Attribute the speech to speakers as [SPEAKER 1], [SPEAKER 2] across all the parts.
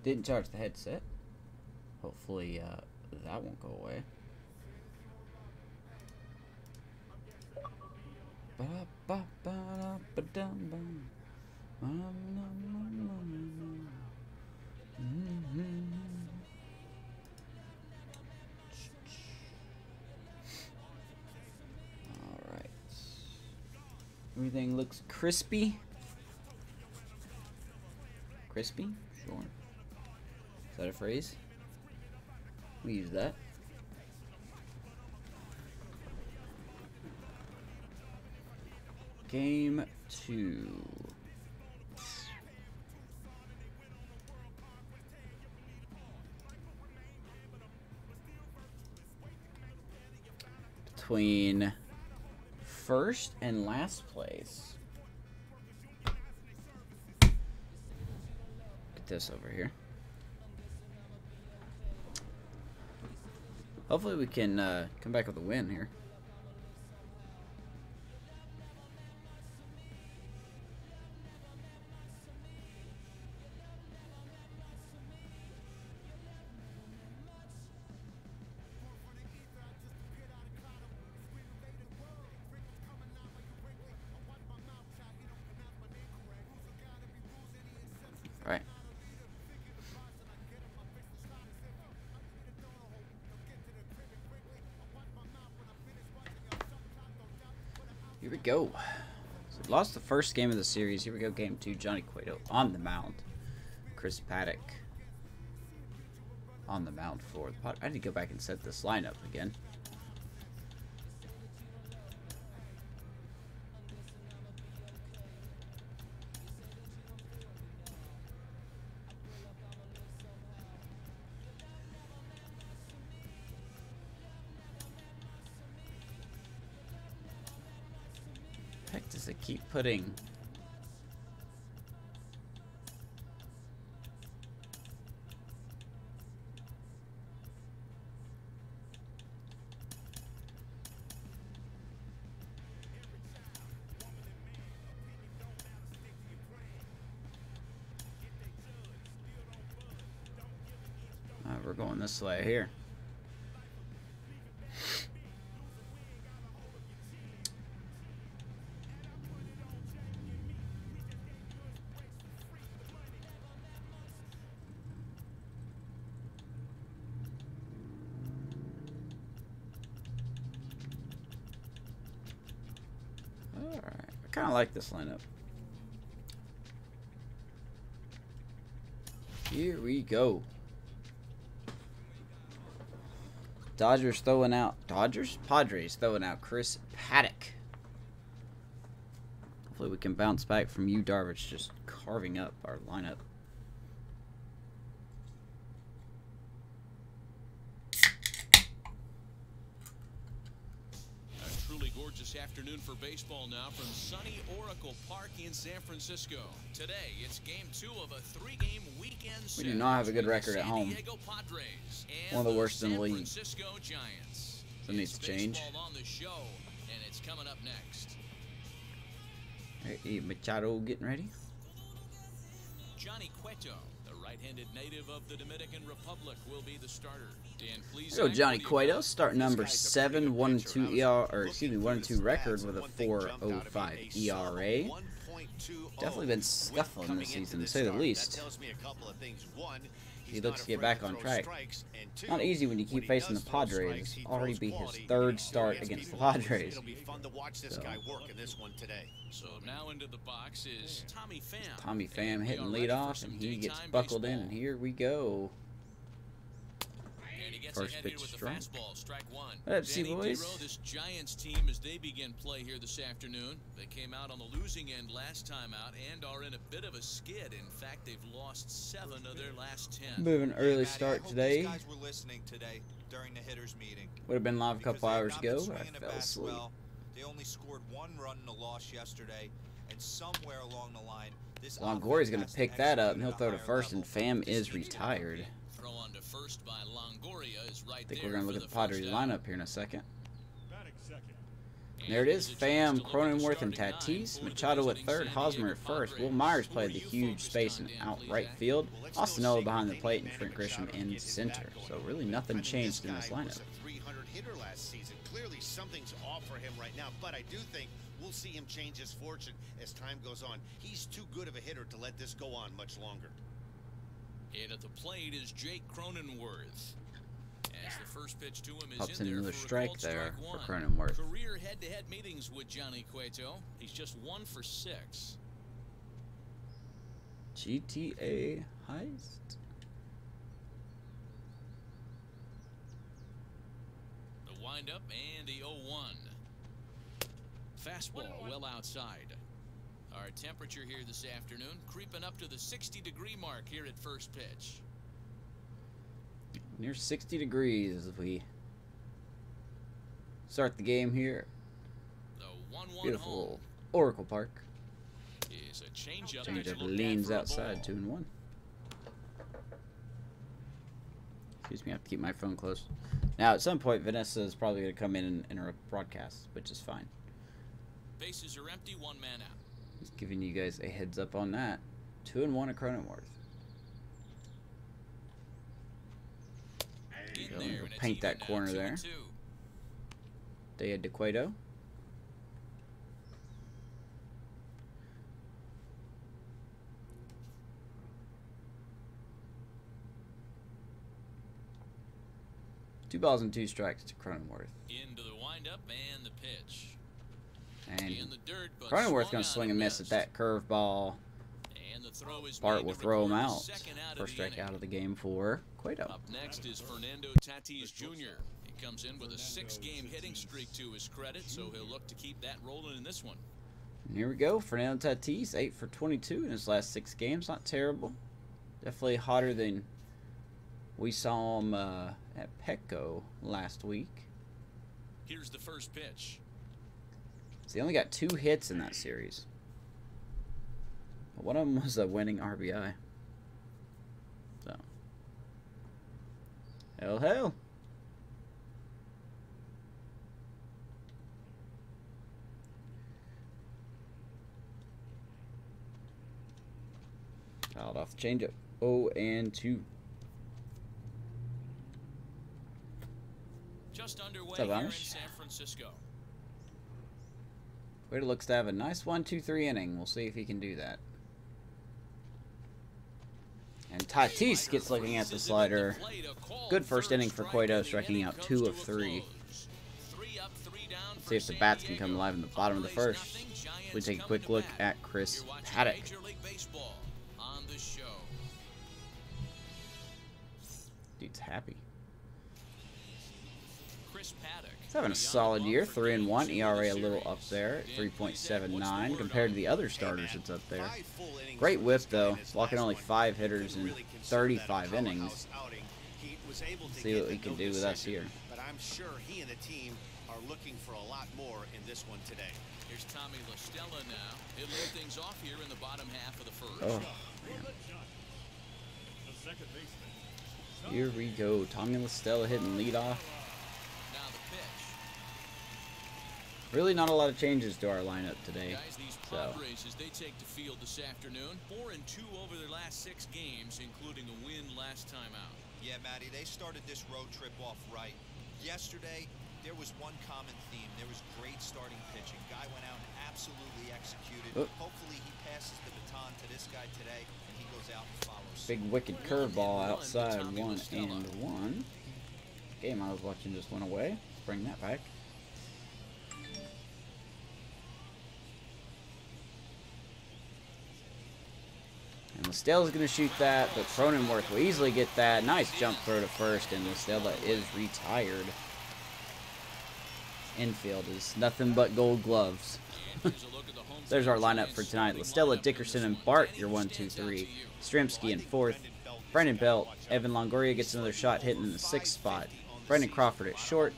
[SPEAKER 1] Didn't charge the headset. Hopefully that won't go away. Alright. Everything looks crispy. Crispy? Sure. Is that a phrase? We use that. Game 2. Between first and last place. Get this over here. Hopefully we can come back with a win here. All right. Here we go. So we lost the first game of the series. Here we go, game 2. Johnny Cueto on the mound. Chris Paddock on the mound for the Padres. I need to go back and set this lineup again. Heck does it keep putting? We're going this way here. Alright, I kind of like this lineup. Here we go. Padres throwing out Chris Paddock. Hopefully we can bounce back from Yu Darvish just carving up our lineup.
[SPEAKER 2] A truly gorgeous afternoon for baseball now from sunny Oracle Park in San Francisco. Today it's game 2 of a 3-game weekend set.
[SPEAKER 1] We do not have a good record at home. One of the worst in the league. That needs to change.
[SPEAKER 2] On the show, and it's coming up next.
[SPEAKER 1] Hey, Machado getting ready.
[SPEAKER 2] Johnny Cueto, the right-handed native of the Dominican Republic, will be the starter. Dan, please.
[SPEAKER 1] Go Johnny Cueto, start number 7, 1-2 ER, or excuse me, 1-2 record with a 4.05 ERA. Definitely been scuffling this season, to say the least. He looks to get back on track. Not easy when you keep facing the Padres. This will already be his 3rd start against the Padres.
[SPEAKER 2] So now into the box is Tommy Pham.
[SPEAKER 1] Tommy Pham hitting leadoff, and he gets buckled in, and here we go. First pitch strike. Let's see, boys.
[SPEAKER 2] This Giants team as they begin play here this afternoon. They came out on the losing end last time out and are in a bit of a skid. In fact, they've lost 7 of their last 10.
[SPEAKER 1] Bit of an early start today.
[SPEAKER 3] Guys were listening today during the hitters meeting.
[SPEAKER 1] Would have been live a couple hours ago, but I fell asleep.
[SPEAKER 3] They only scored 1 run in a loss yesterday, and somewhere along the line, this
[SPEAKER 1] Longoria's going to pick that up, and he'll throw to first, and Pham is retired.
[SPEAKER 2] Throw on to first by Longoria is right.
[SPEAKER 1] I think we're going to look at the Padres lineup here in a second. There it is, Pham, Cronenworth, and Tatis. Machado at third, Hosmer at first. Will Myers played the huge space in out right field. Austin behind the plate, and Trent Grisham in center. So really nothing changed in this lineup.
[SPEAKER 4] 300 hitter last season. Clearly something's off for him right now, but I do think we'll see him change his fortune as time goes on. He's too good of a hitter to let this go on much longer.
[SPEAKER 2] And at the plate is Jake Cronenworth. As the first pitch to him is
[SPEAKER 1] Pops
[SPEAKER 2] in
[SPEAKER 1] in
[SPEAKER 2] there
[SPEAKER 1] another
[SPEAKER 2] for
[SPEAKER 1] strike there for
[SPEAKER 2] one.
[SPEAKER 1] Cronenworth.
[SPEAKER 2] Career head-to-head meetings with Johnny Cueto. He's just 1 for 6.
[SPEAKER 1] GTA Heist.
[SPEAKER 2] The windup and the 0-1. Fastball well outside. Our temperature here this afternoon creeping up to the 60-degree mark here at first pitch.
[SPEAKER 1] Near 60 degrees as we start the game here.
[SPEAKER 2] The 1-1
[SPEAKER 1] Beautiful
[SPEAKER 2] home
[SPEAKER 1] Oracle Park.
[SPEAKER 2] is a changeup.
[SPEAKER 1] Changeup leans outside, 2-1. Excuse me, I have to keep my phone close. Now, at some point, Vanessa is probably going to come in and interrupt broadcast, which is fine.
[SPEAKER 2] Bases are empty, 1 man out.
[SPEAKER 1] Just giving you guys a heads up on that. 2-1 at Cronenworth. We'll paint that corner there. De Cueto. Two balls and 2 strikes to Cronenworth.
[SPEAKER 2] Into the windup and the pitch.
[SPEAKER 1] And
[SPEAKER 2] In the dirt, but
[SPEAKER 1] Cronenworth's going
[SPEAKER 2] swung
[SPEAKER 1] to swing
[SPEAKER 2] on
[SPEAKER 1] and miss at that curveball.
[SPEAKER 2] And the throw is
[SPEAKER 1] Bart
[SPEAKER 2] made
[SPEAKER 1] will
[SPEAKER 2] to
[SPEAKER 1] throw him
[SPEAKER 2] record
[SPEAKER 1] out.
[SPEAKER 2] second out of
[SPEAKER 1] First
[SPEAKER 2] the
[SPEAKER 1] strike
[SPEAKER 2] inning.
[SPEAKER 1] out of the game for Cueto.
[SPEAKER 2] Up next is Fernando Tatis Jr. He comes in with a 6-game hitting streak to his credit, so he'll look to keep that rolling in this one.
[SPEAKER 1] And here we go. Fernando Tatis, 8 for 22 in his last 6 games. Not terrible. Definitely hotter than we saw him at Petco last week.
[SPEAKER 2] Here's the first pitch.
[SPEAKER 1] So he only got 2 hits in that series. But one of them was a winning RBI. So. Hail, hail. Fouled off the changeup. 0-2.
[SPEAKER 2] Just underway
[SPEAKER 1] What's up,
[SPEAKER 2] here in
[SPEAKER 1] Amish?
[SPEAKER 2] San Francisco.
[SPEAKER 1] Cueto looks to have a nice 1-2-3 inning. We'll see if he can do that. And Tatis gets looking at the slider. Good first inning for Cueto, striking out 2 of 3. Let's see if the bats can come alive in the bottom of the first. We take a quick look at Chris Paddock. Dude's happy. He's having a solid year, 3-1. ERA a little up there at 3.79 compared to the other starters that's up there. Great whip though, walking only 5 hitters in 35 innings. See what we can do with us here.
[SPEAKER 4] But I'm sure he and the team are looking for a lot more in this one today.
[SPEAKER 2] Here's Tommy La Stella now. He'll lead things off here in the bottom half of the first.
[SPEAKER 1] Oh, man. Here we go. Tommy La Stella hitting leadoff.
[SPEAKER 2] Now the pitch.
[SPEAKER 1] Really not a lot of changes to our lineup today.
[SPEAKER 2] Guys, these
[SPEAKER 1] So
[SPEAKER 2] Padres, as they take the field this afternoon, 4-2 over their last 6 games, including a win last time out.
[SPEAKER 3] Yeah, Matty, they started this road trip off right. Yesterday, there was one common theme. There was great starting pitching. Guy went out and absolutely executed. Hopefully he passes the baton to this guy today, and he goes out and follows.
[SPEAKER 1] big wicked curveball outside, 1-1. Game I was watching just went away. Let's bring that back. And Listella is going to shoot that, but Cronenworth will easily get that. Nice jump throw to first, and Listella is retired. Infield is nothing but gold gloves. There's our lineup for tonight. Listella, Dickerson, and Bart, your 1-2-3. Stremski in 4th. Brandon Belt. Evan Longoria gets another shot hitting in the 6th spot. Brendan Crawford at short.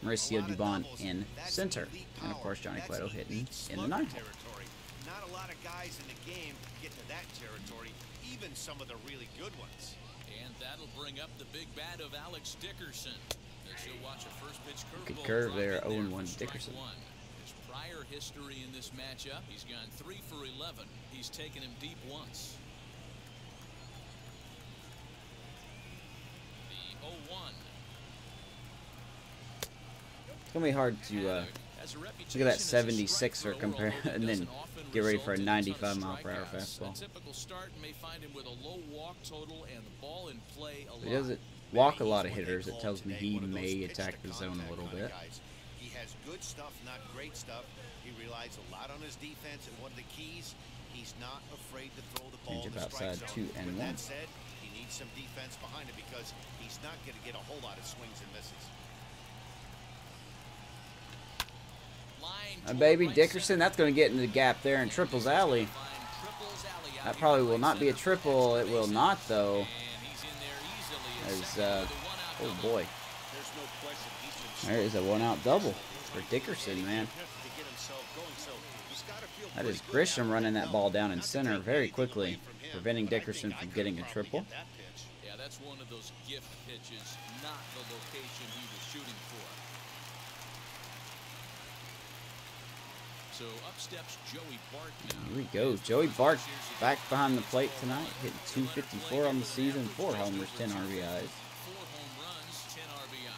[SPEAKER 1] Mauricio Dubon in center. And, of course, Johnny Cueto hitting in the 9th.
[SPEAKER 4] Not a lot of guys in the game get to that territory, even some of the really good ones.
[SPEAKER 2] And that'll bring up the big bat of Alex Dickerson. As he'll watch a first pitch
[SPEAKER 1] Good
[SPEAKER 2] curveball
[SPEAKER 1] curve
[SPEAKER 2] drop
[SPEAKER 1] there,
[SPEAKER 2] in
[SPEAKER 1] 0-1
[SPEAKER 2] for
[SPEAKER 1] Dickerson.
[SPEAKER 2] strike 1. His prior history in this matchup. He's gone 3 for 11. He's taken him deep once. The 0-1.
[SPEAKER 1] It's gonna be hard to look at that 76er compare and then get ready for a 95-mile-per-hour fastball.
[SPEAKER 2] Typical start may find him with a low walk total and the ball in play a lot.
[SPEAKER 1] He doesn't walk a lot of hitters. It tells me he may attack the zone a little bit.
[SPEAKER 4] He has good stuff, not great stuff. He relies a lot on his defense, and one of the keys, he's not afraid to throw the ball in the strike zone.
[SPEAKER 1] Outside 2-1.
[SPEAKER 4] With that said, he needs some defense behind him because he's not going to get a whole lot of swings and misses.
[SPEAKER 1] Baby Dickerson, that's going to get into the gap there in Triple's alley. That probably will not be a triple. It will not, though. As, oh boy. There is a one-out double for Dickerson, man. That is Grisham running that ball down in center very quickly, preventing Dickerson from getting a triple.
[SPEAKER 2] Yeah, that's one of those gift pitches, not the location he was shooting for. So up steps Joey Bart now.
[SPEAKER 1] Here we go. Joey Bart back behind the plate tonight, hitting 254 on the season, 4 homers, 10 RBIs.
[SPEAKER 2] 4 home runs, 10 RBIs.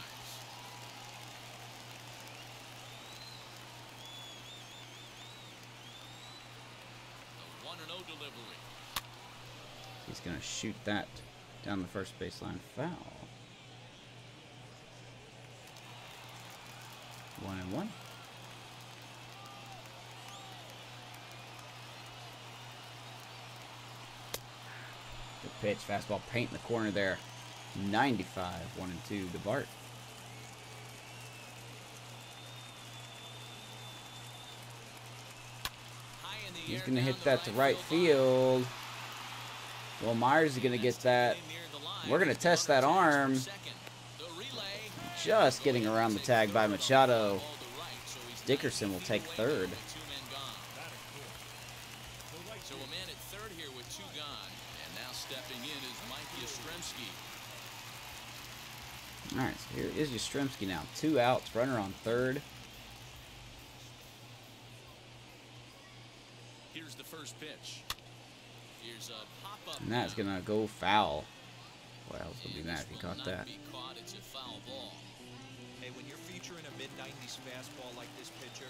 [SPEAKER 2] A 1-0 delivery.
[SPEAKER 1] He's going to shoot that down the first baseline foul. 1-1. Pitch, fastball, paint in the corner there. 95, 1-2 to Bart. He's going to hit that to right field. Will Myers is going to get that. We're going to test that arm. Just getting around the tag by Machado. Dickerson will take third.
[SPEAKER 2] So a man at third here with 2 gone. And now stepping in is Mike Yastrzemski.
[SPEAKER 1] Alright, so here is Yastrzemski now. 2 outs, runner on third.
[SPEAKER 2] Here's the first pitch. Here's a pop-up.
[SPEAKER 1] And that's going to go foul. Boy, I was going to be mad if he caught that.
[SPEAKER 2] It's a foul ball.
[SPEAKER 3] Hey, when you're featuring a mid-90s fastball like this pitcher,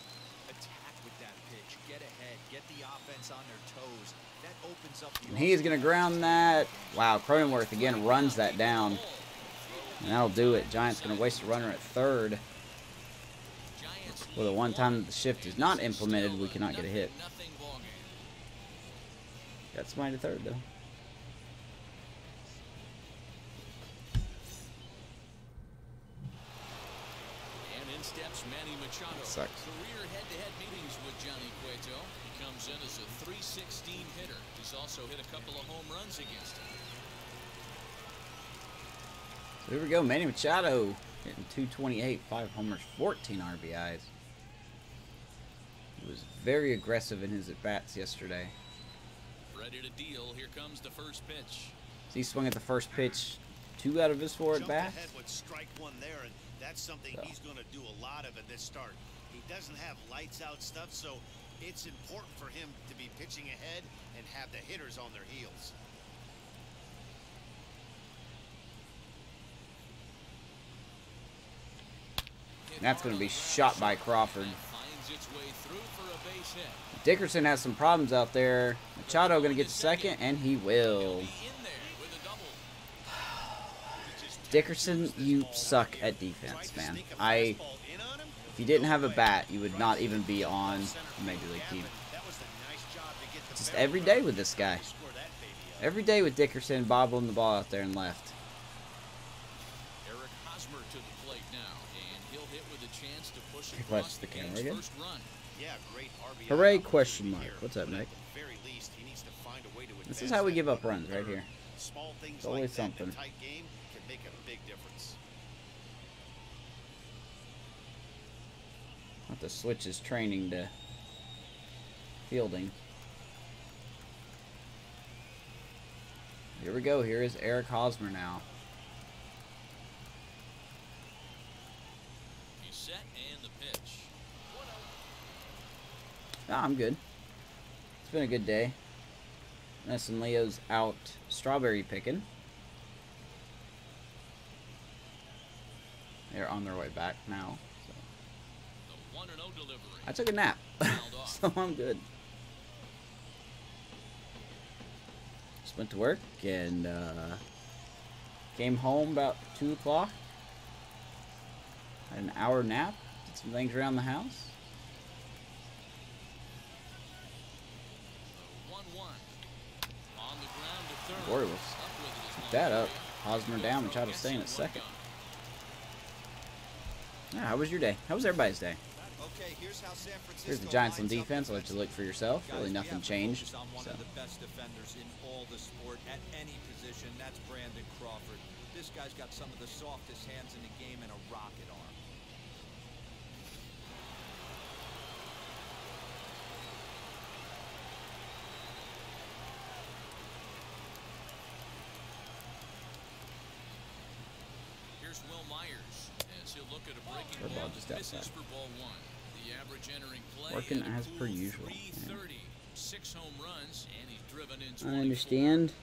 [SPEAKER 3] attack with that pitch. Get ahead. Get the offense on their toes. That opens up the...
[SPEAKER 1] And he's going to ground that. Wow, Cronenworth again runs that down. And that'll do it. Giants going to waste a runner at third. Well, the one time that the shift is not implemented, we cannot get a hit. Got somebody to third, though.
[SPEAKER 2] And in steps Manny Machado.
[SPEAKER 1] Sucks.
[SPEAKER 2] Career head-to-head meetings with Johnny Cueto. He comes in as a .316 hitter. He's also hit a couple of home runs against him.
[SPEAKER 1] So here we go. Manny Machado hitting 228, 5 homers, 14 RBIs. He was very aggressive in his at-bats yesterday.
[SPEAKER 2] Ready to deal. Here comes the first pitch.
[SPEAKER 1] So he swung at the first pitch 2 out of his 4 at-bats.
[SPEAKER 4] Ahead with strike 1 there, and that's something he's going to do a lot of at this start. He doesn't have lights-out stuff, so it's important for him to be pitching ahead and have the hitters on their heels.
[SPEAKER 1] And that's going to be shot by Crawford.
[SPEAKER 2] Finds its way through for a base hit.
[SPEAKER 1] Dickerson has some problems out there. Machado going to get to second, and he will.
[SPEAKER 2] In there with a double.
[SPEAKER 1] Dickerson, you suck at defense, man. If you didn't have a bat, you would not even be on the Major League team. Just every day with this guy. Every day with Dickerson bobbling the ball out there and left.
[SPEAKER 2] Eric Hosmer to the plate now, and he'll hit with a chance to push
[SPEAKER 1] Hey,
[SPEAKER 2] across
[SPEAKER 1] watch the camera
[SPEAKER 2] game's
[SPEAKER 1] again.
[SPEAKER 2] first run.
[SPEAKER 4] Yeah, great RBI
[SPEAKER 1] Hooray,
[SPEAKER 4] opportunity
[SPEAKER 1] question mark.
[SPEAKER 4] here.
[SPEAKER 1] What's up, Nick?
[SPEAKER 4] At the very least, he needs to find a way to
[SPEAKER 1] This is
[SPEAKER 4] advance
[SPEAKER 1] how we
[SPEAKER 4] that
[SPEAKER 1] give up
[SPEAKER 4] runner
[SPEAKER 1] runs,
[SPEAKER 4] to
[SPEAKER 1] right
[SPEAKER 4] third.
[SPEAKER 1] here.
[SPEAKER 4] Small things
[SPEAKER 1] It's always
[SPEAKER 4] like that in
[SPEAKER 1] something.
[SPEAKER 4] a tight game can make a big difference.
[SPEAKER 1] Have to switch his training to fielding. Here we go. Here is Eric Hosmer now.
[SPEAKER 2] He's set and the pitch.
[SPEAKER 1] Oh, I'm good. It's been a good day. Ness and Leo's out strawberry picking. They're on their way back now. So. I took a nap, so I'm good. Just went to work and came home about 2 o'clock. Had an hour nap. Did some things around the house. Orioles keep that up. Hosmer down and try to stay in at second. Yeah, how was your day? How was everybody's day? Here's the Giants on defense. I'll let you look for yourself. Really nothing changed.
[SPEAKER 3] One of the best defenders in all the sport at any position. That's Brandon Crawford. This guy's got some of the softest hands in the game and a rocket arm.
[SPEAKER 2] Will Myers as he'll look at a breaking
[SPEAKER 1] ball
[SPEAKER 2] ball
[SPEAKER 1] just
[SPEAKER 2] misses
[SPEAKER 1] outside.
[SPEAKER 2] for ball one. The average entering play
[SPEAKER 1] Working
[SPEAKER 2] at
[SPEAKER 1] as per usual.
[SPEAKER 2] 330. 6 home runs and he's driven in 24.
[SPEAKER 1] I understand.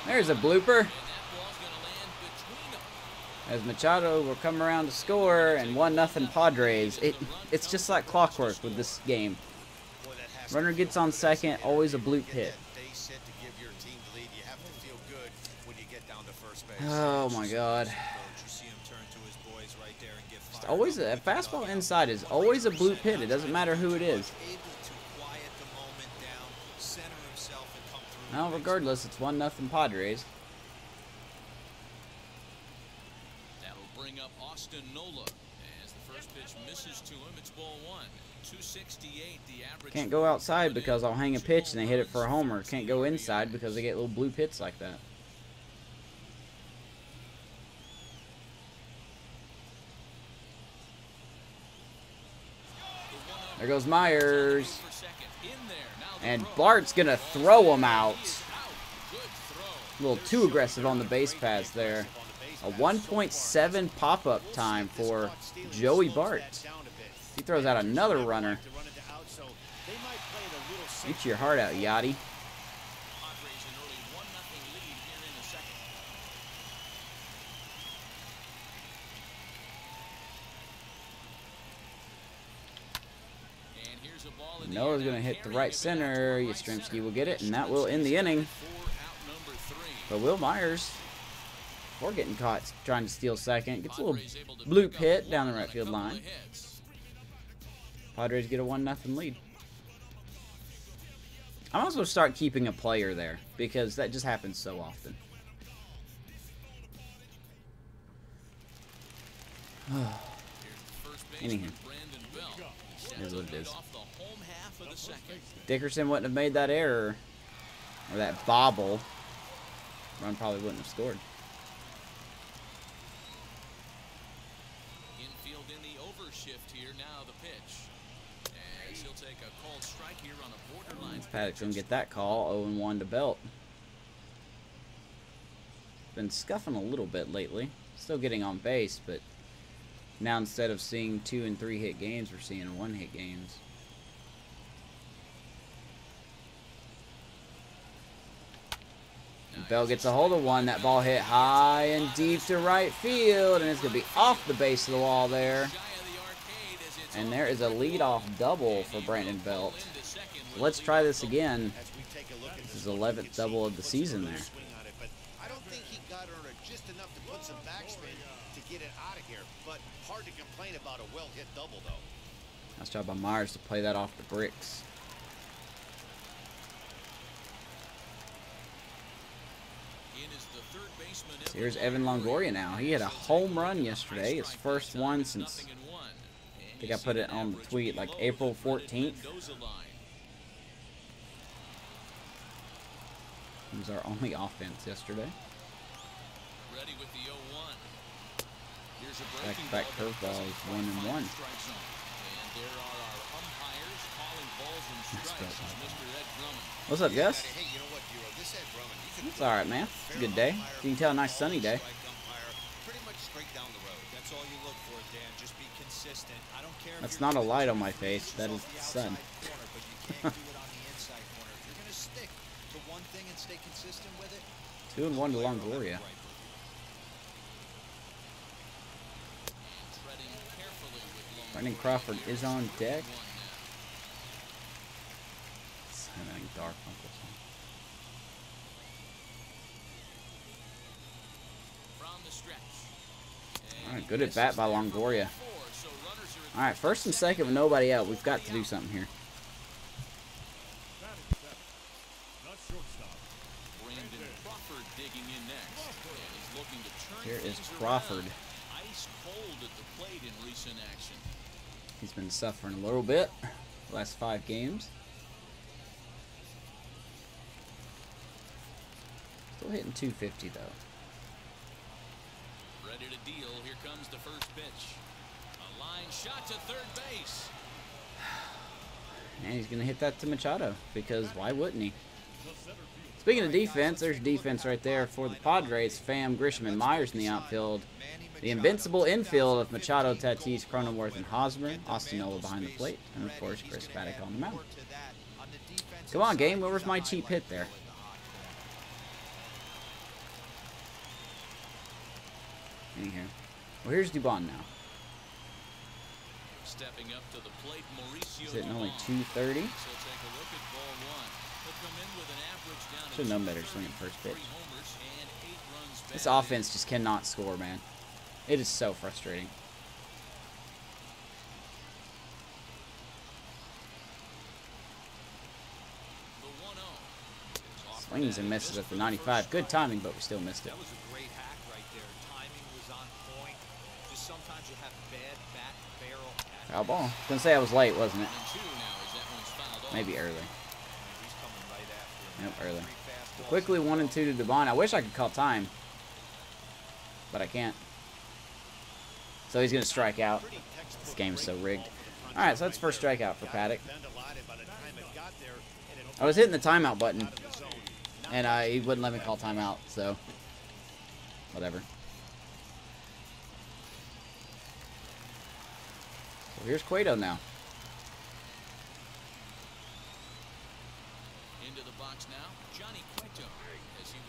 [SPEAKER 1] There's a blooper. As Machado will come around to score, and 1-0 Padres. It's just like clockwork with this game. Runner gets on second, always a bloop hit. Oh my God. It's always a fastball inside is always a bloop hit. It doesn't matter who it is. Now, regardless, it's 1-0 Padres.
[SPEAKER 2] Up Austin Nola as the first pitch misses to him. It's ball one. 268 the average.
[SPEAKER 1] Can't go outside because I'll hang a pitch and they hit it for a homer. Can't go inside because they get little blue hits like that. There goes Myers. And Bart's gonna throw him out. A little too aggressive on the base pass there. A 1.7 pop-up time for Joey Bart. He throws out another runner. Eat your heart out, Yachty. Noah's going to hit the right center. Yastrzemski will get it, and that will end the inning. But Will Myers, before getting caught trying to steal second, gets a little bloop hit down the right field line. Padres get a 1-0 lead. I'm also start keeping a player there because that just happens so often. Anyhow, it is what it is. Dickerson wouldn't have made that error or that bobble. Run probably wouldn't have scored.
[SPEAKER 2] Infield in the overshift here. Now the pitch. As he'll take a called strike here on a borderline.
[SPEAKER 1] Paddock's gonna get that call. 0-1 to Belt. Been scuffing a little bit lately. Still getting on base, but now instead of seeing 2- and 3-hit games, we're seeing 1-hit games. Bell gets a hold of one. That ball hit high and deep to right field, and it's going to be off the base of the wall there. And there is a leadoff double for Brandon Belt. So let's try this again. This is the 11th double of the season there.
[SPEAKER 4] I don't think he got her just enough to put some backspin to get it out of here, but hard to complain about a well-hit double, though.
[SPEAKER 1] Nice job by Myers to play that off the bricks. So here's Evan Longoria now. He had a home run yesterday, his first one since, I think I put it on the tweet, like April 14th. He was our only offense yesterday. Back-to-back curveballs, 1-1. What's up, Gus? It's alright, man. It's a good day. You can tell, a nice sunny day. That's not a light on my face. That is the sun. 2-1 to Longoria. Brandon Crawford is on deck. Dark Alright, good at bat by Longoria. Alright, first and second with nobody out. We've got to do something here. Here is Crawford. He's been suffering a little bit the last 5 games. Still hitting 250 though.
[SPEAKER 2] Ready to deal. Here comes the first pitch. A line shot to third base.
[SPEAKER 1] And he's going to hit that to Machado, because why wouldn't he? Speaking of defense, there's defense right there for the Padres. Pham, Grisham, and Myers in the outfield. The invincible infield of Machado, Tatis, Cronenworth, and Hosmer. Ostinola behind the plate. And, of course, Chris Paddock on the mound. Come on, game. Where was my cheap hit there? Anyhow. Well, here's Dubon now.
[SPEAKER 2] Stepping up to the plate, Mauricio.
[SPEAKER 1] He's hitting only 230. Should have known better swinging first pitch. This offense just cannot score, man. It is so frustrating. Swings and misses at the 95. Good timing, but we still missed it.
[SPEAKER 3] That was a great hack right there. Timing was on point. Just sometimes you have bad bat barrel.
[SPEAKER 1] Foul ball. I was gonna say I was late, wasn't it? Maybe early. Nope, early. Quickly 1 and 2 to Dubon. I wish I could call time, but I can't. So he's gonna strike out. This game is so rigged. All right, so that's first strikeout for Paddock. I was hitting the timeout button, and he wouldn't let me call timeout. So whatever. So here's Cueto now.
[SPEAKER 2] Into the box now, Johnny Cueto.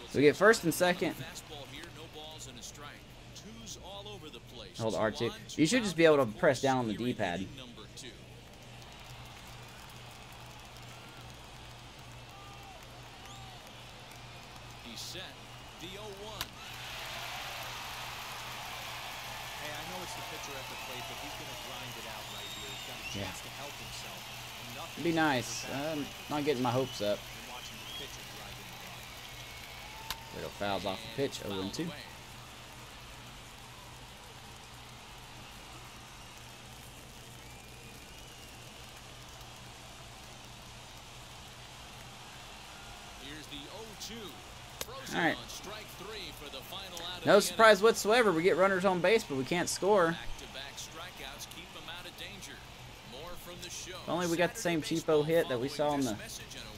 [SPEAKER 1] So we get first and second.
[SPEAKER 2] Fastball here, no balls and a strike. Twos all over the place.
[SPEAKER 1] Hold R2. You should just be able to press down on the D-pad.
[SPEAKER 2] He's set. The 0-1.
[SPEAKER 3] Hey, I know it's the pitcher at the plate, but he's going to grind it out right here. He's got a chance to help himself.
[SPEAKER 1] It'd be nice. I'm not getting my hopes up. Cueto fouls off the pitch, 0-2.
[SPEAKER 2] Here's the 0-2.
[SPEAKER 1] All right.
[SPEAKER 2] Strike 3 for the final out.
[SPEAKER 1] No surprise whatsoever. We get runners on base, but we can't score.
[SPEAKER 2] Back-to-back strikeouts keep him out of danger. More from the show.
[SPEAKER 1] If only we got the same cheapo hit that we saw in the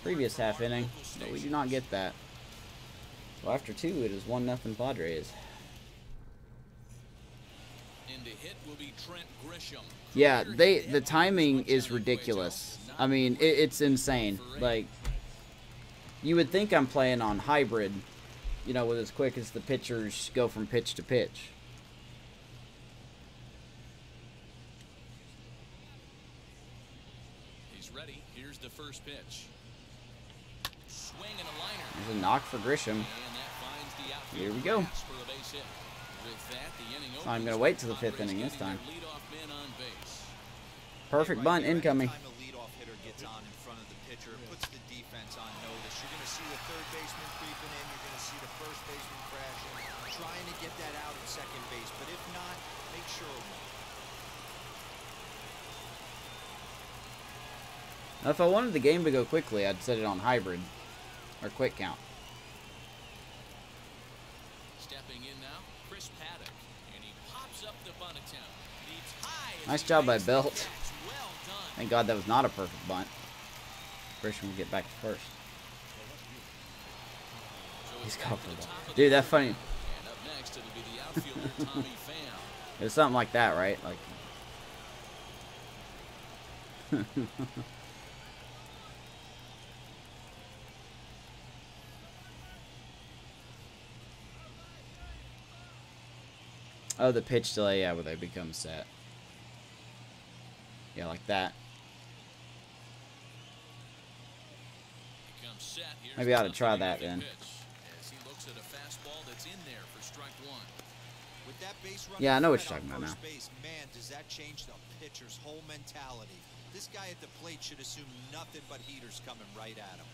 [SPEAKER 1] previous half inning, but we do not get that. Well, after 2, it is 1-0 Padres.
[SPEAKER 2] In the hit will be Trent Grisham.
[SPEAKER 1] Yeah, the timing is ridiculous. I mean, it's insane. Like, you would think I'm playing on hybrid, you know, with as quick as the pitchers go from pitch to pitch.
[SPEAKER 2] He's ready. Here's the first pitch. Swing and a liner.
[SPEAKER 1] There's a knock for Grisham. Here we go. So I'm going to wait till the 5th inning this time. Perfect bunt incoming.
[SPEAKER 3] Time a leadoff hitter gets on in front of the pitcher, puts the defense on notice. You're going to see the third baseman creeping in. You're going to see the first baseman crashing, trying to get that out at second base. But if not, make sure it won't.
[SPEAKER 1] Now, if I wanted the game to go quickly, I'd set it on hybrid or quick count.
[SPEAKER 2] Stepping in now, Chris Paddock, and he pops up the bunt attempt.
[SPEAKER 1] Nice job by Belt.
[SPEAKER 2] Well done.
[SPEAKER 1] Thank God that was not a perfect bunt. Grisham will get back to first. He's caught for the ball. Dude, that's funny.
[SPEAKER 2] And up next, it'll be the outfielder, Tommy Pham.
[SPEAKER 1] It's something like that, right? Like. Oh, the pitch delay, yeah, where they become set. Yeah, like that.
[SPEAKER 2] Set.
[SPEAKER 1] Maybe I ought to try that then.
[SPEAKER 2] As he looks at a fastball that's in there for strike one.
[SPEAKER 3] With that base runner
[SPEAKER 1] Yeah, I know what
[SPEAKER 3] threat
[SPEAKER 1] you're
[SPEAKER 3] on
[SPEAKER 1] talking about
[SPEAKER 3] first
[SPEAKER 1] now.
[SPEAKER 3] base, man, does that change the pitcher's whole mentality. This guy at the plate should assume nothing but heaters coming right at him.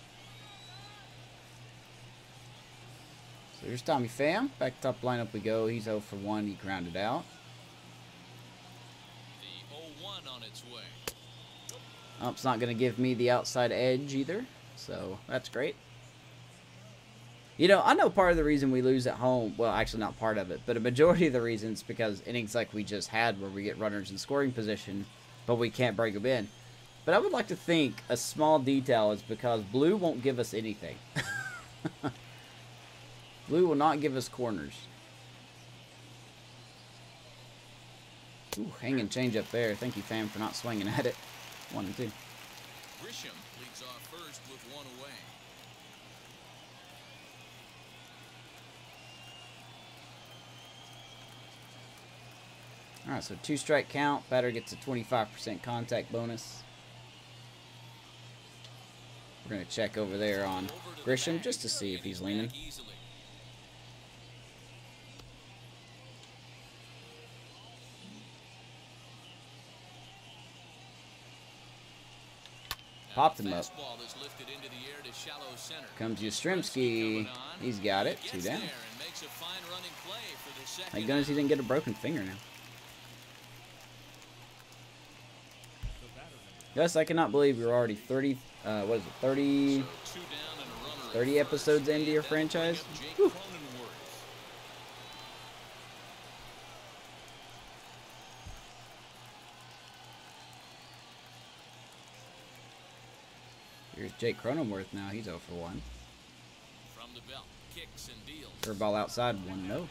[SPEAKER 1] So here's Tommy Pham. Back top lineup we go. He's 0 for 1. He grounded out.
[SPEAKER 2] The 0-1 on its way.
[SPEAKER 1] Oh, it's not going to give me the outside edge either. So that's great. You know, I know part of the reason we lose at home, well, actually not part of it, but a majority of the reasons because innings like we just had where we get runners in scoring position, but we can't break them in. But I would like to think a small detail is because Blue won't give us anything. Blue will not give us corners. Ooh, hanging change up there. Thank you, Pham, for not swinging at it. 1 and 2.
[SPEAKER 2] Grisham leads off first with one away.
[SPEAKER 1] Alright, so 2-strike count. Batter gets a 25% contact bonus. We're going to check over there on Grisham just to see if he's leaning. Popped him up. Comes Yastrzemski. He's got it. 2 down. Thank goodness he didn't get a broken finger now. Yes, I cannot believe we're already 30, what is it, 30 episodes into your franchise? Whew. Here's Jake Cronenworth now. He's 0 for 1.
[SPEAKER 2] From the belt, kicks and deals.
[SPEAKER 1] Curveball outside, 1-0.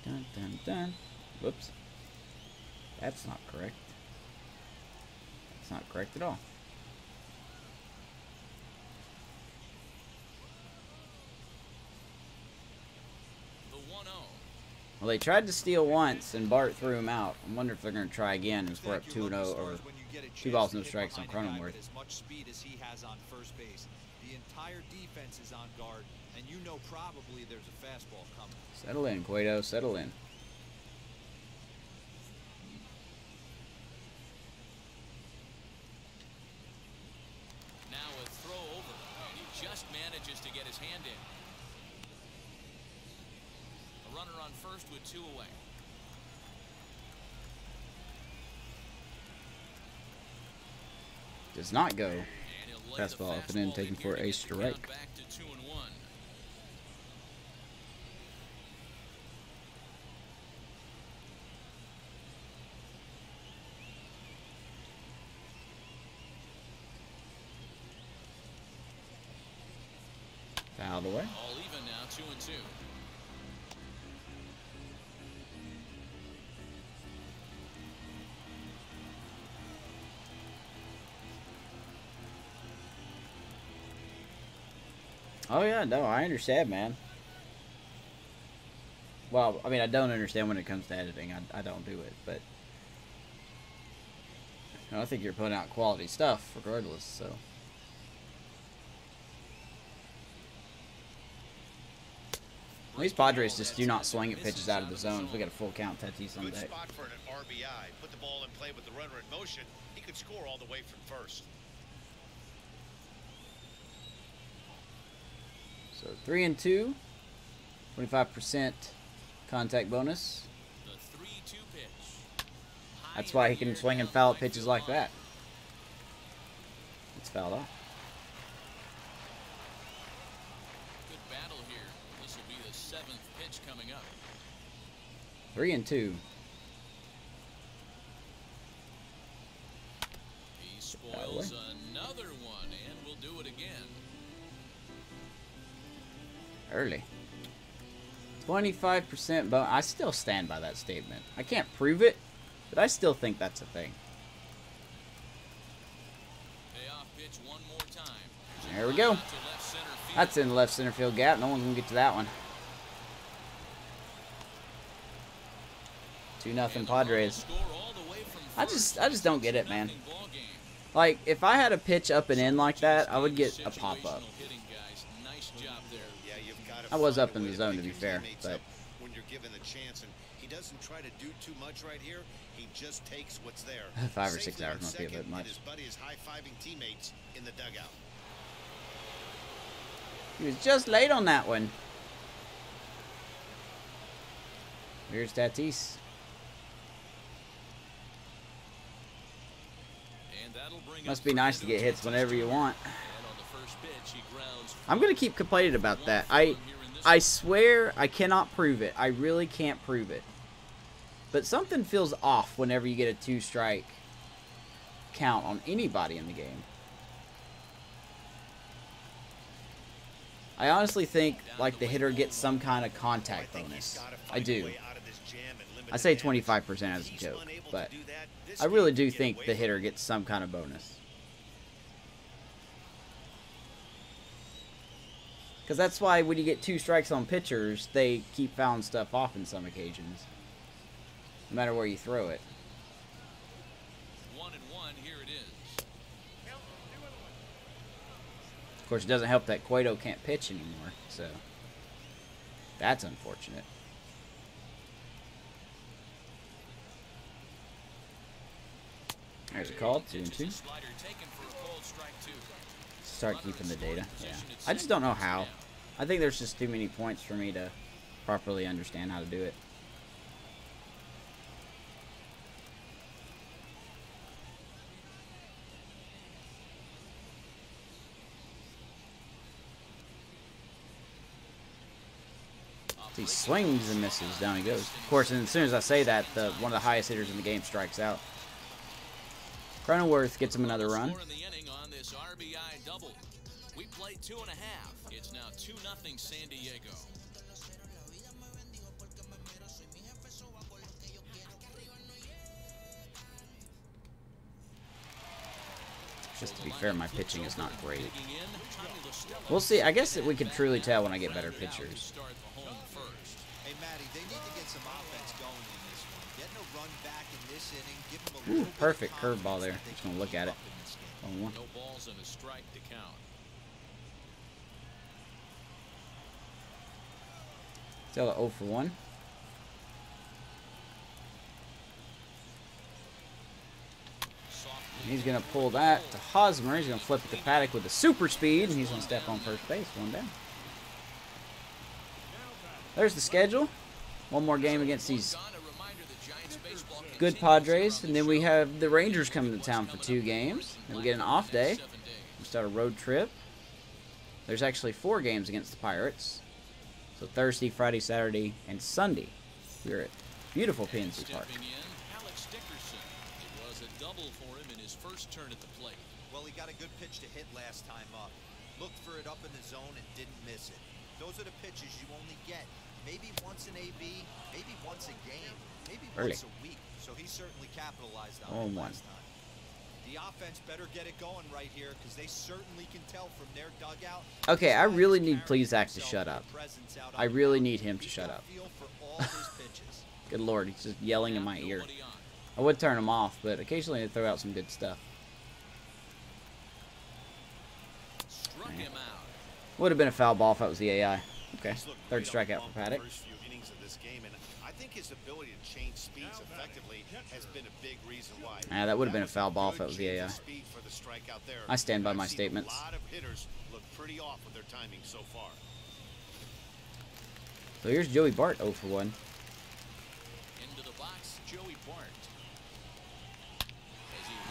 [SPEAKER 1] Dun, dun, dun. Whoops. That's not correct. That's not correct at all. Well, they tried to steal once, and Bart threw him out. I wonder if they're going to try again as we're up 2-0, or 2 balls, no strikes on Cronenworth.
[SPEAKER 3] As much speed as he has on first base. The entire defense is on guard, and you know probably there's a fastball coming.
[SPEAKER 1] Settle in, Cueto. Settle in.
[SPEAKER 2] Now a throw over, and he just manages to get his hand in. A runner on first with 2 away.
[SPEAKER 1] Does not go. Fastball up and in, taken for a strike.
[SPEAKER 2] Back to 2-1.
[SPEAKER 1] Fouled away.
[SPEAKER 2] All even now, 2-2.
[SPEAKER 1] Oh, yeah, no, I understand, man. Well, I mean, I don't understand when it comes to editing. I don't do it, but you know, I think you're putting out quality stuff regardless, so. These Padres just do not swing at pitches out of the zone. If we get a full count, Tatis on
[SPEAKER 4] Good
[SPEAKER 1] deck.
[SPEAKER 4] spot for an RBI. Put the ball in play with the runner in motion. He could score all the way from first.
[SPEAKER 1] So 3-2, 25% contact bonus.
[SPEAKER 2] The 3-2 pitch.
[SPEAKER 1] That's why he can swing and foul at pitches like that. It's fouled off. 3-2.
[SPEAKER 2] He spoils another one, and we'll do it again.
[SPEAKER 1] Early. 25% bonus. I still stand by that statement. I can't prove it, but I still think that's a thing.
[SPEAKER 2] Payoff pitch one more time.
[SPEAKER 1] There we go. That's in the left center field gap. No one can get to that one. 2-0 Padres. I just don't get it, man. Like, if I had a pitch up and in like that, I would get a pop-up. I was up in the zone, to be fair, but
[SPEAKER 4] when you're given the chance, and he doesn't try to do too much right here, he just takes what's there.
[SPEAKER 1] 5 or 6 hours might be a bit much.
[SPEAKER 4] His buddy is high-fiving teammates in the dugout.
[SPEAKER 1] He was just late on that one. Here's Tatis. Must be nice to get hits whenever you want. I'm going to keep complaining about that. I swear I cannot prove it. I really can't prove it. But something feels off whenever you get a 2-strike count on anybody in the game. I honestly think like the hitter gets some kind of contact bonus. I do. I say 25% as a joke, but I really do think the hitter gets some kind of bonus. Because that's why when you get 2 strikes on pitchers, they keep fouling stuff off in some occasions. No matter where you throw it.
[SPEAKER 2] 1-1, here it is.
[SPEAKER 1] Of course, it doesn't help that Cueto can't pitch anymore, so that's unfortunate. There's a call, 2-2. Start keeping the data. Yeah. I just don't know how. I think there's just too many points for me to properly understand how to do it. He swings and misses. Down he goes. Of course, and as soon as I say that, one of the highest hitters in the game strikes out. Cronenworth gets him another run.
[SPEAKER 2] We play 2.5. It's now 2-0 San Diego.
[SPEAKER 1] Just to be fair, my pitching is not great. We'll see. I guess that we can truly tell when I get better pitchers.
[SPEAKER 3] Hey, Matty, they need to get some offense going in this one. Getting a run back in this inning, give them a little
[SPEAKER 1] perfect curveball there. Just gonna look at it. 1-1.
[SPEAKER 2] No balls and a strike to count.
[SPEAKER 1] Still 0 for 1. He's going to pull that to Hosmer. He's going to flip it to Paddock with a super speed, and he's going to step on first base. 1 down. There's the schedule. One more game against these good Padres, and then we have the Rangers coming to town for 2 games. Then we get an off day. We start a road trip. There's actually 4 games against the Pirates. So Thursday, Friday, Saturday, and Sunday. We're at beautiful PNC Park.
[SPEAKER 3] Well, he got a good pitch to hit last time up. Looked for it up in the zone and didn't miss it. Those are the pitches you only get. Maybe once an AB, maybe once a game, maybe once a week. So he certainly capitalized on it last time. The offense better get it going right here because they certainly can tell from their dugout.
[SPEAKER 1] Okay, I really need Plesac to shut up. I really need him to shut up. Good Lord, he's just yelling in my ear. I would turn him off, but occasionally they throw out some good stuff. Would have been a foul ball if that was the AI. Okay, 3rd strikeout for Paddock.
[SPEAKER 4] I think his ability to change speeds effectively has been a big reason why.
[SPEAKER 1] That would have been a foul ball if that was the AI. I stand by my statements.
[SPEAKER 4] A lot of hitters look pretty off with their timing so far.
[SPEAKER 1] So here's Joey Bart 0 for 1.
[SPEAKER 2] Into the box, Joey Bart.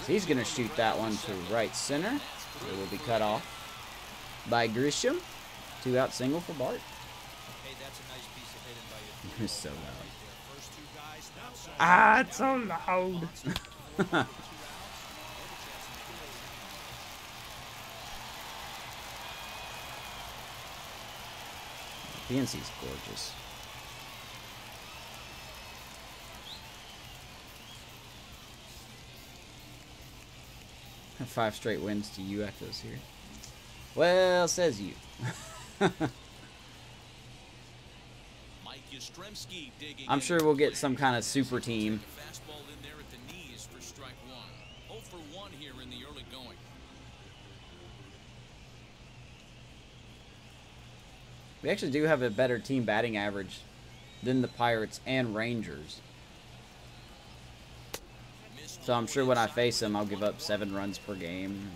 [SPEAKER 1] So he's going to shoot that one to right center. It will be cut off by Grisham. 2-out single for Bart.
[SPEAKER 3] Hey, that's a nice piece of hitting by you.
[SPEAKER 1] It's so loud.
[SPEAKER 3] First 2 guys
[SPEAKER 1] Ah, it's so loud. PNC's gorgeous. 5 straight wins to UFOs here. Well, says you. I'm sure we'll get some kind of super team.
[SPEAKER 2] Fastball in there at the knees for strike 1. 0 for 1 here in the early going.
[SPEAKER 1] We actually do have a better team batting average than the Pirates and Rangers. So I'm sure when I face them, I'll give up 7 runs per game.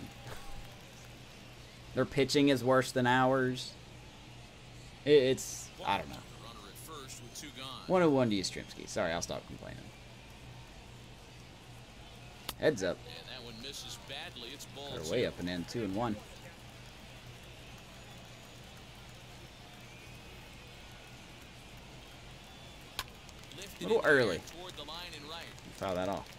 [SPEAKER 1] Their pitching is worse than ours. It's, I don't know. 101 to you, Strimsky. Sorry, I'll stop complaining. Heads up.
[SPEAKER 2] And that one misses badly. It's ball
[SPEAKER 1] They're way up and in, 2-1. A little early. Foul that off.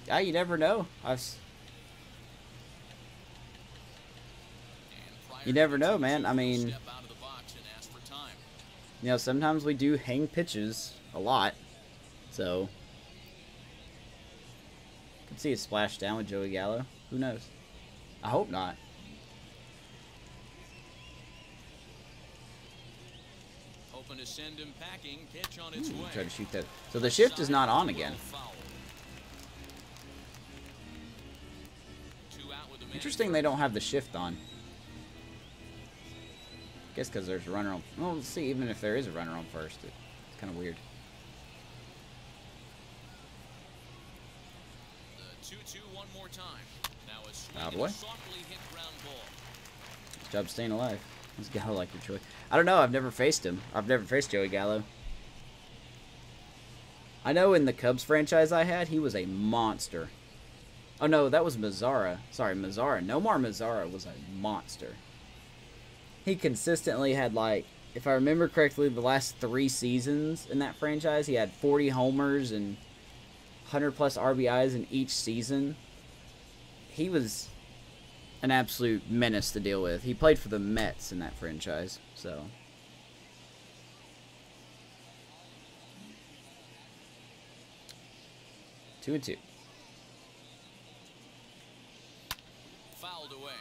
[SPEAKER 1] Yeah, you never know. You never know, man. I mean, you know, sometimes we do hang pitches a lot. So, could see a splash down with Joey Gallo. Who knows? I hope not.
[SPEAKER 2] Hoping to send him packing. Pitch on its way.
[SPEAKER 1] Try to shoot that. So the shift is not on again. Interesting they don't have the shift on. Guess because there's a runner on. Well, let's see, even if there is a runner on first, it's kind of weird.
[SPEAKER 2] The 2-2 one more time. Now a swing
[SPEAKER 1] Out of the way.
[SPEAKER 2] softly hit ground ball.
[SPEAKER 1] Good job staying alive. This Gallo like your choice. I don't know. I've never faced him. I've never faced Joey Gallo. I know in the Cubs franchise I had, he was a monster. Oh no, that was Mazzara. Sorry, Mazzara. Nomar Mazzara was a monster. He consistently had, like, if I remember correctly, the last 3 seasons in that franchise, he had 40 homers and 100 plus RBIs in each season. He was an absolute menace to deal with. He played for the Mets in that franchise, so. Two and 2.
[SPEAKER 2] Fouled away.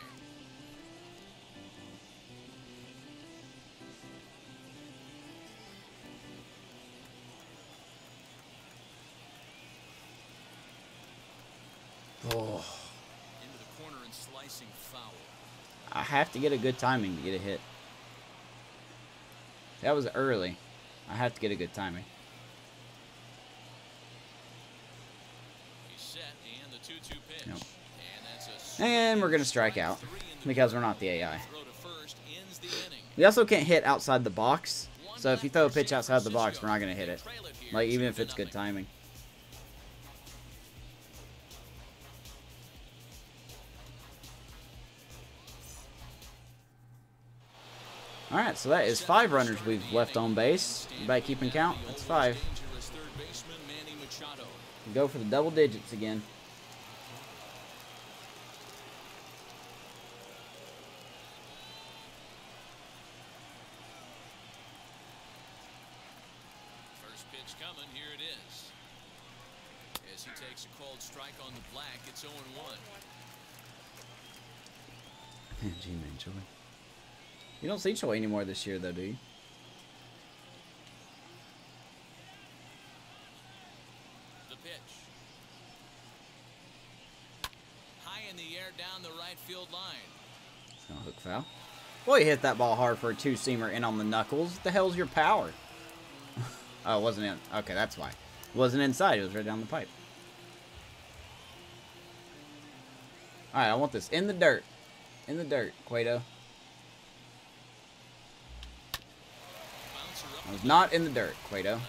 [SPEAKER 1] Oh.
[SPEAKER 2] Into the corner and slicing foul.
[SPEAKER 1] I have to get a good timing to get a hit. That was early. I have to get a good timing.
[SPEAKER 2] He's set and the 2-2 pitch.
[SPEAKER 1] Nope.
[SPEAKER 2] And that's a
[SPEAKER 1] And we're going to strike out because we're not the AI.
[SPEAKER 2] throw to first ends the inning.
[SPEAKER 1] We also can't hit outside the box. So if you throw a pitch outside the box, we're not going to hit it. Like, even if it's good timing. Alright, so that is 5 runners we've left on base. By keeping count, that's 5. Go for the double digits again.
[SPEAKER 2] First pitch coming, here it is. As he takes a called strike on the black, it's 0-1.
[SPEAKER 1] G-Man, Joey. You don't see Choi anymore this year, though, do you?
[SPEAKER 2] The pitch. High in the air down the right field line.
[SPEAKER 1] No hook foul. Boy, you hit that ball hard for a 2-seamer in on the knuckles. What the hell's your power? Oh, it wasn't in. Okay, that's why. It wasn't inside. It was right down the pipe. Alright, I want this in the dirt. In the dirt, Cueto. I was not in the dirt, Cueto.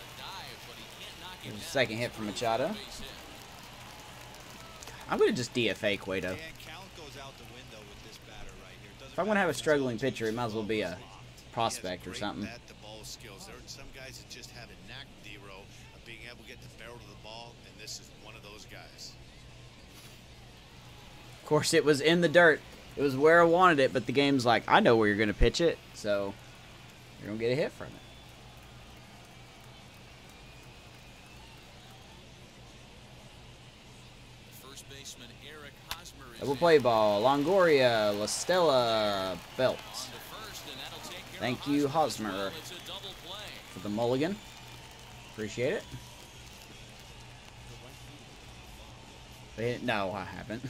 [SPEAKER 1] There's a second hit from Machado. I'm going to just DFA Cueto. If I'm going to have a struggling pitcher, it might as well be a prospect or something.
[SPEAKER 4] skills. There are some guys that just have a knack, D-Row, of being able to get the barrel to the ball, and this is one of those guys.
[SPEAKER 1] Of course, it was in the dirt. It was where I wanted it, but the game's like, I know where you're going to pitch it, so you're going to get a hit from it.
[SPEAKER 2] First baseman Eric Hosmer is
[SPEAKER 1] Double play ball. Longoria, La Stella, Belt. Thank you, Hosmer, for the mulligan. Appreciate it. No, I haven't.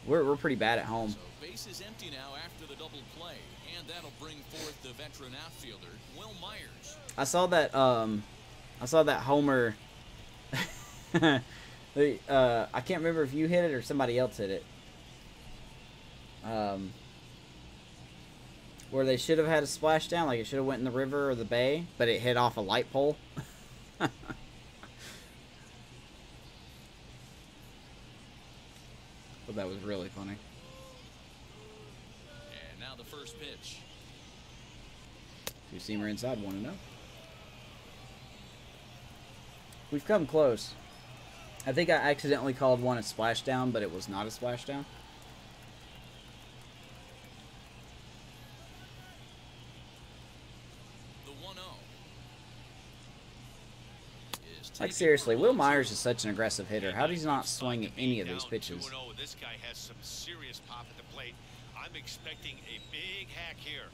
[SPEAKER 1] We're pretty bad at home.
[SPEAKER 2] So base is empty now after the double play, and that'll bring forth the veteran outfielder, Will Myers.
[SPEAKER 1] I saw that homer. I can't remember if you hit it or somebody else hit it. Where they should have had a splashdown, like it should have went in the river or the bay, but it hit off a light pole. But that was really funny.
[SPEAKER 2] And now the first pitch.
[SPEAKER 1] Two-seamer inside, 1-0. We've come close. I think I accidentally called one a splashdown, but it was not a splashdown.
[SPEAKER 2] The 1-0.
[SPEAKER 1] Like, seriously, Will Myers is such an aggressive hitter. How does he not swing at any of those pitches?
[SPEAKER 4] This guy has some serious pop at the plate. I'm expecting a big hack here.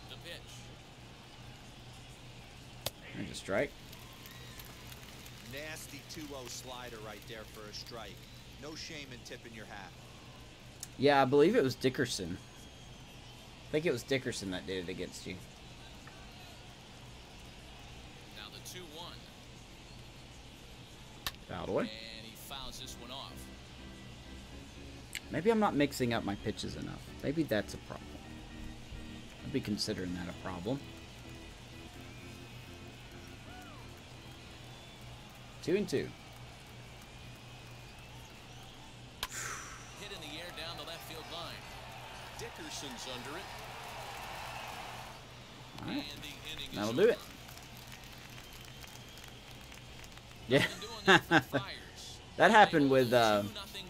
[SPEAKER 2] The pitch.
[SPEAKER 1] There's a strike.
[SPEAKER 3] Nasty 2-0 slider right there for a strike. No shame in tipping your hat.
[SPEAKER 1] Yeah, I believe it was Dickerson. I think it was Dickerson that did it against you.
[SPEAKER 2] Now the 2-1.
[SPEAKER 1] Fouled away.
[SPEAKER 2] And he fouls this one off.
[SPEAKER 1] Maybe I'm not mixing up my pitches enough. Maybe that's a problem. I'd be considering that a problem. 2-2.
[SPEAKER 2] Hit in the air down the left field line. Dickerson's under it.
[SPEAKER 1] All right.
[SPEAKER 2] And the inning is
[SPEAKER 1] That'll do it. Yeah. That happened with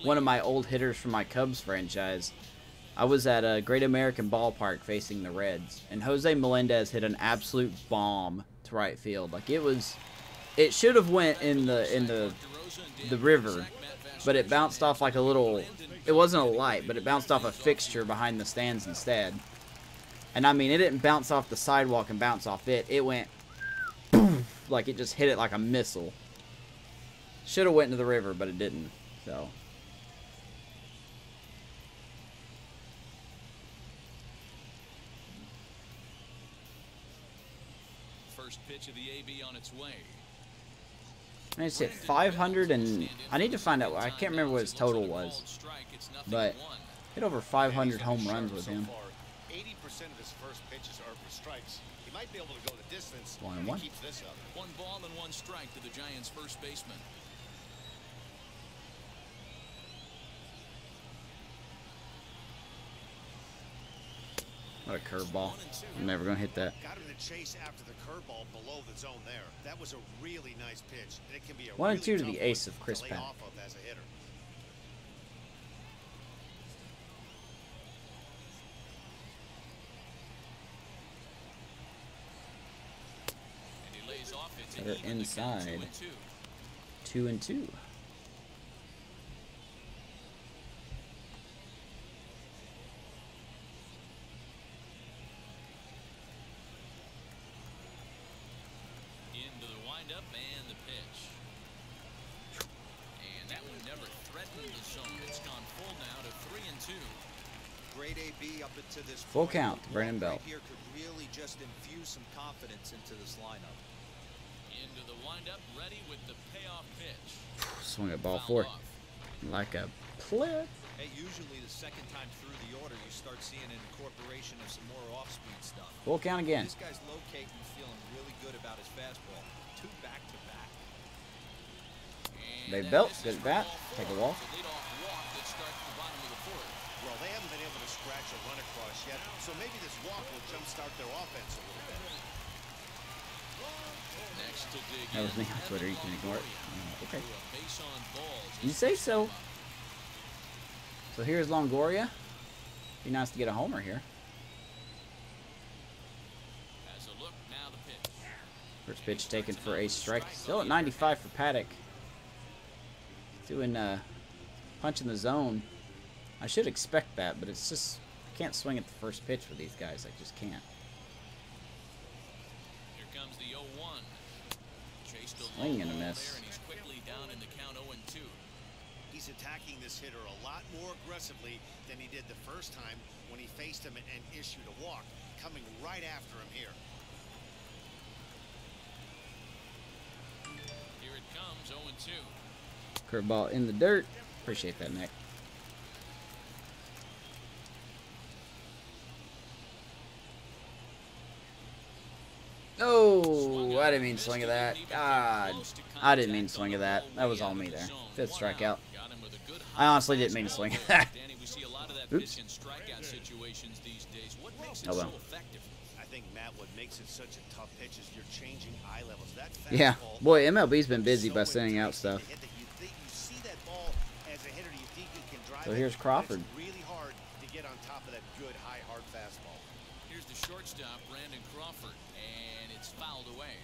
[SPEAKER 1] one of my old hitters from my Cubs franchise. I was at a Great American Ballpark facing the Reds, and Jose Melendez hit an absolute bomb to right field. Like, it should have went in the river, but it bounced off like a little. It wasn't a light, but it bounced off a fixture behind the stands instead. And I mean, it didn't bounce off the sidewalk and bounce off it. It went boom, like it just hit it like a missile. Should have went into the river, but it didn't. So.
[SPEAKER 2] First pitch of the AB on its way.
[SPEAKER 1] I just hit 500 and I need to find out. I can't remember what his total was, but hit over 500 home runs with him.
[SPEAKER 4] 80% of his first pitches are for strikes. He might be able to go the distance.
[SPEAKER 1] 1-1.
[SPEAKER 4] If he keeps this up.
[SPEAKER 2] 1 ball and 1 strike to the Giants' first baseman.
[SPEAKER 1] What a curveball. I'm never going to hit that.
[SPEAKER 4] Got him to chase after the curveball below the zone there. That was a really nice pitch. And it can be a
[SPEAKER 1] 1-2 to
[SPEAKER 4] really
[SPEAKER 1] the
[SPEAKER 4] tough
[SPEAKER 1] ace
[SPEAKER 4] one
[SPEAKER 1] of Chris
[SPEAKER 4] to lay
[SPEAKER 1] Paddock.
[SPEAKER 4] off of as a hitter.
[SPEAKER 2] And he lays off it to
[SPEAKER 1] They're
[SPEAKER 2] even the count,
[SPEAKER 1] inside.
[SPEAKER 2] 2-2.
[SPEAKER 1] 2-2.
[SPEAKER 2] Into the windup and the pitch. And that one never threatened the zone. It's gone full now to 3-2.
[SPEAKER 3] Great AB up into this
[SPEAKER 1] Full
[SPEAKER 3] point.
[SPEAKER 1] count, Brandon Belt.
[SPEAKER 3] Right here could really just infuse some confidence into this lineup.
[SPEAKER 2] Into the windup, ready with the payoff pitch.
[SPEAKER 1] Swung at ball
[SPEAKER 2] Fouled
[SPEAKER 1] 4
[SPEAKER 2] off.
[SPEAKER 1] like a pleb.
[SPEAKER 3] Hey, usually the second time through the order, you start seeing an incorporation of some more off-speed stuff.
[SPEAKER 1] Full count again.
[SPEAKER 3] This guy's locating and feeling really good about his fastball. 2 back-to-back.
[SPEAKER 1] They belt, good bat, take a walk.
[SPEAKER 2] The leadoff walk that starts the bottom of the 4th.
[SPEAKER 4] Well, they haven't been able to scratch a run across yet. So maybe this walk will jumpstart their offense a little bit.
[SPEAKER 2] Next to dig
[SPEAKER 1] That was
[SPEAKER 2] in,
[SPEAKER 1] me on Twitter. You can ignore it. Okay.
[SPEAKER 2] threw a base on balls.
[SPEAKER 1] You say so. So here's Longoria. Be nice to get a homer here.
[SPEAKER 2] As a look, now the pitch.
[SPEAKER 1] First pitch taken for a strike. Still at 95 for Paddock. Doing punch in the zone. I should expect that, but it's just I can't swing at the first pitch with these guys. I just can't.
[SPEAKER 2] Here comes the 0-1. Chased a
[SPEAKER 1] Swing
[SPEAKER 2] low
[SPEAKER 1] and a
[SPEAKER 2] ball
[SPEAKER 1] miss.
[SPEAKER 2] there, and he's quickly down in the count 0-2.
[SPEAKER 4] He's attacking this hitter a lot more aggressively than he did the first time when he faced him and issued a walk, coming right after him here.
[SPEAKER 2] Here it comes, 0-2.
[SPEAKER 1] Curveball in the dirt. Appreciate that, Nick. Oh, I didn't mean to swing at that. God, I didn't mean to swing at that. That was all me there. Fifth strikeout. I honestly didn't mean to swing at that. Oops. Oh well.
[SPEAKER 4] I think, Matt, what makes it such a tough pitch is you're changing eye levels. That
[SPEAKER 1] Yeah,
[SPEAKER 4] fastball
[SPEAKER 1] boy, MLB's been busy
[SPEAKER 4] is
[SPEAKER 1] by
[SPEAKER 4] so
[SPEAKER 1] sending out
[SPEAKER 4] enticing to
[SPEAKER 1] stuff.
[SPEAKER 4] hit that you see that ball as a hitter, you think you can drive
[SPEAKER 1] So
[SPEAKER 4] it,
[SPEAKER 1] here's
[SPEAKER 4] but
[SPEAKER 1] Crawford.
[SPEAKER 4] It's really hard to get on top of that good high hard fastball.
[SPEAKER 2] Here's the shortstop, Brandon Crawford, and it's fouled away.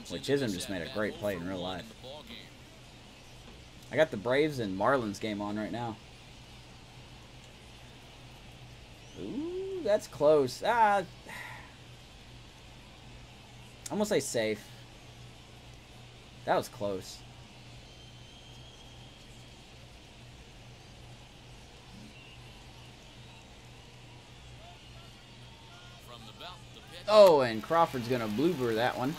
[SPEAKER 1] Boy, Chisholm just made a great play in real life. I got the Braves and Marlins game on right now. Ooh, that's close. I'm gonna say safe. That was close.
[SPEAKER 2] From the belt, the pitch.
[SPEAKER 1] Oh, and Crawford's gonna blooper that one.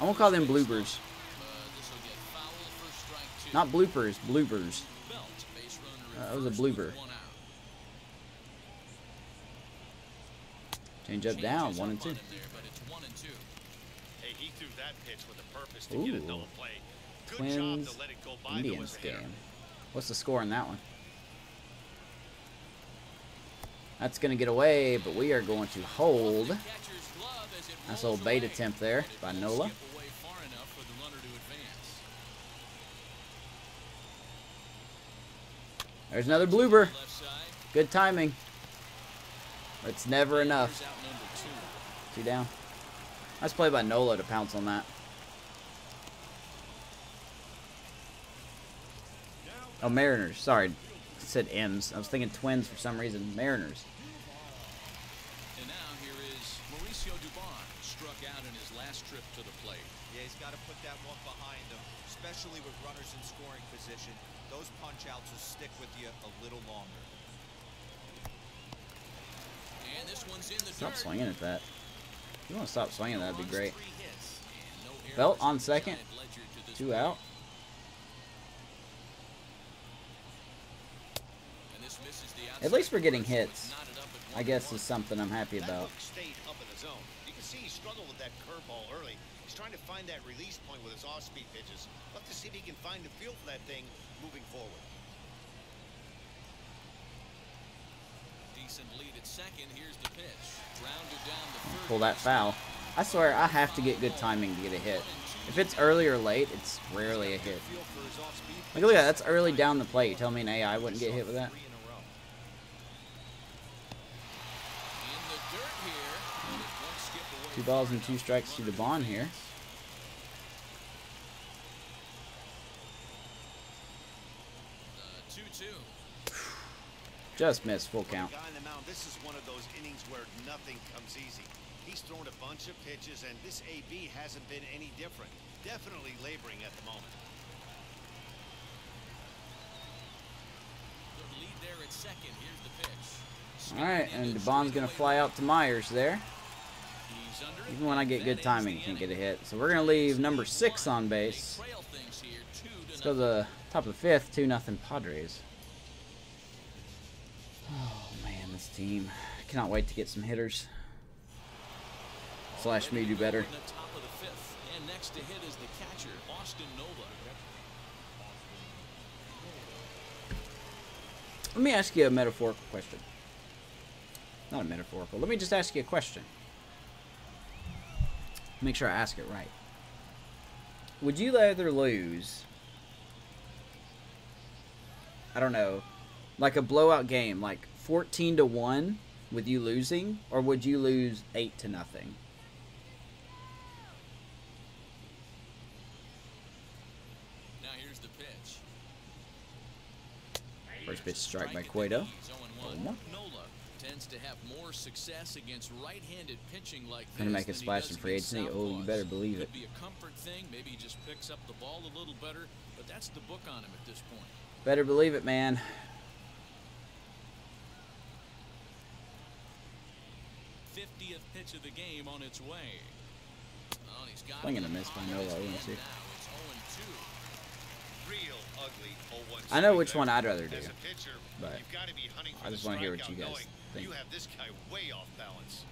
[SPEAKER 1] I won't call them bloopers.
[SPEAKER 2] This'll get foul for strike 2.
[SPEAKER 1] Not bloopers, bloopers.
[SPEAKER 2] Belt, base runner
[SPEAKER 1] That was a
[SPEAKER 2] reversed with
[SPEAKER 1] blooper.
[SPEAKER 2] 1 out.
[SPEAKER 1] Change up down, 1 and 2.
[SPEAKER 2] Up on him there, but it's 1 and 2.
[SPEAKER 4] Hey, he threw that pitch with a purpose to
[SPEAKER 1] Ooh.
[SPEAKER 4] get a double play. Good job
[SPEAKER 1] Twins,
[SPEAKER 4] to let it go by
[SPEAKER 1] Indians
[SPEAKER 4] the hitter.
[SPEAKER 1] game. What's the score in that one? That's going to get away, but we are going to hold.
[SPEAKER 2] Catcher's glove as it
[SPEAKER 1] Nice
[SPEAKER 2] rolls
[SPEAKER 1] little bait
[SPEAKER 2] away,
[SPEAKER 1] attempt there
[SPEAKER 2] but it
[SPEAKER 1] by
[SPEAKER 2] won't
[SPEAKER 1] Nola.
[SPEAKER 2] skip away far enough for the runner to advance.
[SPEAKER 1] There's another blooper.
[SPEAKER 2] Left side.
[SPEAKER 1] Good timing. But it's never enough.
[SPEAKER 2] Here's out number 2.
[SPEAKER 1] 2 down. Nice play by Nola to pounce on that. Oh, Mariners. Sorry. I said M's. I was thinking Twins for some reason. Mariners.
[SPEAKER 2] And now here is Mauricio Dubon, struck out in his last trip to the plate.
[SPEAKER 3] Yeah, he's got to put that one behind him, especially with runners in scoring position. Those punch-outs will stick with you a little longer.
[SPEAKER 2] And this one's in the
[SPEAKER 1] Stop
[SPEAKER 2] dirt.
[SPEAKER 1] swinging at that. If you want to stop swinging, that'd be great.
[SPEAKER 2] 3 hits and no errors
[SPEAKER 1] Belt
[SPEAKER 2] in
[SPEAKER 1] on
[SPEAKER 2] the
[SPEAKER 1] second.
[SPEAKER 2] giant ledger to this
[SPEAKER 1] 2
[SPEAKER 2] point.
[SPEAKER 1] out.
[SPEAKER 2] And this misses the
[SPEAKER 1] At least
[SPEAKER 2] outside
[SPEAKER 1] we're getting
[SPEAKER 2] corner, so
[SPEAKER 1] hits.
[SPEAKER 2] it's knotted up at
[SPEAKER 1] I guess
[SPEAKER 2] 1-1.
[SPEAKER 1] is something I'm happy
[SPEAKER 4] That
[SPEAKER 1] about.
[SPEAKER 4] hook stayed up in the zone. You can see he struggled with that curveball early. He's trying to find that release point with his off-speed pitches. Love to see if he can find the feel for that thing moving forward.
[SPEAKER 2] Decent lead at second. Here's the pitch. Grounded down the third
[SPEAKER 1] Pull that
[SPEAKER 2] base
[SPEAKER 1] foul.
[SPEAKER 2] line.
[SPEAKER 1] I swear, I have to get good timing to get a hit. If it's early or late, it's rarely a hit.
[SPEAKER 3] Feel for his off-speed
[SPEAKER 1] Look at that. That's early down the plate. You tell me an AI wouldn't get hit with that?
[SPEAKER 3] 3 in a row.
[SPEAKER 2] In the dirt here, and it won't skip away
[SPEAKER 1] 2 balls
[SPEAKER 2] far
[SPEAKER 1] and 2
[SPEAKER 2] enough
[SPEAKER 1] strikes
[SPEAKER 2] for
[SPEAKER 1] to
[SPEAKER 2] the
[SPEAKER 1] the
[SPEAKER 2] runner
[SPEAKER 1] Bond here.
[SPEAKER 2] advance. 2-2.
[SPEAKER 1] Just missed. Full count.
[SPEAKER 4] Guy on the mound, this is one of those innings where nothing comes easy. He's thrown a bunch of pitches, and this AB hasn't been any different. Definitely laboring at the moment.
[SPEAKER 2] Good lead there at second. Here's the pitch.
[SPEAKER 1] Alright,
[SPEAKER 2] Skating in
[SPEAKER 1] and
[SPEAKER 2] and
[SPEAKER 1] DeBon's
[SPEAKER 2] straight
[SPEAKER 1] going to
[SPEAKER 2] away
[SPEAKER 1] fly out to Myers there.
[SPEAKER 2] He's under it,
[SPEAKER 1] Even when I get
[SPEAKER 2] and
[SPEAKER 1] good
[SPEAKER 2] that
[SPEAKER 1] timing,
[SPEAKER 2] ends
[SPEAKER 1] can't
[SPEAKER 2] the
[SPEAKER 1] get a
[SPEAKER 2] inning.
[SPEAKER 1] hit. So we're going to leave number 6 on base.
[SPEAKER 2] They trail things here, 2-0.
[SPEAKER 1] Let's go to the top of the 5th. 2-0 Padres. Oh, man, this team. I cannot wait to get some hitters. Slash me do better.
[SPEAKER 2] In the top of the 5th, and next to hit is the catcher, Austin Nova.
[SPEAKER 1] Let me ask you a metaphorical question. Not a metaphorical. Let me just ask you a question. Make sure I ask it right. Would you rather lose, I don't know, like a blowout game, like 14-1 with you losing, or would you lose 8-0?
[SPEAKER 2] Now here's the pitch.
[SPEAKER 1] First pitch strike by Cueto.
[SPEAKER 2] Nola tends to have more success against right-handed pitching like this.
[SPEAKER 1] Gonna make a
[SPEAKER 2] than he
[SPEAKER 1] splash
[SPEAKER 2] does
[SPEAKER 1] in free
[SPEAKER 2] against
[SPEAKER 1] agency. Oh, you
[SPEAKER 2] southpaws.
[SPEAKER 1] better believe it.
[SPEAKER 2] Could be a comfort thing. Maybe he just picks up the ball a little better, but that's the book on him at this point.
[SPEAKER 1] Better believe it, man.
[SPEAKER 2] 50th pitch of the game on its way. Oh, he's got
[SPEAKER 1] Swing and a miss by Nola. I want to see.
[SPEAKER 2] Now it's 0-2.
[SPEAKER 4] Real ugly 0-1
[SPEAKER 1] I know
[SPEAKER 4] swing
[SPEAKER 1] which
[SPEAKER 4] there.
[SPEAKER 1] one I'd rather do,
[SPEAKER 4] As a pitcher,
[SPEAKER 1] but
[SPEAKER 4] you've got to be hunting for
[SPEAKER 1] I just
[SPEAKER 4] the
[SPEAKER 1] want to hear what
[SPEAKER 4] strikeout,
[SPEAKER 1] you guys
[SPEAKER 4] knowing
[SPEAKER 1] think.
[SPEAKER 4] You have this guy way off balance.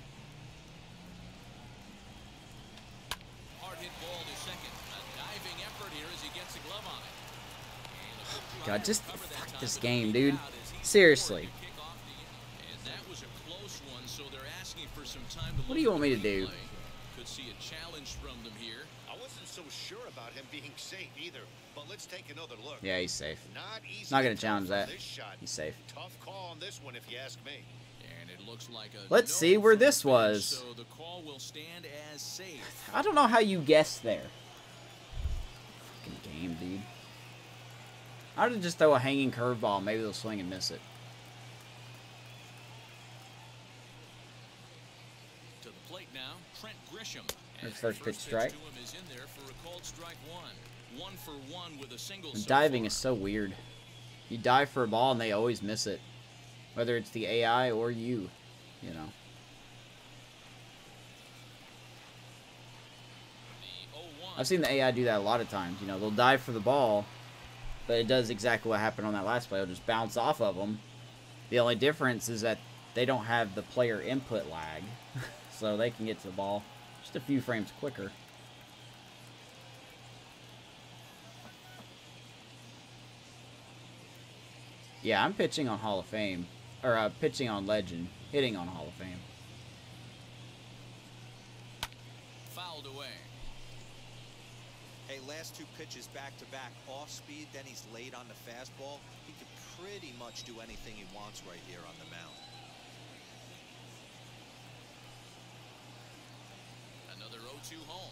[SPEAKER 2] Hard hit ball to second. A diving effort here as he gets a glove on it. And a good try
[SPEAKER 1] God,
[SPEAKER 2] to
[SPEAKER 1] just
[SPEAKER 2] recover that
[SPEAKER 1] fuck
[SPEAKER 2] time,
[SPEAKER 1] this
[SPEAKER 2] but
[SPEAKER 1] game,
[SPEAKER 2] he
[SPEAKER 1] dude.
[SPEAKER 2] out as he
[SPEAKER 1] Seriously.
[SPEAKER 2] scored to kick off the inning. And that was a close one, so they're asking for some time to
[SPEAKER 1] What
[SPEAKER 2] look
[SPEAKER 1] do you
[SPEAKER 2] at
[SPEAKER 1] want me
[SPEAKER 2] the
[SPEAKER 1] to do?
[SPEAKER 2] replay. Could see a challenge from them here.
[SPEAKER 4] I wasn't so sure about him being safe either, but let's take another look.
[SPEAKER 1] Yeah, he's safe.
[SPEAKER 4] Not easy
[SPEAKER 1] Not gonna
[SPEAKER 4] to tell
[SPEAKER 1] challenge
[SPEAKER 4] from
[SPEAKER 1] that.
[SPEAKER 4] this shot.
[SPEAKER 1] He's safe.
[SPEAKER 4] Tough call on this one, if you ask me.
[SPEAKER 2] And it looks like a
[SPEAKER 1] Let's
[SPEAKER 2] no
[SPEAKER 1] see where
[SPEAKER 2] from the
[SPEAKER 1] this
[SPEAKER 2] bench,
[SPEAKER 1] was.
[SPEAKER 2] So the call will stand as safe.
[SPEAKER 1] I don't know how you guessed there. Fucking game, dude. I would just throw a hanging curveball. Maybe they'll swing and miss it.
[SPEAKER 2] To the plate now, Trent Grisham.
[SPEAKER 1] There's
[SPEAKER 2] And
[SPEAKER 1] first pitch strike.
[SPEAKER 2] to him is in there for a called strike one. 1 for 1 with a single.
[SPEAKER 1] And
[SPEAKER 2] so
[SPEAKER 1] diving
[SPEAKER 2] far.
[SPEAKER 1] is so weird. You dive for a ball and they always miss it. Whether it's the AI or you know.
[SPEAKER 2] The 0-1.
[SPEAKER 1] I've seen the AI do that a lot of times. You know, they'll dive for the ball, but it does exactly what happened on that last play. It'll just bounce off of them. The only difference is that they don't have the player input lag, so they can get to the ball just a few frames quicker. Yeah, I'm pitching on Hall of Fame. Or pitching on Legend. Hitting on Hall of Fame.
[SPEAKER 2] Fouled away.
[SPEAKER 3] Hey, last two pitches back-to-back off speed, then he's late on the fastball. He could pretty much do anything he wants right here on the mound.
[SPEAKER 2] Another 0-2 home.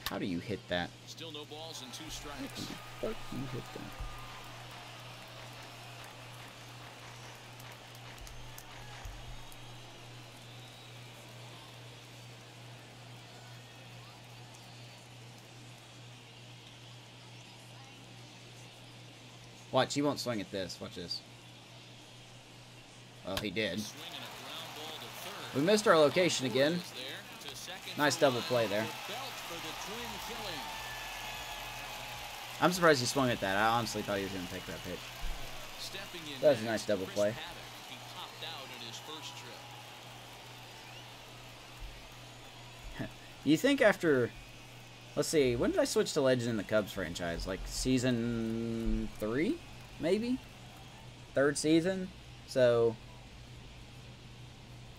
[SPEAKER 1] How do you hit that?
[SPEAKER 2] Still no balls and 2 strikes.
[SPEAKER 1] Fuck you hit that? Watch, he won't swing at this. Watch this. Oh, he did.
[SPEAKER 2] Swinging a ground ball to third.
[SPEAKER 1] We missed our location again.
[SPEAKER 2] Is there to second
[SPEAKER 1] Nice
[SPEAKER 2] for
[SPEAKER 1] double
[SPEAKER 2] Lyle.
[SPEAKER 1] play there.
[SPEAKER 2] Belt for the twin killing.
[SPEAKER 1] I'm surprised he swung at that. I honestly thought he was going to take that pitch.
[SPEAKER 2] Stepping in
[SPEAKER 1] That was a
[SPEAKER 2] next,
[SPEAKER 1] nice double
[SPEAKER 2] Chris
[SPEAKER 1] play.
[SPEAKER 2] Paddock. He popped out in his first trip.
[SPEAKER 1] You think after... Let's see. When did I switch to Legend in the Cubs franchise? Like season 3? Maybe? 3rd season? So...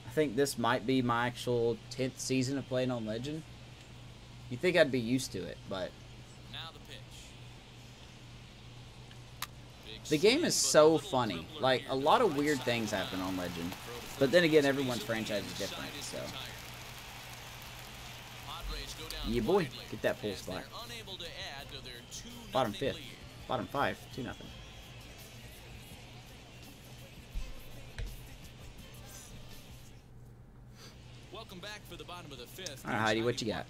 [SPEAKER 1] I think this might be my actual 10th season of playing on Legend. You think I'd be used to it, but...
[SPEAKER 2] Now the pitch. Big
[SPEAKER 1] The game
[SPEAKER 2] swing,
[SPEAKER 1] is
[SPEAKER 2] but a
[SPEAKER 1] so
[SPEAKER 2] little
[SPEAKER 1] funny.
[SPEAKER 2] dribbler
[SPEAKER 1] Like,
[SPEAKER 2] here
[SPEAKER 1] a
[SPEAKER 2] to
[SPEAKER 1] lot
[SPEAKER 2] the
[SPEAKER 1] of
[SPEAKER 2] right
[SPEAKER 1] weird
[SPEAKER 2] side
[SPEAKER 1] things
[SPEAKER 2] of the
[SPEAKER 1] happen on
[SPEAKER 2] mound.
[SPEAKER 1] Legend.
[SPEAKER 2] Throw to
[SPEAKER 1] But then again,
[SPEAKER 2] first.
[SPEAKER 1] everyone's
[SPEAKER 2] He's
[SPEAKER 1] franchise is
[SPEAKER 2] inside
[SPEAKER 1] different,
[SPEAKER 2] is
[SPEAKER 1] so...
[SPEAKER 2] retired. Padres go down
[SPEAKER 1] Yeah, boy.
[SPEAKER 2] quietly
[SPEAKER 1] Get that pull
[SPEAKER 2] as
[SPEAKER 1] spot.
[SPEAKER 2] they're unable to add to their 2-0
[SPEAKER 1] Bottom 5th.
[SPEAKER 2] lead.
[SPEAKER 1] Bottom 5. 2-0.
[SPEAKER 2] Welcome back for the bottom of the 5th.
[SPEAKER 1] All right, Heidi, what you got?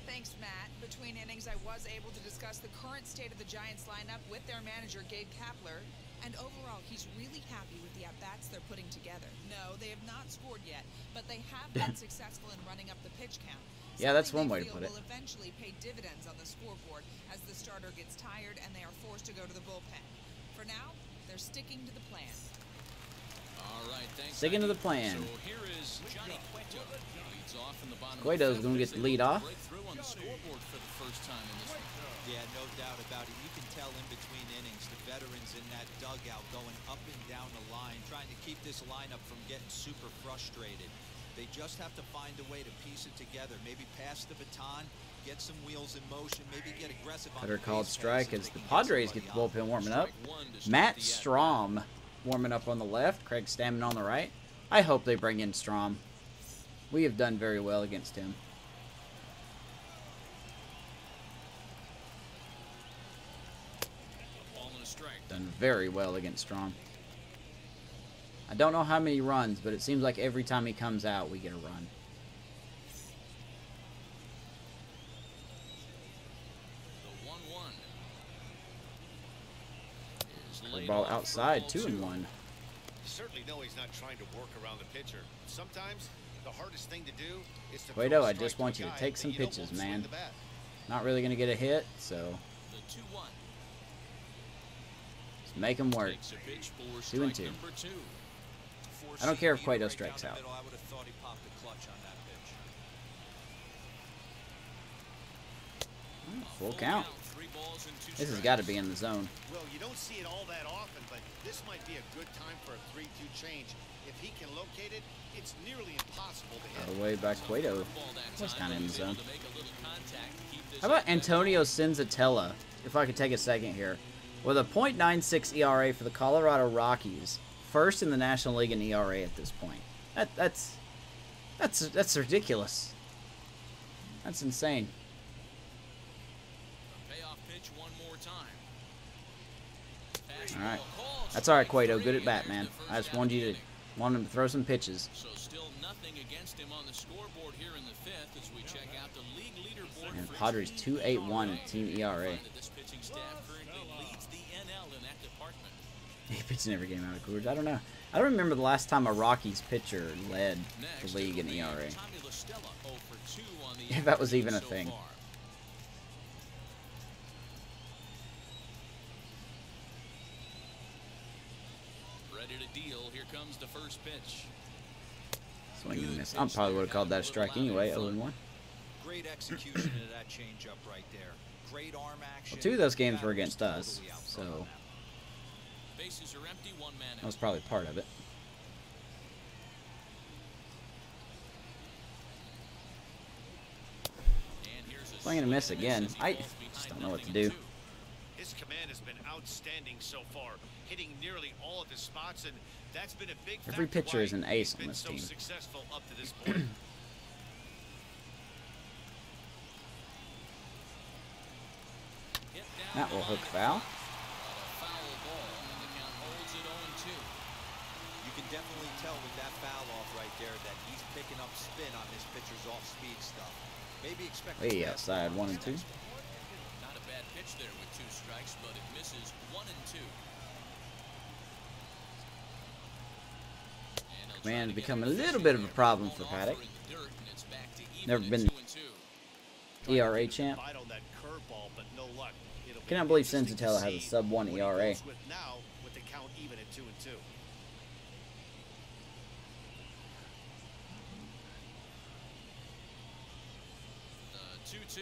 [SPEAKER 5] Thanks, Matt. Between innings, I was able to discuss the current state of the Giants lineup with their manager, Gabe Kapler. And overall, he's really happy with the at-bats they're putting together. No, they have not scored yet, but they have been successful in running up the pitch count.
[SPEAKER 1] Yeah, that's
[SPEAKER 5] Something
[SPEAKER 1] one way
[SPEAKER 5] they
[SPEAKER 1] to
[SPEAKER 5] feel
[SPEAKER 1] put it.
[SPEAKER 5] will eventually pay dividends on the scoreboard as the starter gets tired and they are forced to go to the bullpen. For now, they're sticking to the plan.
[SPEAKER 2] All right, thanks.
[SPEAKER 1] Sticking to
[SPEAKER 2] Heidi.
[SPEAKER 1] the plan.
[SPEAKER 2] So here is Johnny Cueto. Leads off in the bottom of
[SPEAKER 1] Cueto's
[SPEAKER 2] the
[SPEAKER 1] gonna
[SPEAKER 2] fifth
[SPEAKER 1] get
[SPEAKER 2] as
[SPEAKER 1] the
[SPEAKER 2] they
[SPEAKER 1] lead
[SPEAKER 2] look to
[SPEAKER 1] off.
[SPEAKER 2] break through on the scoreboard for the first time in this one.
[SPEAKER 3] Yeah, no doubt about it. You can tell in between innings, the veterans in that dugout going up and down the line, trying to keep this lineup from getting super frustrated. They just have to find a way to piece it together. Maybe pass the baton, get some wheels in motion, maybe get aggressive on
[SPEAKER 1] Better
[SPEAKER 3] the
[SPEAKER 1] called
[SPEAKER 3] base
[SPEAKER 1] strike
[SPEAKER 3] paths
[SPEAKER 1] as
[SPEAKER 3] so
[SPEAKER 1] the
[SPEAKER 3] they can
[SPEAKER 1] Padres
[SPEAKER 3] get
[SPEAKER 1] get the
[SPEAKER 3] somebody
[SPEAKER 1] bullpen
[SPEAKER 3] out.
[SPEAKER 1] warming up.
[SPEAKER 2] One to start
[SPEAKER 1] Matt
[SPEAKER 2] the
[SPEAKER 1] Strom warming up on the left. Craig Stammen on the right. I hope they bring in Strom. We have done very well against him.
[SPEAKER 2] Ball and a strike.
[SPEAKER 1] Done very well against Strom. I don't know how many runs, but it seems like every time he comes out, we get a run.
[SPEAKER 2] The 1-1 is laid
[SPEAKER 1] Ball
[SPEAKER 2] off for
[SPEAKER 1] outside,
[SPEAKER 2] ball
[SPEAKER 1] 2-1.
[SPEAKER 4] You certainly know he's not trying to work around the pitcher. Sometimes the hardest thing to do is to
[SPEAKER 1] Cueto,
[SPEAKER 4] throw a
[SPEAKER 1] I
[SPEAKER 4] strike
[SPEAKER 1] just
[SPEAKER 4] to
[SPEAKER 1] want
[SPEAKER 4] a
[SPEAKER 1] you to
[SPEAKER 4] guy
[SPEAKER 1] take
[SPEAKER 4] that
[SPEAKER 1] some
[SPEAKER 4] you know
[SPEAKER 1] pitches,
[SPEAKER 4] won't swing
[SPEAKER 1] man.
[SPEAKER 4] the bat.
[SPEAKER 1] Not really going to get a hit, so
[SPEAKER 2] The 2-1
[SPEAKER 1] let's make him work.
[SPEAKER 2] takes a pitch for
[SPEAKER 1] 2-2.
[SPEAKER 2] strike number 2.
[SPEAKER 1] I don't care if
[SPEAKER 3] Four-seam
[SPEAKER 1] Cueto
[SPEAKER 3] right
[SPEAKER 1] strikes
[SPEAKER 3] down the
[SPEAKER 1] out.
[SPEAKER 3] middle. I would have thought he popped the clutch on that pitch.
[SPEAKER 1] Full count.
[SPEAKER 2] 3 balls and 2
[SPEAKER 1] This has
[SPEAKER 2] strikes.
[SPEAKER 1] got to be in the zone.
[SPEAKER 4] Well, you don't see it all that often, but this might be a good time for a 3-2 change. If he can locate it, it's nearly impossible to
[SPEAKER 1] All
[SPEAKER 4] hit.
[SPEAKER 1] the way back Cueto.
[SPEAKER 2] Ball that
[SPEAKER 1] Was
[SPEAKER 2] time,
[SPEAKER 1] kind of in the
[SPEAKER 2] but he's able
[SPEAKER 1] zone.
[SPEAKER 2] to make a little contact to keep this
[SPEAKER 1] How about
[SPEAKER 2] at bay.
[SPEAKER 1] Antonio Senzatella, if I could take a second here, with a .96 ERA for the Colorado Rockies, first in the National League in ERA at this point. That's ridiculous. That's insane.
[SPEAKER 2] Payoff pitch one more time.
[SPEAKER 1] All right,
[SPEAKER 2] Fastball called,
[SPEAKER 1] that's all right,
[SPEAKER 2] strike
[SPEAKER 1] Cueto.
[SPEAKER 2] 3,
[SPEAKER 1] Good at
[SPEAKER 2] and
[SPEAKER 1] bat,
[SPEAKER 2] there's
[SPEAKER 1] man.
[SPEAKER 2] the first
[SPEAKER 1] I just
[SPEAKER 2] out
[SPEAKER 1] wanted
[SPEAKER 2] of
[SPEAKER 1] you
[SPEAKER 2] the
[SPEAKER 1] to
[SPEAKER 2] inning.
[SPEAKER 1] him to throw some pitches.
[SPEAKER 2] So still nothing against him on the scoreboard here in the 5th as we check out the league leaderboard.
[SPEAKER 1] And
[SPEAKER 2] for
[SPEAKER 1] Padres
[SPEAKER 2] team
[SPEAKER 1] 2.81
[SPEAKER 2] ERA.
[SPEAKER 1] team ERA.
[SPEAKER 2] Find that this pitching staff currently leads the NL in that department.
[SPEAKER 1] He pitched in every game out of Coors. I don't know. I don't remember the last time a Rockies pitcher led
[SPEAKER 2] Next,
[SPEAKER 1] the league in
[SPEAKER 2] it'll be
[SPEAKER 1] ERA.
[SPEAKER 2] Tommy La Stella, 0 for 2 on the
[SPEAKER 1] If that was
[SPEAKER 2] afternoon
[SPEAKER 1] even a
[SPEAKER 2] so
[SPEAKER 1] thing.
[SPEAKER 2] far. Ready to deal. Here comes the first pitch.
[SPEAKER 1] Swing and miss. I probably would have called that a strike anyway. 0-1.
[SPEAKER 3] Great execution of that changeup right there. Great arm action.
[SPEAKER 1] Well, 2 of those games were
[SPEAKER 3] Bat was
[SPEAKER 1] against us,
[SPEAKER 3] totally out front
[SPEAKER 1] so
[SPEAKER 3] on that one.
[SPEAKER 2] Bases are empty, 1 man
[SPEAKER 1] that was
[SPEAKER 2] out.
[SPEAKER 1] probably part of it.
[SPEAKER 2] And here's a
[SPEAKER 1] Swing and a miss again.
[SPEAKER 2] as he
[SPEAKER 1] I
[SPEAKER 2] falls
[SPEAKER 1] just
[SPEAKER 2] behind
[SPEAKER 1] don't know what to
[SPEAKER 2] 0-2.
[SPEAKER 1] do.
[SPEAKER 4] His command has been outstanding so far, hitting nearly all of his spots, and that's been a big
[SPEAKER 1] Every
[SPEAKER 4] factor
[SPEAKER 1] pitcher
[SPEAKER 4] why
[SPEAKER 1] is an
[SPEAKER 4] he's
[SPEAKER 1] ace on
[SPEAKER 4] been
[SPEAKER 1] this
[SPEAKER 4] so
[SPEAKER 1] team.
[SPEAKER 4] successful up to this point.
[SPEAKER 2] Hit down
[SPEAKER 1] That
[SPEAKER 2] the
[SPEAKER 1] will hook
[SPEAKER 2] line.
[SPEAKER 1] foul.
[SPEAKER 2] A foul ball, and the count holds it 0-2.
[SPEAKER 3] You can definitely tell with that foul off right there that he's picking up spin on his pitcher's off-speed stuff. Maybe expect a
[SPEAKER 1] Way
[SPEAKER 3] fastball
[SPEAKER 1] outside,
[SPEAKER 3] on
[SPEAKER 1] 1
[SPEAKER 3] his
[SPEAKER 1] and 2.
[SPEAKER 3] next one.
[SPEAKER 2] Not a bad pitch there with 2 strikes, but it misses 1 and 2. And he'll try
[SPEAKER 1] Man,
[SPEAKER 2] to get
[SPEAKER 1] become a
[SPEAKER 2] it
[SPEAKER 1] little
[SPEAKER 2] efficient
[SPEAKER 1] bit of a
[SPEAKER 2] here.
[SPEAKER 1] problem
[SPEAKER 2] Ball
[SPEAKER 1] for
[SPEAKER 2] offer
[SPEAKER 1] Paddock.
[SPEAKER 2] in the dirt, and it's back to even
[SPEAKER 1] Never
[SPEAKER 2] at
[SPEAKER 1] been
[SPEAKER 2] 2 and 2.
[SPEAKER 1] ERA champ.
[SPEAKER 4] Bite on that curveball, but no luck. It'll be
[SPEAKER 1] Cannot believe
[SPEAKER 4] interesting to
[SPEAKER 1] Senzatella has a
[SPEAKER 4] see
[SPEAKER 1] sub 1
[SPEAKER 4] what he
[SPEAKER 1] ERA.
[SPEAKER 4] goes with now with the count even at 2 and 2.
[SPEAKER 2] The 2-2.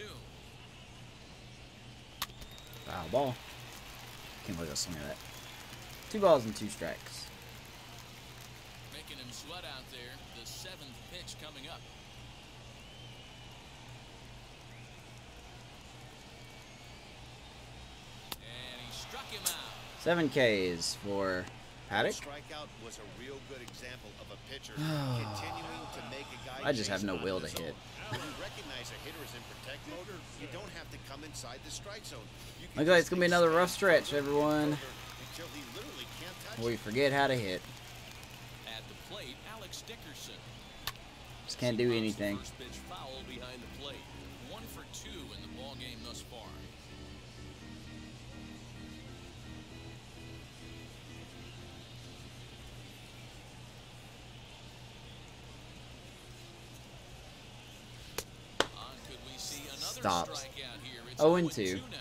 [SPEAKER 1] Foul ball. Can't believe I swing at that. 2 balls and 2 strikes.
[SPEAKER 2] Making him sweat out there. The 7th pitch coming up. And he struck him out.
[SPEAKER 1] 7 Ks for Paddock.
[SPEAKER 4] Strikeout was a real good example of a pitcher continuing to make a guy
[SPEAKER 1] I just have
[SPEAKER 4] chase
[SPEAKER 1] no
[SPEAKER 4] him
[SPEAKER 1] will
[SPEAKER 4] out
[SPEAKER 1] to
[SPEAKER 4] of the
[SPEAKER 1] hit.
[SPEAKER 4] zone. When you recognize a hitter is in protect mode, you don't have to come inside the strike zone. You can
[SPEAKER 1] Looks like it's
[SPEAKER 4] just
[SPEAKER 1] going to be another rough
[SPEAKER 4] extend
[SPEAKER 1] stretch, everyone.
[SPEAKER 4] until he literally can't touch
[SPEAKER 1] We
[SPEAKER 4] it.
[SPEAKER 1] forget how to hit.
[SPEAKER 2] At the plate, Alex Dickerson.
[SPEAKER 1] Just can't do anything.
[SPEAKER 2] First pitch foul behind the plate. 1 for 2 in the ball game thus far. Could we see another
[SPEAKER 1] Stops.
[SPEAKER 2] strikeout here? It's
[SPEAKER 1] 0 and
[SPEAKER 2] 2
[SPEAKER 1] 2.
[SPEAKER 2] now.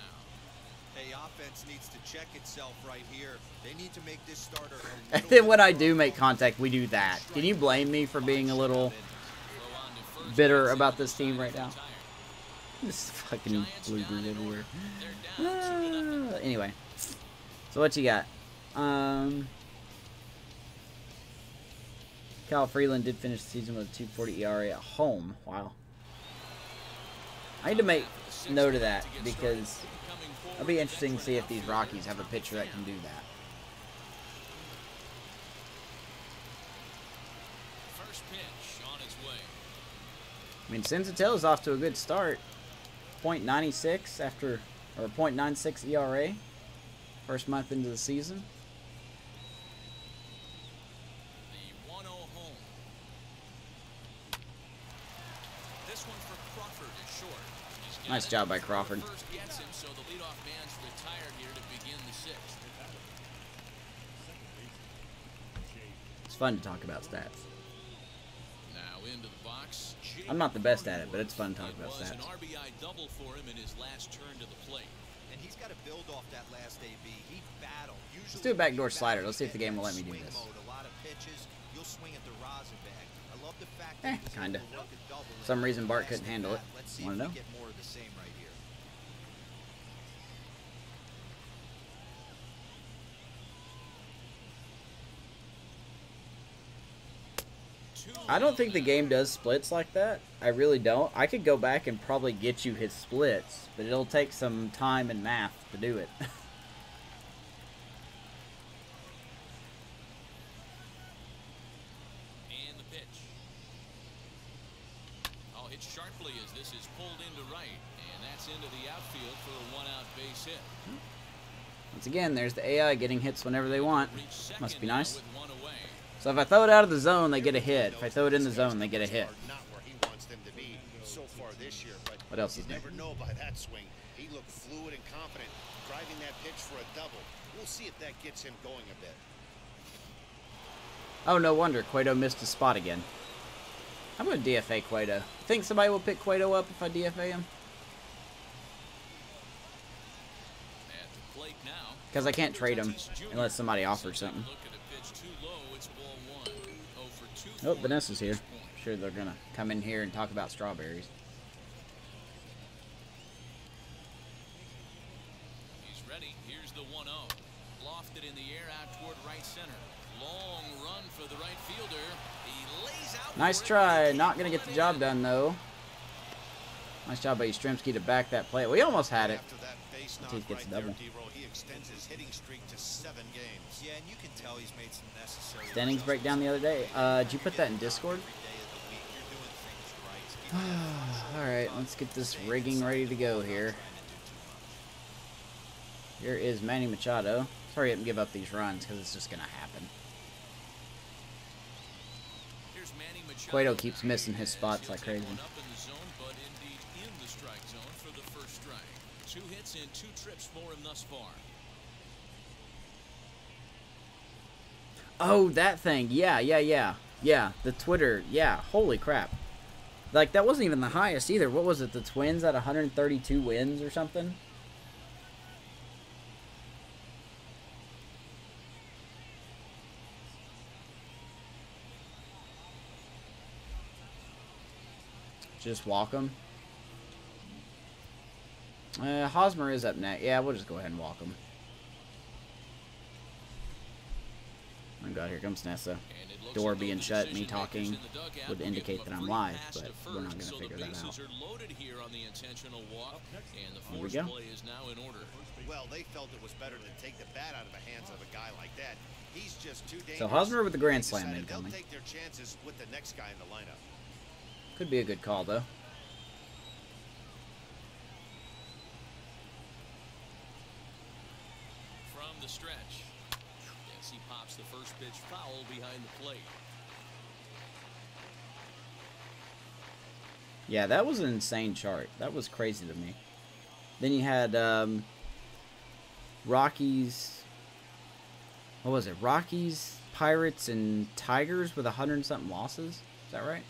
[SPEAKER 3] Hey, offense needs to check itself right here. They need to make this starter a
[SPEAKER 1] And
[SPEAKER 3] little
[SPEAKER 1] then
[SPEAKER 3] bit
[SPEAKER 1] when I
[SPEAKER 3] more
[SPEAKER 1] do make
[SPEAKER 3] focused.
[SPEAKER 1] contact, we do that. Can you blame me for being a little
[SPEAKER 2] Throw on to first
[SPEAKER 1] bitter
[SPEAKER 2] base
[SPEAKER 1] about
[SPEAKER 2] and
[SPEAKER 1] this team right
[SPEAKER 2] decided
[SPEAKER 1] now?
[SPEAKER 2] to retire.
[SPEAKER 1] This fucking bloopers everywhere. Anyway, so what you got? Kyle Freeland did finish the season with a 2.40 ERA at home. Wow. I need to make note of that because it'll be interesting to see if these Rockies have a pitcher that can do that.
[SPEAKER 2] First pitch on its way.
[SPEAKER 1] I mean, Senzatello's off to a good start. .96 after, or .96 ERA. First month into the season.
[SPEAKER 2] The 1-0 home. This one for Crawford is short.
[SPEAKER 1] Nice job by Crawford.
[SPEAKER 2] First gets him, so the leadoff man's retired here to begin the sixth.
[SPEAKER 1] It's fun to talk about stats.
[SPEAKER 2] Now into the box.
[SPEAKER 1] I'm not the best at it, but it's fun to talk about
[SPEAKER 2] It was
[SPEAKER 1] stats.
[SPEAKER 2] an RBI double for him in his last turn to the plate.
[SPEAKER 3] And he's got to build off that last AB. He battled.
[SPEAKER 1] Let's do a backdoor slider. Let's see if the game will let me do this.
[SPEAKER 3] A lot of pitches. You'll swing at the rosin bag. I love the fact that he was
[SPEAKER 1] Kinda.
[SPEAKER 3] able to work a double
[SPEAKER 1] For some reason, Bart couldn't handle it.
[SPEAKER 3] Let's see
[SPEAKER 1] Wanna
[SPEAKER 3] if
[SPEAKER 1] know?
[SPEAKER 3] we get more of the same right here.
[SPEAKER 1] I don't think the game does splits like that. I really don't. I could go back and probably get you his splits, but it'll take some time and math to do it.
[SPEAKER 2] And the pitch. Oh, hit sharply as this is pulled into right. And that's into the outfield for a one-out base hit.
[SPEAKER 1] Once again, there's the AI getting hits whenever they want.
[SPEAKER 2] Reach second
[SPEAKER 1] Must be
[SPEAKER 2] now
[SPEAKER 1] nice.
[SPEAKER 2] with one away.
[SPEAKER 1] So if I throw it out of the zone, they get a hit. If I throw it in the zone, they get a hit.
[SPEAKER 4] Not where he wants them to be so far this year, but
[SPEAKER 1] What else is
[SPEAKER 4] you
[SPEAKER 1] new?
[SPEAKER 4] never know by that swing. He looked fluid and confident, driving that pitch for a double. We'll see if that gets him going a bit.
[SPEAKER 1] Oh, no wonder. Cueto missed his spot again. I'm going to DFA Cueto. Think somebody will pick Cueto up if I DFA him?
[SPEAKER 2] At the plate now.
[SPEAKER 1] Because I can't trade him unless somebody offers something.
[SPEAKER 2] Look at a pitch too low. It's ball one. 0 for 2
[SPEAKER 1] Oh,
[SPEAKER 2] for
[SPEAKER 1] Vanessa's here.
[SPEAKER 2] this point.
[SPEAKER 1] Sure, they're going to come in here and talk about strawberries.
[SPEAKER 2] He's ready. Here's the 1-0. Lofted in the air out toward right center. Long run for the right fielder. He lays out.
[SPEAKER 1] Nice
[SPEAKER 2] for it.
[SPEAKER 1] try. Not going to get the job done, though. Nice job by Yastrzemski to back that play. We almost had it.
[SPEAKER 4] After that base knock
[SPEAKER 1] Teeth gets
[SPEAKER 4] right
[SPEAKER 1] a double.
[SPEAKER 4] there, D-Roll, he extends his hitting streak to 7 games.
[SPEAKER 3] Yeah, and you can tell he's made some necessary
[SPEAKER 1] Standings breakdown the other day. Did you put that in Discord?
[SPEAKER 3] every day of the week. You're doing things right.
[SPEAKER 1] Alright, let's get this rigging ready to go here. Here is Manny Machado. Sorry I didn't give up these runs because it's just going to happen.
[SPEAKER 2] Here's Manny Machado.
[SPEAKER 1] Cueto keeps missing his spots like
[SPEAKER 2] He'll
[SPEAKER 1] crazy.
[SPEAKER 2] take one up in the zone, but indeed in the strike zone for the first strike. 2 hits and 2 trips for him thus far.
[SPEAKER 1] Oh, that thing. Yeah. Yeah, the Twitter. Yeah, holy crap. Like, that wasn't even the highest either. What was it? The Twins at 132 wins or something? Just walk them. Hosmer is up next. Yeah, we'll just go ahead and walk him. Oh god, here comes Nessa. Door being shut, me talking would indicate that I'm live, but we're not going to figure that out.
[SPEAKER 2] Here
[SPEAKER 1] we go.
[SPEAKER 4] Well, they felt it was better to take the bat out of the hands of a guy like that. He's just too dangerous.
[SPEAKER 1] So Hosmer with the grand
[SPEAKER 4] They
[SPEAKER 1] slam
[SPEAKER 4] decided
[SPEAKER 1] incoming.
[SPEAKER 4] They'll take their chances with the next guy in the lineup.
[SPEAKER 1] Could be a good call, though.
[SPEAKER 2] From the stretch. Yes, he pops the first pitch foul behind the plate.
[SPEAKER 1] Yeah, that was an insane chart. That was crazy to me. Then you had Rockies. What was it? Rockies, Pirates, and Tigers with 100-something losses. Is that right?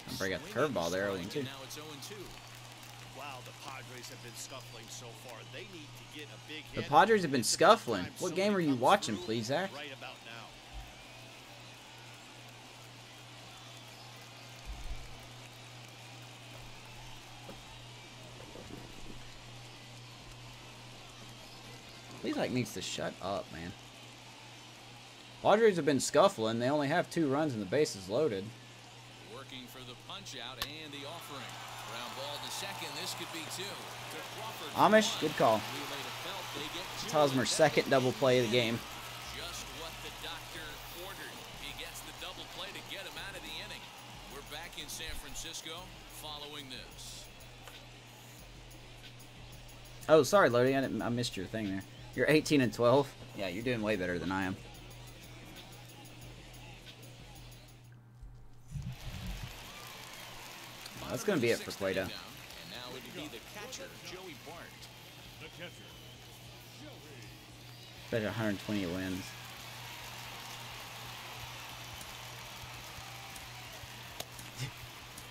[SPEAKER 1] I'll break out the curveball there. 0-2.
[SPEAKER 2] Now it's 0-2.
[SPEAKER 4] Wow, the Padres have been scuffling so far. They need to get a big
[SPEAKER 1] The
[SPEAKER 4] hit.
[SPEAKER 1] Padres have been
[SPEAKER 4] It's
[SPEAKER 1] scuffling.
[SPEAKER 4] about time
[SPEAKER 1] What
[SPEAKER 4] somebody
[SPEAKER 1] game are you
[SPEAKER 4] comes
[SPEAKER 1] watching,
[SPEAKER 4] through
[SPEAKER 1] please, Zach?
[SPEAKER 4] Right about now.
[SPEAKER 1] Paddock needs to shut up, man. Padres have been scuffling. They only have 2 runs and the bases loaded.
[SPEAKER 2] Working for the punch out and the offering. Ground ball to second. This could be 2.
[SPEAKER 1] Amish, good call. Hosmer's second double play of the game.
[SPEAKER 2] Just what the doctor ordered. He gets the double play to get him out of the inning. We're back in San Francisco following this.
[SPEAKER 1] Oh, sorry, Lodi. I missed your thing there. You're 18 and 12. Yeah, you're doing way better than I am. That's going to be it for Cueto.
[SPEAKER 2] And now it would be the catcher, Joey Bart.
[SPEAKER 1] Bet 120 wins.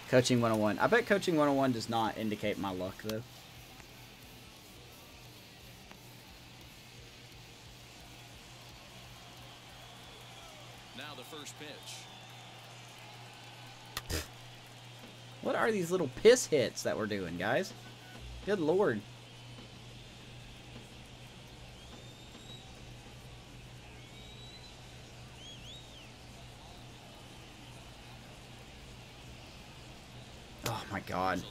[SPEAKER 1] Coaching 101. I bet Coaching 101 does not indicate my luck, though.
[SPEAKER 2] Now the first pitch.
[SPEAKER 1] What are these little piss hits that we're doing, guys? Good lord. Oh my god.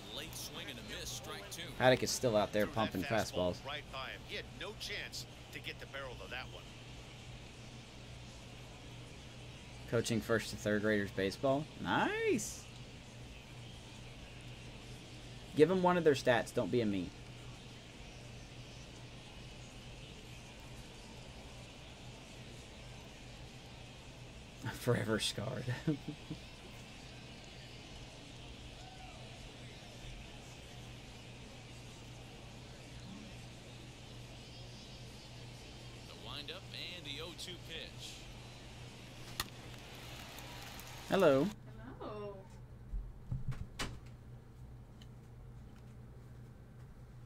[SPEAKER 1] Paddock is still out there pumping fastballs.
[SPEAKER 4] Right by him. He had no chance to get the barrel of that one.
[SPEAKER 1] Coaching first to third graders baseball. Nice. Give them one of their stats. Don't be a me. I'm forever scarred.
[SPEAKER 2] The windup and the 0-2 pitch.
[SPEAKER 1] Hello.
[SPEAKER 6] Hello.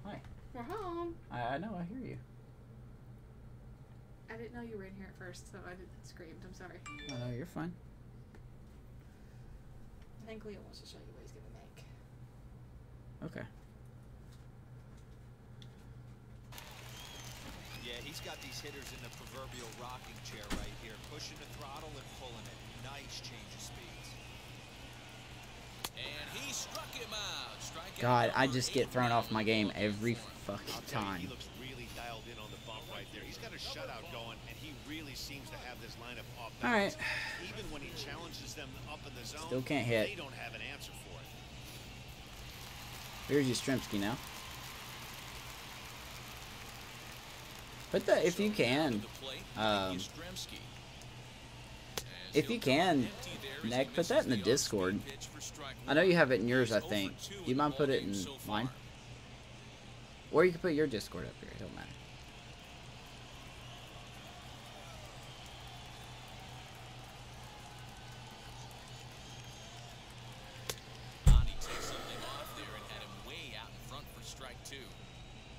[SPEAKER 1] Hi.
[SPEAKER 6] We're home.
[SPEAKER 1] I know. I hear you.
[SPEAKER 6] I didn't know you were in here at first, so I screamed. I'm sorry.
[SPEAKER 1] I know you're fine.
[SPEAKER 6] I think Leo wants to show you what he's gonna make.
[SPEAKER 1] Okay.
[SPEAKER 3] Yeah, he's got these hitters in the proverbial rocking chair right here, pushing the throttle and pulling it. Nice change of speeds.
[SPEAKER 2] And he struck him out. Strikeout
[SPEAKER 1] God, I
[SPEAKER 2] number
[SPEAKER 1] just get thrown off my game every
[SPEAKER 4] I'll
[SPEAKER 1] fucking
[SPEAKER 4] tell you,
[SPEAKER 1] time.
[SPEAKER 4] he looks really dialed in on the bump right there. He's got a shutout going, and he really seems to have this lineup off balance. Even when he challenges them up in the zone,
[SPEAKER 1] Still can't hit.
[SPEAKER 4] they don't have an answer for it.
[SPEAKER 1] Here's Yastrzemski now. Put that if you can. If you can, Nick, put that in the Discord. I know you have it in yours, I think. Do you mind put it in mine? Or you can put your Discord up here. It don't matter.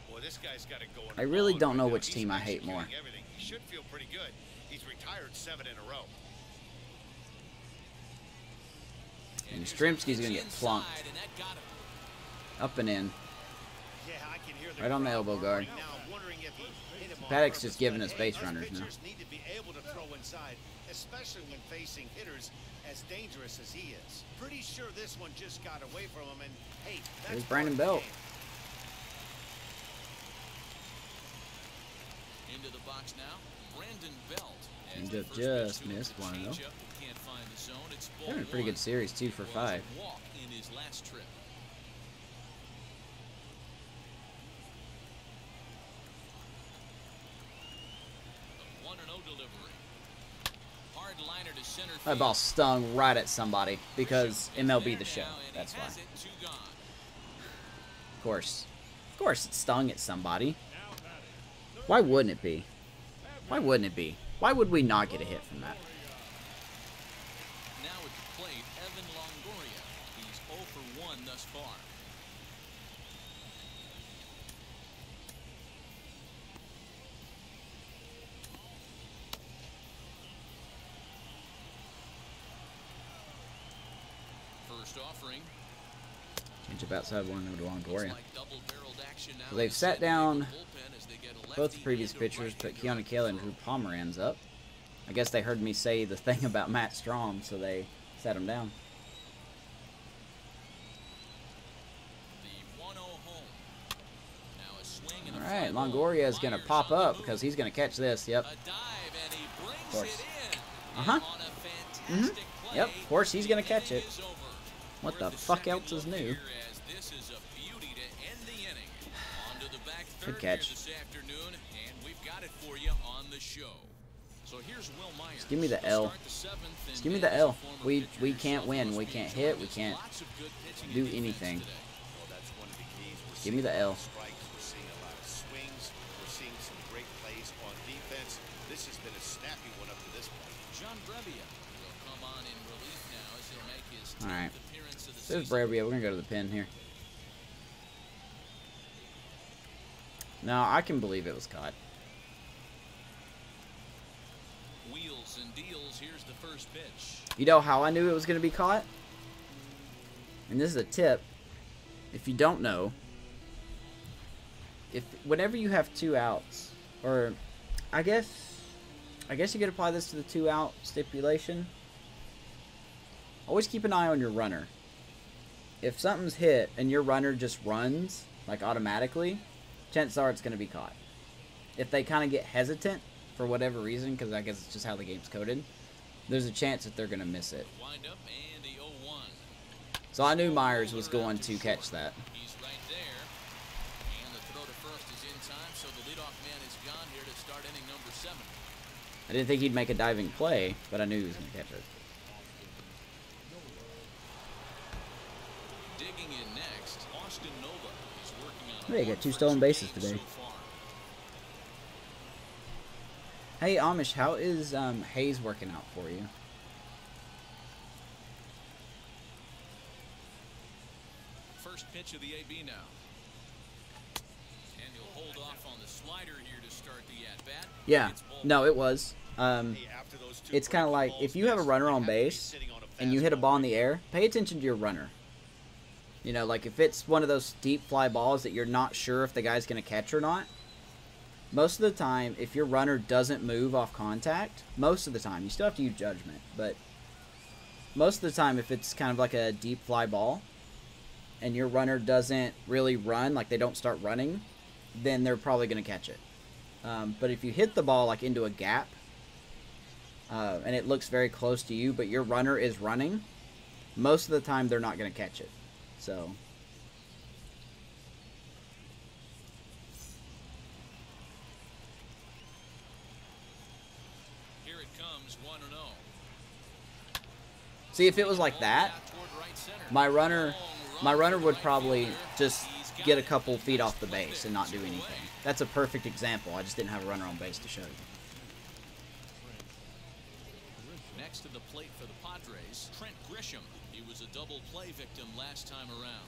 [SPEAKER 4] Boy, this guy's got it going.
[SPEAKER 1] I really don't know
[SPEAKER 4] right now.
[SPEAKER 1] which
[SPEAKER 4] He's
[SPEAKER 1] team I hate more.
[SPEAKER 4] executing everything. He should feel pretty good. He's retired 7 in a row.
[SPEAKER 1] And Yastrzemski's going to get flunked. Up and in.
[SPEAKER 4] Yeah, I can hear the
[SPEAKER 1] Right on the
[SPEAKER 4] crowd
[SPEAKER 1] elbow guard.
[SPEAKER 4] roaring now, wondering if he hit him on
[SPEAKER 1] Paddock's
[SPEAKER 4] purpose.
[SPEAKER 1] just giving us
[SPEAKER 4] But,
[SPEAKER 1] base
[SPEAKER 4] hey,
[SPEAKER 1] runners now.
[SPEAKER 4] pitchers need to be able to throw inside, especially when facing hitters as dangerous as he is. Pretty sure this one just got away from him, and hey, that's
[SPEAKER 1] There's
[SPEAKER 4] part
[SPEAKER 1] Brandon
[SPEAKER 4] of the
[SPEAKER 1] Belt.
[SPEAKER 4] game.
[SPEAKER 2] Into the box now, Brandon Belt.
[SPEAKER 1] He just missed one, though. Having a pretty good series, 2 for 5.
[SPEAKER 2] Walk in his last trip. The 1-0 delivery. Hard liner to center field.
[SPEAKER 1] That ball stung right at somebody because MLB the show. That's why. Of course. Of course it stung at somebody. Why wouldn't it be? Why wouldn't it be? Why would we not get a hit from that?
[SPEAKER 2] Now at the plate, Evan Longoria. He's 0 for 1 thus far. First offering.
[SPEAKER 1] Changeup outside one to Longoria.
[SPEAKER 2] Like double-barreled action now.
[SPEAKER 1] So they've sat
[SPEAKER 2] Instead,
[SPEAKER 1] down
[SPEAKER 2] the bullpen as they get a
[SPEAKER 1] both the
[SPEAKER 2] lefty
[SPEAKER 1] previous
[SPEAKER 2] and a
[SPEAKER 1] pitchers,
[SPEAKER 2] right
[SPEAKER 1] put
[SPEAKER 2] hitter
[SPEAKER 1] Keanu Kayla and Drew Pomeranz up. I guess they heard me say the thing about Matt Strom, so they sat him down.
[SPEAKER 2] The 1-0 home. Now a swing and a
[SPEAKER 1] Alright,
[SPEAKER 2] fly ball.
[SPEAKER 1] Longoria is going to
[SPEAKER 2] Myers
[SPEAKER 1] pop
[SPEAKER 2] on the
[SPEAKER 1] up
[SPEAKER 2] move.
[SPEAKER 1] because he's going to catch this. Yep.
[SPEAKER 2] A dive and he brings
[SPEAKER 1] Of course.
[SPEAKER 2] it in.
[SPEAKER 1] Uh-huh.
[SPEAKER 2] And on a fantastic play,
[SPEAKER 1] Yep, of course he's going to catch it.
[SPEAKER 2] is over.
[SPEAKER 1] What
[SPEAKER 2] We're
[SPEAKER 1] the
[SPEAKER 2] at
[SPEAKER 1] fuck
[SPEAKER 2] second
[SPEAKER 1] else is
[SPEAKER 2] look
[SPEAKER 1] new?
[SPEAKER 2] here as this is a beauty to end the inning. On to the back
[SPEAKER 1] Good
[SPEAKER 2] third
[SPEAKER 1] catch.
[SPEAKER 2] here this afternoon, and we've got it for you on the show. So here's Will Myers.
[SPEAKER 1] Just give me the
[SPEAKER 2] to
[SPEAKER 1] L.
[SPEAKER 2] start the seventh, and
[SPEAKER 1] Just give me
[SPEAKER 2] as
[SPEAKER 1] the
[SPEAKER 2] a
[SPEAKER 1] L.
[SPEAKER 2] former
[SPEAKER 1] We
[SPEAKER 2] pitcher
[SPEAKER 1] can't
[SPEAKER 2] yourself,
[SPEAKER 1] win.
[SPEAKER 2] must
[SPEAKER 1] We
[SPEAKER 2] be
[SPEAKER 1] can't
[SPEAKER 2] enjoying
[SPEAKER 1] hit. We
[SPEAKER 2] this.
[SPEAKER 1] can't
[SPEAKER 2] Lots of good pitching
[SPEAKER 1] do
[SPEAKER 2] and defense
[SPEAKER 1] anything.
[SPEAKER 2] today.
[SPEAKER 4] Well, that's one of the keys. We're
[SPEAKER 1] Give me the L.
[SPEAKER 4] strikes. We're seeing a lot of swings. We're seeing some great plays on defense. This has been a snappy one up to this point.
[SPEAKER 2] John Brebbia will come on in relief now as he'll make his 10th
[SPEAKER 1] Alright.
[SPEAKER 2] appearance of the
[SPEAKER 1] There's
[SPEAKER 2] season.
[SPEAKER 1] Bravia. We're going to go to the pin here. No, I can believe it was caught.
[SPEAKER 2] Wheels and deals. Here's the first pitch.
[SPEAKER 1] You know how I knew it was going to be caught? And this is a tip. If you don't know, whenever you have 2 outs, or I guess you could apply this to the 2-out stipulation. Always keep an eye on your runner. If something's hit and your runner just runs like automatically, chances are it's going to be caught. If they kind of get hesitant for whatever reason, because I guess it's just how the game's coded, there's a chance that they're going to miss it.
[SPEAKER 2] Wind up and the 0-1.
[SPEAKER 1] So I knew Myers was going to catch that.
[SPEAKER 2] He's right there. And the throw to first is in time, so the leadoff man is gone here to start inning number 7.
[SPEAKER 1] I didn't think he'd make a diving play, but I knew he was going to catch it.
[SPEAKER 2] Digging in next, Austin Nova is working on
[SPEAKER 1] Hey, got 2 stolen bases today.
[SPEAKER 2] so far.
[SPEAKER 1] Hey Amish, how is Hayes working out for you?
[SPEAKER 2] First pitch of the AB now. And he'll hold off on the slider here to start the at-bat.
[SPEAKER 1] Yeah,
[SPEAKER 2] It's ball
[SPEAKER 1] no, it was.
[SPEAKER 4] Hey, after those 2
[SPEAKER 1] It's kind of like
[SPEAKER 4] breaking
[SPEAKER 1] if you have a
[SPEAKER 4] balls,
[SPEAKER 1] runner on
[SPEAKER 4] you have to be
[SPEAKER 1] base
[SPEAKER 4] sitting on a
[SPEAKER 1] and you hit a
[SPEAKER 4] fastball
[SPEAKER 1] ball in
[SPEAKER 4] right
[SPEAKER 1] the air, pay attention to your runner. You know, like if it's one of those deep fly balls that you're not sure if the guy's going to catch or not, most of the time, if your runner doesn't move off contact, most of the time, you still have to use judgment, but most of the time, if it's kind of like a deep fly ball and your runner doesn't really run, like they don't start running, then they're probably going to catch it. But if you hit the ball like into a gap and it looks very close to you, but your runner is running, most of the time they're not going to catch it. So
[SPEAKER 2] Here it comes, 1-0.
[SPEAKER 1] see, if it was like that, my runner would probably just get a couple feet off the base and not do anything. That's a perfect example. I just didn't have a runner on base to show you.
[SPEAKER 2] Next to the plate for the Padres, Trent Grisham. He was a double play victim last time around.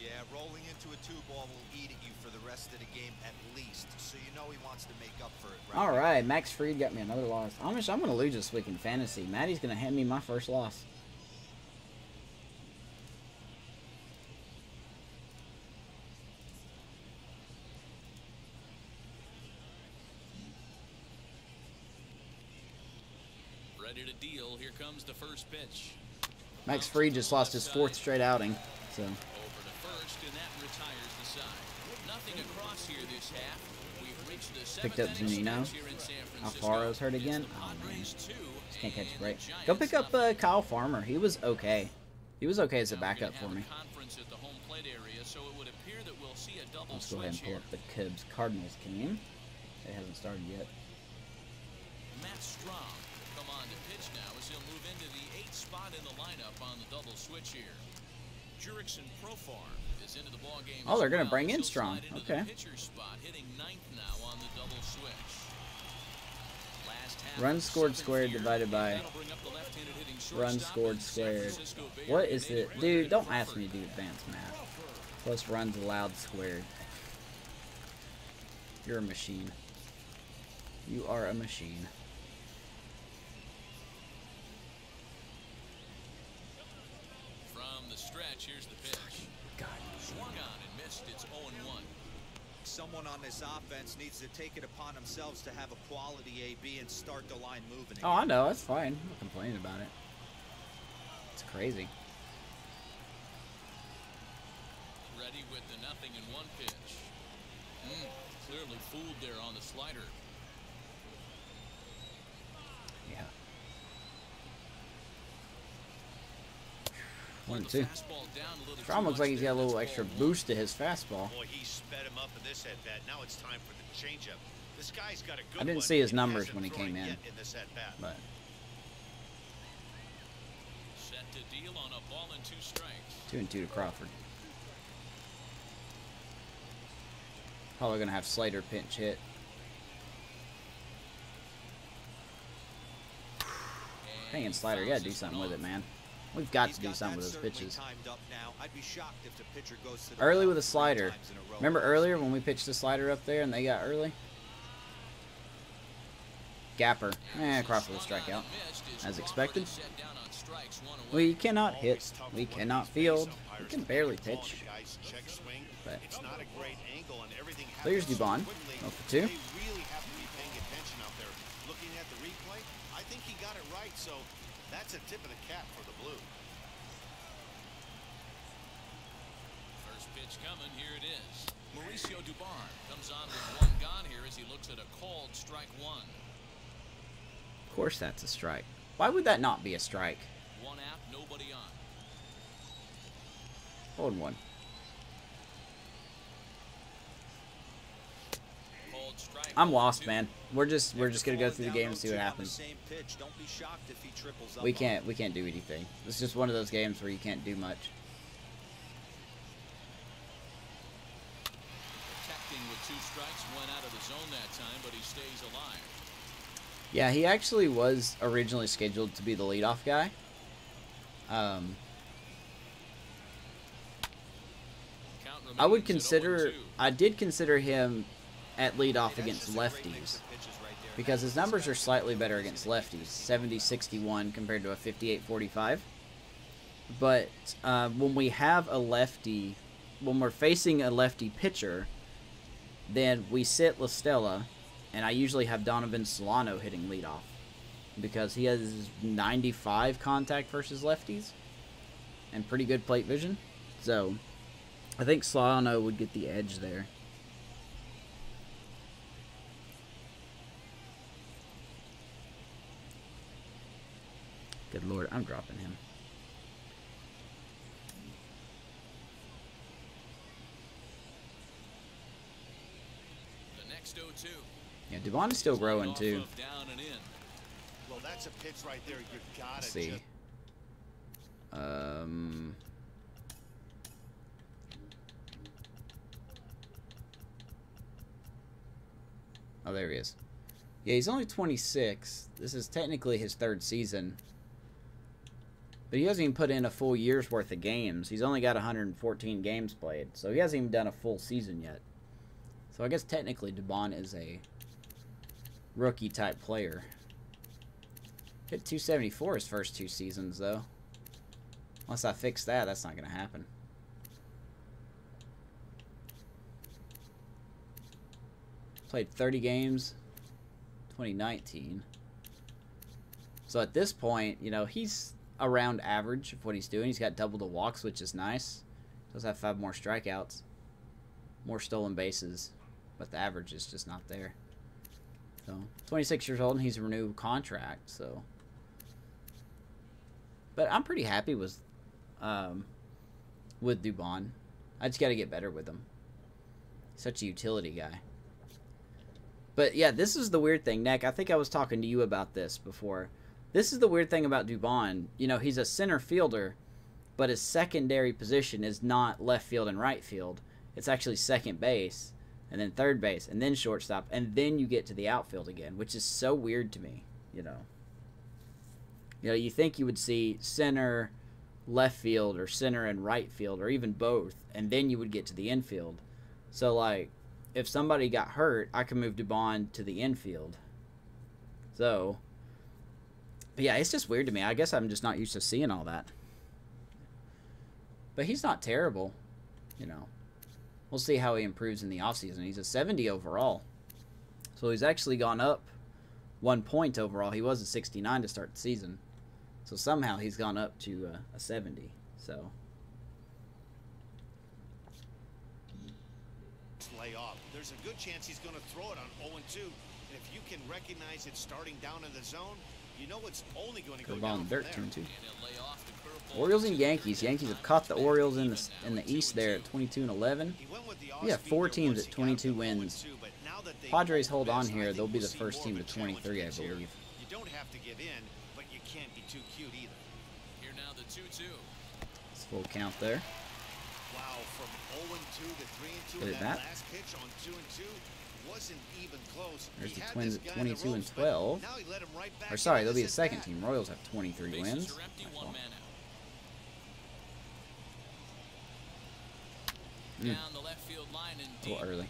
[SPEAKER 3] Yeah, rolling into a 2-ball will eat at you for the rest of the game at least, so you know he wants to make up for it.
[SPEAKER 1] All right, Max Fried got me another loss. I'm going to lose this week in fantasy. Maddie's going to hand me my first loss.
[SPEAKER 2] Ready to deal. Here comes the first pitch.
[SPEAKER 1] Max Fried just lost his 4th straight outing. So
[SPEAKER 2] Over to first, and that retires the side. Nothing across here this half. We've reached the 7th
[SPEAKER 1] picked up
[SPEAKER 2] inning
[SPEAKER 1] Zunino.
[SPEAKER 2] stretch here in San Francisco.
[SPEAKER 1] Alfaro's hurt again.
[SPEAKER 2] It's the
[SPEAKER 1] Oh man,
[SPEAKER 2] Padres 2
[SPEAKER 1] just can't catch a
[SPEAKER 2] and
[SPEAKER 1] break.
[SPEAKER 2] the
[SPEAKER 1] Go
[SPEAKER 2] Giants
[SPEAKER 1] pick up
[SPEAKER 2] nothing.
[SPEAKER 1] Kyle Farmer. He was okay. He was okay as a
[SPEAKER 2] Now we're gonna
[SPEAKER 1] backup for
[SPEAKER 2] have
[SPEAKER 1] me.
[SPEAKER 2] a conference at the home plate area, so it would appear that we'll see a double
[SPEAKER 1] Let's go ahead and
[SPEAKER 2] switch
[SPEAKER 1] pull
[SPEAKER 2] here.
[SPEAKER 1] up the Cubs Cardinals game. It hasn't started yet.
[SPEAKER 2] Matt Strom will come on to pitch now as he'll move into the 8th spot in the lineup on the double switch here. Jurickson Profar is into the ball game.
[SPEAKER 1] Oh, they're
[SPEAKER 2] going
[SPEAKER 1] gonna
[SPEAKER 2] to
[SPEAKER 1] bring in Strom. Okay.
[SPEAKER 2] The pitcher spot, hitting 9th now on the double switch. Last half
[SPEAKER 1] Runs
[SPEAKER 2] of the
[SPEAKER 1] scored
[SPEAKER 2] 7th
[SPEAKER 1] squared
[SPEAKER 2] here,
[SPEAKER 1] divided by
[SPEAKER 2] and that'll bring up the left-handed hitting
[SPEAKER 1] runs
[SPEAKER 2] shortstop
[SPEAKER 1] scored
[SPEAKER 2] and San
[SPEAKER 1] squared.
[SPEAKER 2] Francisco Bay
[SPEAKER 1] What
[SPEAKER 2] Area
[SPEAKER 1] is
[SPEAKER 2] native
[SPEAKER 1] it?
[SPEAKER 2] Red
[SPEAKER 1] Dude,
[SPEAKER 2] Red
[SPEAKER 1] don't
[SPEAKER 2] Crawford.
[SPEAKER 1] ask me to do advanced math. Plus runs allowed squared. You're a machine. You are a machine.
[SPEAKER 2] From the stretch. Here's the pitch.
[SPEAKER 1] God.
[SPEAKER 2] Swung on and missed. It's 0-1.
[SPEAKER 3] Someone on this offense needs to take it upon themselves to have a quality AB and start the line moving again.
[SPEAKER 1] Oh, I know. That's fine. I'm not complaining about it. It's crazy.
[SPEAKER 2] Ready with the 0-1 pitch. Clearly fooled there on the slider.
[SPEAKER 1] Yeah. 1-2. Strom looks like he's got a little extra boost to his fastball.
[SPEAKER 4] Boy, he sped him up in this at-bat. Now it's time for the changeup. This guy's got a good
[SPEAKER 1] I didn't
[SPEAKER 4] one.
[SPEAKER 1] see his
[SPEAKER 4] He
[SPEAKER 1] numbers
[SPEAKER 4] hasn't
[SPEAKER 1] when he
[SPEAKER 4] thrown
[SPEAKER 1] came
[SPEAKER 4] it
[SPEAKER 1] in.
[SPEAKER 4] yet this at-bat.
[SPEAKER 1] But
[SPEAKER 2] Set to deal on a ball and 2 strikes.
[SPEAKER 1] 2-2 to Crawford. Probably gonna have Slater pinch hit. Dang it, Slater, you gotta do something with it, man. We've got to do something with those pitches. Early with a slider. Remember earlier when we pitched the slider up there and they got early? Gapper. Crawford will strike out. As expected. We cannot hit. We cannot field. We can barely pitch. But there's Dubon. 0 for 2.
[SPEAKER 4] They really have to be paying attention out there. Looking at the replay, I think he got it right, so that's a tip of the cap for the Blue.
[SPEAKER 2] First pitch coming, here it is. Mauricio Dubon comes on with 1 gone here as he looks at a called strike 1.
[SPEAKER 1] Of course that's a strike. Why would that not be a strike?
[SPEAKER 2] 1 out, nobody on.
[SPEAKER 1] 0-1. I'm lost, man. We're just gonna go through the game and see what happens. We can't do anything. It's just one of those games where you can't do much.
[SPEAKER 2] Protecting with 2 strikes, went out of the zone that time, but he stays alive.
[SPEAKER 1] Yeah, he actually was originally scheduled to be the leadoff guy. I did consider him at leadoff against lefties because his numbers are slightly better against lefties, 70-61 compared to a 58-45. But when we have a lefty, when we're facing a lefty pitcher, then we sit La Stella, and I usually have Donovan Solano hitting leadoff because he has 95 contact versus lefties and pretty good plate vision. So I think Solano would get the edge there. Good Lord, I'm dropping him.
[SPEAKER 2] The next 0-2.
[SPEAKER 1] Yeah, Dubon is still growing too.
[SPEAKER 2] Down and in.
[SPEAKER 4] Well, that's a pitch right there. You gotta
[SPEAKER 1] Let's see. Oh, there he is. Yeah, he's only 26. This is technically his 3rd season. But he hasn't even put in a full year's worth of games. He's only got 114 games played. So he hasn't even done a full season yet. So I guess technically Dubon is a rookie-type player. Hit 274 his first 2 seasons, though. Unless I fix that, that's not going to happen. Played 30 games, 2019. So at this point, you know, he's around average of what he's doing. He's got double the walks, which is nice. Does have 5 more strikeouts, more stolen bases, but the average is just not there. So 26 years old, and he's a renewed contract. So, but I'm pretty happy with Dubon. I just got to get better with him. Such a utility guy. But yeah, this is the weird thing, Nick. I think I was talking to you about this before. This is the weird thing about Dubon. You know, he's a center fielder, but his secondary position is not left field and right field. It's actually second base, and then third base, and then shortstop, and then you get to the outfield again, which is so weird to me, you know. You know, you think you would see center, left field, or center and right field, or even both, and then you would get to the infield. So, like, if somebody got hurt, I could move Dubon to the infield. So, but yeah, it's just weird to me. I guess I'm just not used to seeing all that. But he's not terrible, you know. We'll see how he improves in the offseason. He's a 70 overall. So he's actually gone up 1 point overall. He was a 69 to start the season. So somehow he's gone up to a 70. So
[SPEAKER 4] lay off. There's a good chance he's going to throw it on 0-2. And if you can recognize it starting down in the zone, you know it's only going to go down
[SPEAKER 1] in dirt,
[SPEAKER 4] from there.
[SPEAKER 1] 2-2. Orioles and Yankees. Yankees have caught the Orioles in the East there at 22-11. We have 4 teams at 22 wins. Padres hold on here. They'll be the first team to 23, I believe.
[SPEAKER 4] You don't have to give in, but you can't be too cute either.
[SPEAKER 2] Here now the 2-2.
[SPEAKER 1] It's full count there.
[SPEAKER 4] Wow, from 0-2 to 3-2.
[SPEAKER 1] Look at
[SPEAKER 4] that
[SPEAKER 1] that.
[SPEAKER 4] last pitch on 2-2 wasn't even close.
[SPEAKER 1] There's
[SPEAKER 4] He
[SPEAKER 1] the
[SPEAKER 4] had
[SPEAKER 1] Twins
[SPEAKER 4] this
[SPEAKER 1] at
[SPEAKER 4] guy in the
[SPEAKER 1] 22 and
[SPEAKER 4] ropes, but
[SPEAKER 1] 12.
[SPEAKER 4] now he let him right back
[SPEAKER 1] Or sorry,
[SPEAKER 4] into
[SPEAKER 1] they'll be
[SPEAKER 4] this
[SPEAKER 1] the second
[SPEAKER 4] at-bat.
[SPEAKER 1] team. Royals have 23
[SPEAKER 2] Bases
[SPEAKER 1] wins.
[SPEAKER 2] are empty, one man out. Down the left field line and
[SPEAKER 1] A
[SPEAKER 2] deep.
[SPEAKER 1] little early.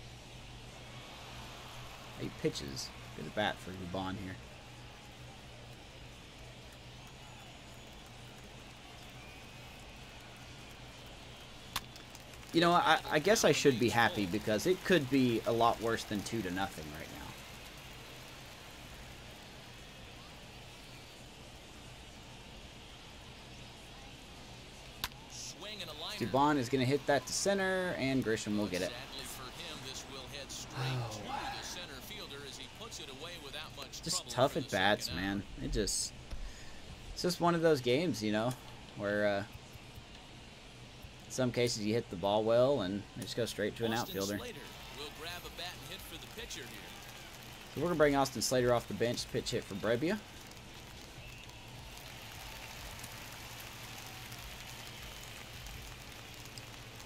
[SPEAKER 1] 8 pitches. Good at bat for Dubon here. You know, I guess I should be happy because it could be a lot worse than 2-0 right now.
[SPEAKER 2] Swing and a liner.
[SPEAKER 1] Dubon is going to hit that to center, and Grisham will get it.
[SPEAKER 2] Sadly for him, this will head straight to the center fielder as he puts it away without much
[SPEAKER 1] Just
[SPEAKER 2] trouble
[SPEAKER 1] tough
[SPEAKER 2] for
[SPEAKER 1] at
[SPEAKER 2] the
[SPEAKER 1] bats,
[SPEAKER 2] second out.
[SPEAKER 1] man. It's just one of those games, you know, where in some cases you hit the ball well and they just go straight to an
[SPEAKER 2] Austin
[SPEAKER 1] outfielder.
[SPEAKER 2] Slater will grab a bat and hit for the pitcher here.
[SPEAKER 1] So we're going to bring Austin Slater off the bench, pitch hit for Brebbia.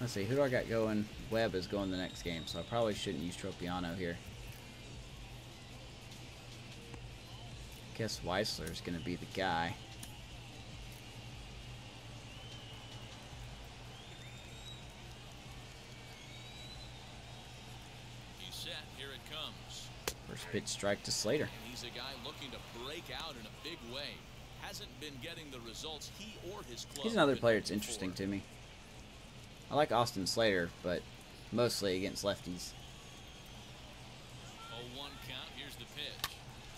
[SPEAKER 1] Let's see, who do I got going? Webb is going the next game, so I probably shouldn't use Tropiano here. Guess Weissler is going to be the guy.
[SPEAKER 2] He's set. Here it comes.
[SPEAKER 1] First pitch strike to Slater.
[SPEAKER 2] And he's a guy looking to break out in a big way. Hasn't been getting the results he or his club.
[SPEAKER 1] He's another
[SPEAKER 2] have been
[SPEAKER 1] player that's
[SPEAKER 2] hoping
[SPEAKER 1] interesting
[SPEAKER 2] for.
[SPEAKER 1] to me. I like Austin Slater, but mostly against lefties.
[SPEAKER 2] 0-1 count. Here's the pitch.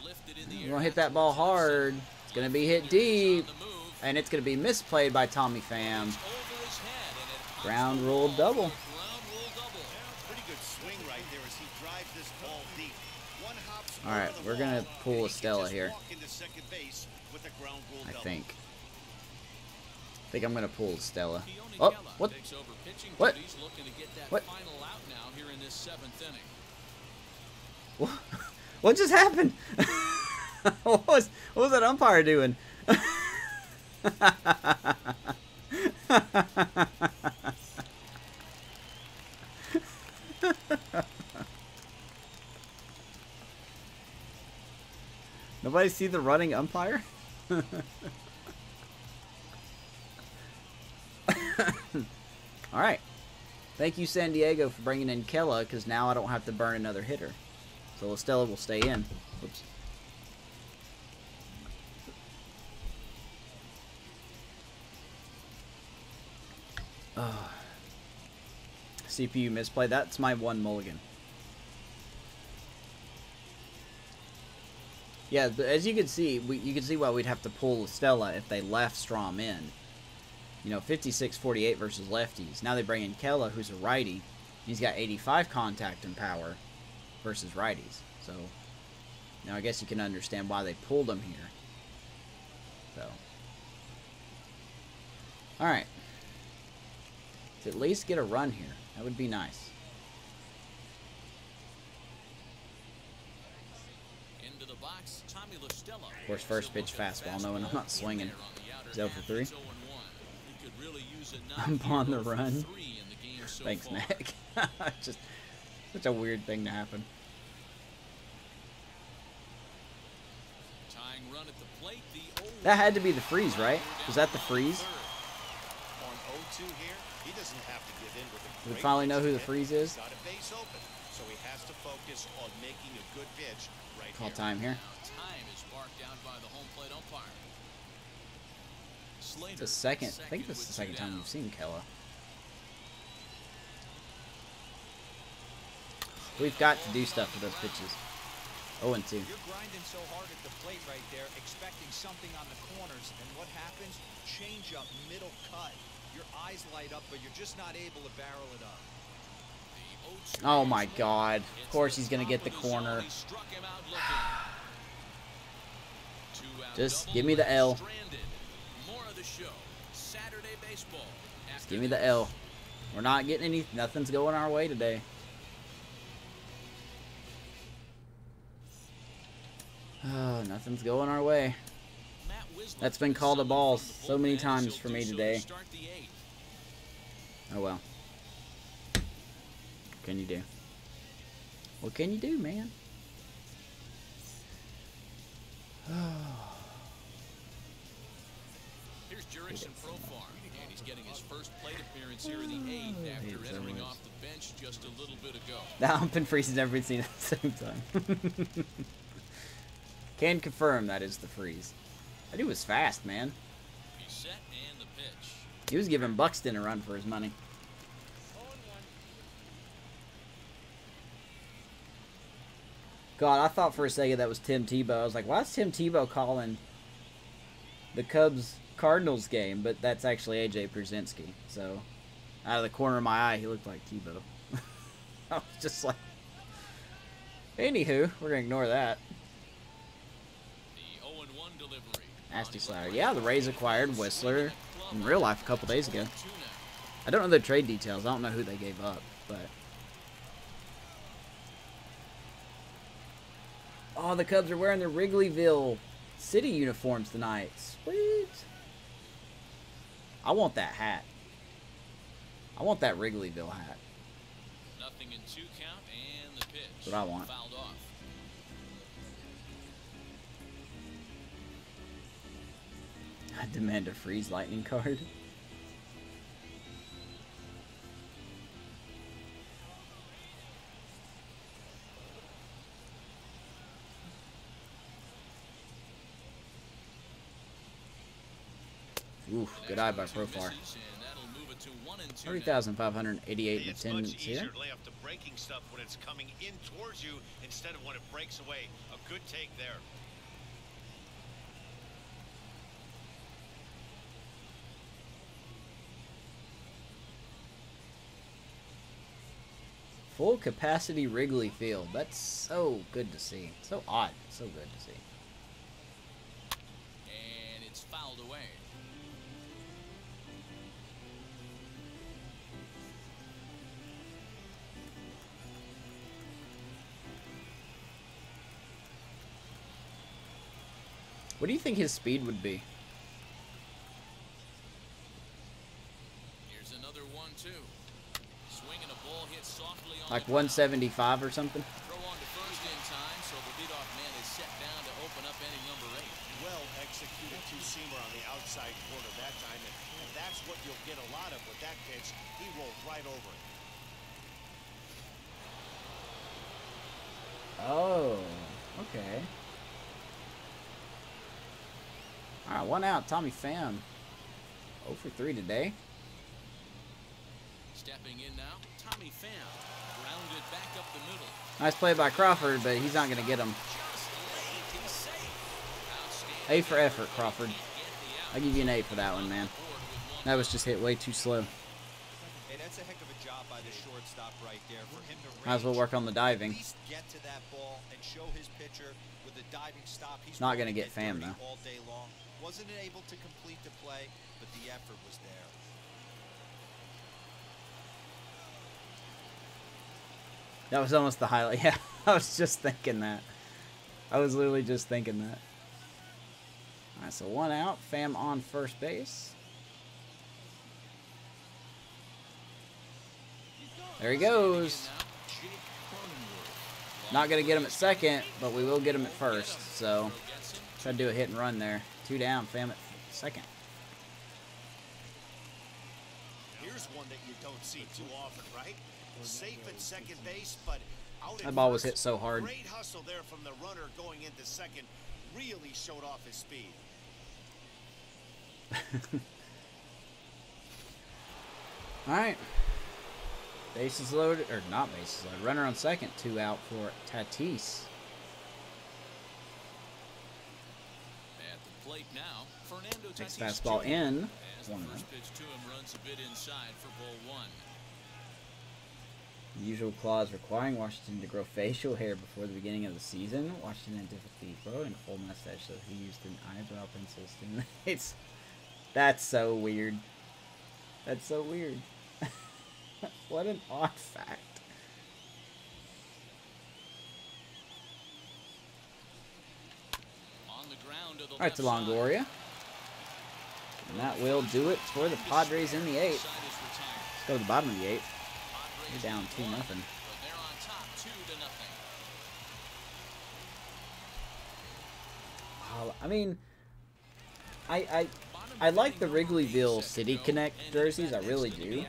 [SPEAKER 2] Lifted in the
[SPEAKER 1] We're
[SPEAKER 2] air.
[SPEAKER 1] going to hit that ball hard. It's going to be hit deep. And it's going to be misplayed by Tommy Pham.
[SPEAKER 2] Over his head, and it pops
[SPEAKER 1] Ground
[SPEAKER 2] the
[SPEAKER 1] rule
[SPEAKER 2] ball
[SPEAKER 1] double.
[SPEAKER 2] for a ground rule double.
[SPEAKER 4] Pretty good swing right there as he drives this ball deep. One hops
[SPEAKER 1] All right,
[SPEAKER 4] over the
[SPEAKER 1] we're gonna
[SPEAKER 4] ball,
[SPEAKER 1] pull
[SPEAKER 4] and he can
[SPEAKER 1] Estella
[SPEAKER 4] just
[SPEAKER 1] here.
[SPEAKER 4] walk into second base with a ground rule
[SPEAKER 1] I
[SPEAKER 4] double.
[SPEAKER 1] think. I think I'm going to pull Stella.
[SPEAKER 2] Keone
[SPEAKER 1] Oh,
[SPEAKER 2] Keller
[SPEAKER 1] what?
[SPEAKER 2] takes over pitching
[SPEAKER 1] What?
[SPEAKER 2] duties, looking to get that
[SPEAKER 1] What?
[SPEAKER 2] final out now here in this 7th inning.
[SPEAKER 1] What just happened? what was that umpire doing? Nobody see the running umpire? All right. Thank you, San Diego, for bringing in Kella, because now I don't have to burn another hitter. So Estella will stay in. Oops. CPU misplay. That's my one mulligan. Yeah, as you can see, you can see why we'd have to pull Estella if they left Strom in. You know, 56-48 versus lefties. Now they bring in Kella, who's a righty. He's got 85 contact and power versus righties. So, now I guess you can understand why they pulled him here. So. Alright. To at least get a run here. That would be nice.
[SPEAKER 2] Into the box, Tommy LaStella.
[SPEAKER 1] Of course, first pitch fastball, knowing I'm not swinging. He's 0 for 3. I'm on the run. Thanks, Nick. Just such a weird thing to happen. That had to be the freeze, right? Was that the freeze?
[SPEAKER 4] On 0-2 here, he doesn't have to give in with a
[SPEAKER 1] We
[SPEAKER 4] great
[SPEAKER 1] finally know
[SPEAKER 4] pitch
[SPEAKER 1] who the
[SPEAKER 4] hit.
[SPEAKER 1] freeze is.
[SPEAKER 4] Got a base open, so he has to focus on making a good pitch right
[SPEAKER 1] Call
[SPEAKER 4] here.
[SPEAKER 1] time here.
[SPEAKER 2] Time is marked down by the home plate umpire.
[SPEAKER 1] It's the second. I think this is the second time we've seen Kella. We've got to do stuff with those pitches. 0-2.
[SPEAKER 3] You're grinding so hard at the plate right there, expecting something on the corners, and what happens? Change up, middle cut. Your eyes light up, but you're just not able to barrel it up.
[SPEAKER 1] Oh my God! Of course he's gonna get the corner. Just give me the L. Just give me the L. We're not getting any. Nothing's going our way today. Oh, nothing's going our way. That's been called a ball so many times for me today. Oh well. What can you do? What can you do, man?
[SPEAKER 2] Here's Jurickson Profar, and he's getting his first plate appearance here in the 8th after entering off the bench just a little bit ago.
[SPEAKER 1] That hump and freeze is everything at the same time. Can confirm that is the freeze. That dude was fast, man.
[SPEAKER 2] He's set and the pitch.
[SPEAKER 1] He was giving Buxton a run for his money. God, I thought for a second that was Tim Tebow. I was like, why is Tim Tebow calling the Cubs-Cardinals game? But that's actually A.J. Pierzynski. So, out of the corner of my eye, he looked like Tebow. I was just like... Anywho, we're going to ignore that.
[SPEAKER 2] The 0-1 delivery.
[SPEAKER 1] Nasty slider. Yeah, the Rays acquired Whistler in real life a couple days ago. I don't know the trade details. I don't know who they gave up, but... Oh, the Cubs are wearing their Wrigleyville City uniforms tonight. Sweet. I want that hat. I want that Wrigleyville hat.
[SPEAKER 2] Nothing in 2 count and the pitch.
[SPEAKER 1] That's what I want.
[SPEAKER 2] Fouled off.
[SPEAKER 1] I demand a freeze lightning card. Oof, good eye by Profar. 30,588 in attendance here.
[SPEAKER 4] To lay off the breaking stuff when it's coming in towards you instead of when it breaks away. A good take there.
[SPEAKER 1] Full capacity Wrigley Field. That's so good to see. So odd. So good to see.
[SPEAKER 2] And it's fouled away.
[SPEAKER 1] What do you think his speed would be?
[SPEAKER 2] Here's another 1-2. Swinging a ball hit softly on
[SPEAKER 1] Like
[SPEAKER 2] the ground.
[SPEAKER 1] 175 or something?
[SPEAKER 2] Throw on to first in time, so the leadoff man is set down to open up inning number 8.
[SPEAKER 4] Well executed two-seamer on the outside corner that time, and that's what you'll get a lot of with that pitch. He rolled right over it.
[SPEAKER 1] Oh, okay. Alright, 1 out. Tommy Pham. 0 for 3 today.
[SPEAKER 2] Stepping in now, Tommy Pham. Grounded back up the middle.
[SPEAKER 1] Nice play by Crawford, but he's not going to get him.
[SPEAKER 2] Just late, he's safe.
[SPEAKER 1] A for effort, Crawford. I'll give you an A for that one, man. That was just hit way too slow.
[SPEAKER 3] Hey, that's a heck of a job by the shortstop right there. For him to
[SPEAKER 1] Might as well work on the diving.
[SPEAKER 3] at least get to that ball and show his pitcher with the diving stop. He's
[SPEAKER 1] Not gonna get Pham, though.
[SPEAKER 3] all day long. Wasn't able to complete the play, but the effort was there.
[SPEAKER 1] That was almost the highlight. Yeah, I was just thinking that. I was literally just thinking that. Alright, so 1 out. Pham on first base. There he goes. Not going to get him at second, but we will get him at first. So, try to do a hit and run there. 2 down, Pham at second.
[SPEAKER 4] Here's one that you don't see too often, right? Safe at second base, but out
[SPEAKER 1] That
[SPEAKER 4] at
[SPEAKER 1] ball was
[SPEAKER 4] first.
[SPEAKER 1] hit so hard.
[SPEAKER 4] Great hustle there from the runner going into second. Really showed off his speed.
[SPEAKER 1] Alright. Bases loaded, or not bases loaded. Runner on second, 2 out for Tatis.
[SPEAKER 2] At the plate now, Fernando
[SPEAKER 1] Next
[SPEAKER 2] Tatis
[SPEAKER 1] fastball
[SPEAKER 2] Jr.
[SPEAKER 1] in.
[SPEAKER 2] As the
[SPEAKER 1] 1-0.
[SPEAKER 2] first pitch to him runs a bit inside for ball 1.
[SPEAKER 1] The usual clause requiring Washington to grow facial hair before the beginning of the season. Washington difficulty growing a full mustache, so he used an eyebrow pencil stimulates. That's so weird. That's so weird. What an odd fact.
[SPEAKER 2] On the ground to the
[SPEAKER 1] Alright, to
[SPEAKER 2] left side.
[SPEAKER 1] Longoria. And that will do it for the Padres in the 8th.
[SPEAKER 2] Side is retired.
[SPEAKER 1] Let's go to the bottom of the 8th.
[SPEAKER 2] Padres
[SPEAKER 1] They're down
[SPEAKER 2] lead
[SPEAKER 1] 2-0.
[SPEAKER 2] one, but they're on top 2-0.
[SPEAKER 1] I mean, I like the Wrigleyville City Connect jerseys. I really do,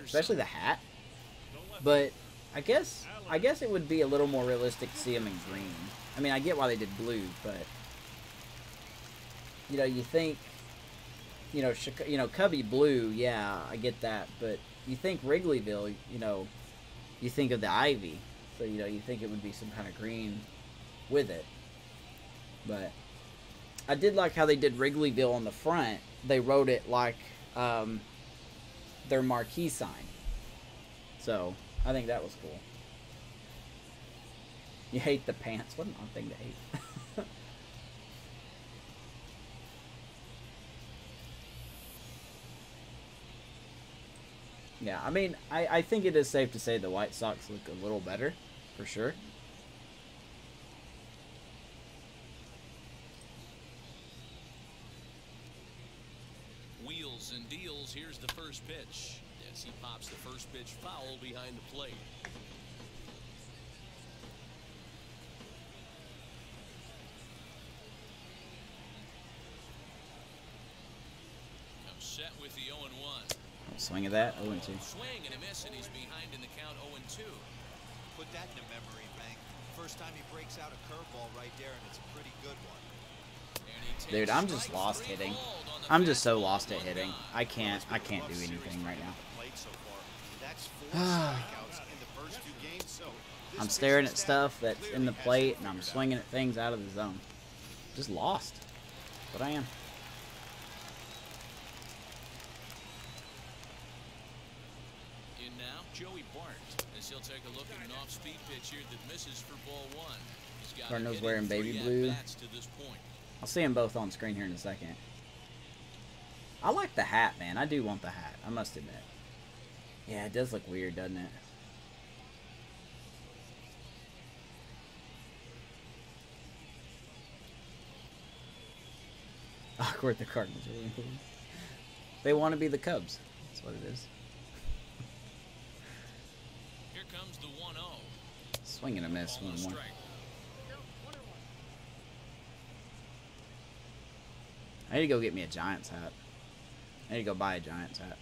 [SPEAKER 1] especially the hat. But I guess it would be a little more realistic to see them in green. I mean, I get why they did blue, but you know, you think, you know, Cubby blue, yeah, I get that. But you think Wrigleyville, you know, you think of the ivy, so you know, you think it would be some kind of green with it. But I did like how they did Wrigleyville on the front. They wrote it like their marquee sign. So, I think that was cool. You hate the pants. What an odd thing to hate. Yeah, I mean, I think it is safe to say the White Sox look a little better, for sure.
[SPEAKER 2] Wheels and deals. Here's the first pitch. As he pops the first pitch foul behind the plate. Comes set with the 0-1.
[SPEAKER 1] Swing of that, 0-2.
[SPEAKER 2] Swing and a miss, and he's behind in the count 0-2.
[SPEAKER 3] Put that in a memory bank. First time he breaks out a curveball right there, and it's a pretty good one.
[SPEAKER 1] Dude, I'm just lost hitting. I'm just so lost at hitting. I can't do anything right now. I'm staring at stuff that's in the plate, and I'm swinging at things out of the zone. Just lost. That's what I am.
[SPEAKER 2] In now, Joey Bart, as he'll take a look at an off-speed pitch here that misses for ball 1. He's got
[SPEAKER 1] Cardinals
[SPEAKER 2] hit
[SPEAKER 1] wearing
[SPEAKER 2] in
[SPEAKER 1] baby
[SPEAKER 2] 3
[SPEAKER 1] blue.
[SPEAKER 2] at-bats to this point.
[SPEAKER 1] I'll see them both on screen here in a second. I like the hat, man. I do want the hat, I must admit. Yeah, it does look weird, doesn't it? Awkward, the Cardinals are really cool. They want to be the Cubs. That's what it is.
[SPEAKER 2] Here comes the 1-0.
[SPEAKER 1] Swing and a miss,
[SPEAKER 2] Ball and a
[SPEAKER 1] 1-1.
[SPEAKER 2] strike.
[SPEAKER 1] I need to go get me a Giants hat. I need to go buy a Giants hat.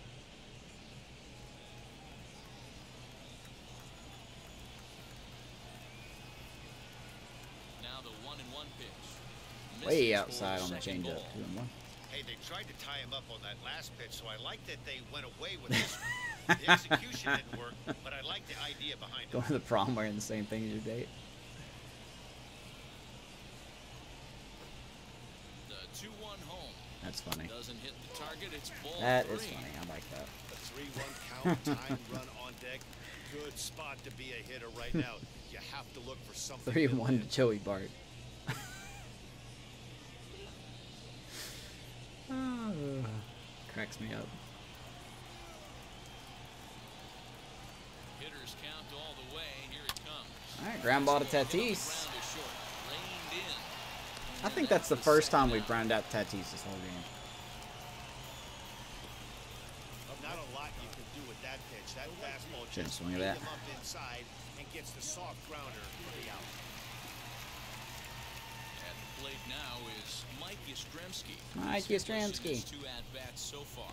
[SPEAKER 2] Now the 1-1 pitch.
[SPEAKER 1] Way
[SPEAKER 2] Misses
[SPEAKER 1] outside
[SPEAKER 2] for
[SPEAKER 1] on the
[SPEAKER 2] second
[SPEAKER 1] changeup,
[SPEAKER 2] ball.
[SPEAKER 1] 2-1.
[SPEAKER 4] Hey, they tried to tie him up on that last pitch, so I like that they went away with this one. The execution didn't work, but I like the idea behind it.
[SPEAKER 1] Going to the prom wearing the same thing as your date.
[SPEAKER 2] The 2-1 home.
[SPEAKER 1] That's funny.
[SPEAKER 2] Doesn't hit the target. It's ball
[SPEAKER 1] That
[SPEAKER 2] 3.
[SPEAKER 1] is funny. I like that.
[SPEAKER 4] A 3-1 count, time run on deck. Good spot to be a hitter right now. You have to look for something.
[SPEAKER 1] 3-1 to Joey Bart. Cracks me up.
[SPEAKER 2] Hitters count all the way. Here it comes.
[SPEAKER 1] All right, ground ball to
[SPEAKER 2] Ground
[SPEAKER 1] Tatis.
[SPEAKER 2] is short. Reined in.
[SPEAKER 1] I think that's the first time we've ground out Tatis this whole game.
[SPEAKER 4] Not a lot you can do with that pitch. That fastball
[SPEAKER 1] Shouldn't
[SPEAKER 4] just
[SPEAKER 1] swing at
[SPEAKER 4] beat
[SPEAKER 1] that.
[SPEAKER 4] him up inside and gets the soft grounder for the out.
[SPEAKER 2] At the plate now is Mike Yastrzemski.
[SPEAKER 1] Mike
[SPEAKER 2] He's hit
[SPEAKER 1] Yastrzemski.
[SPEAKER 2] his 2 at-bats so far.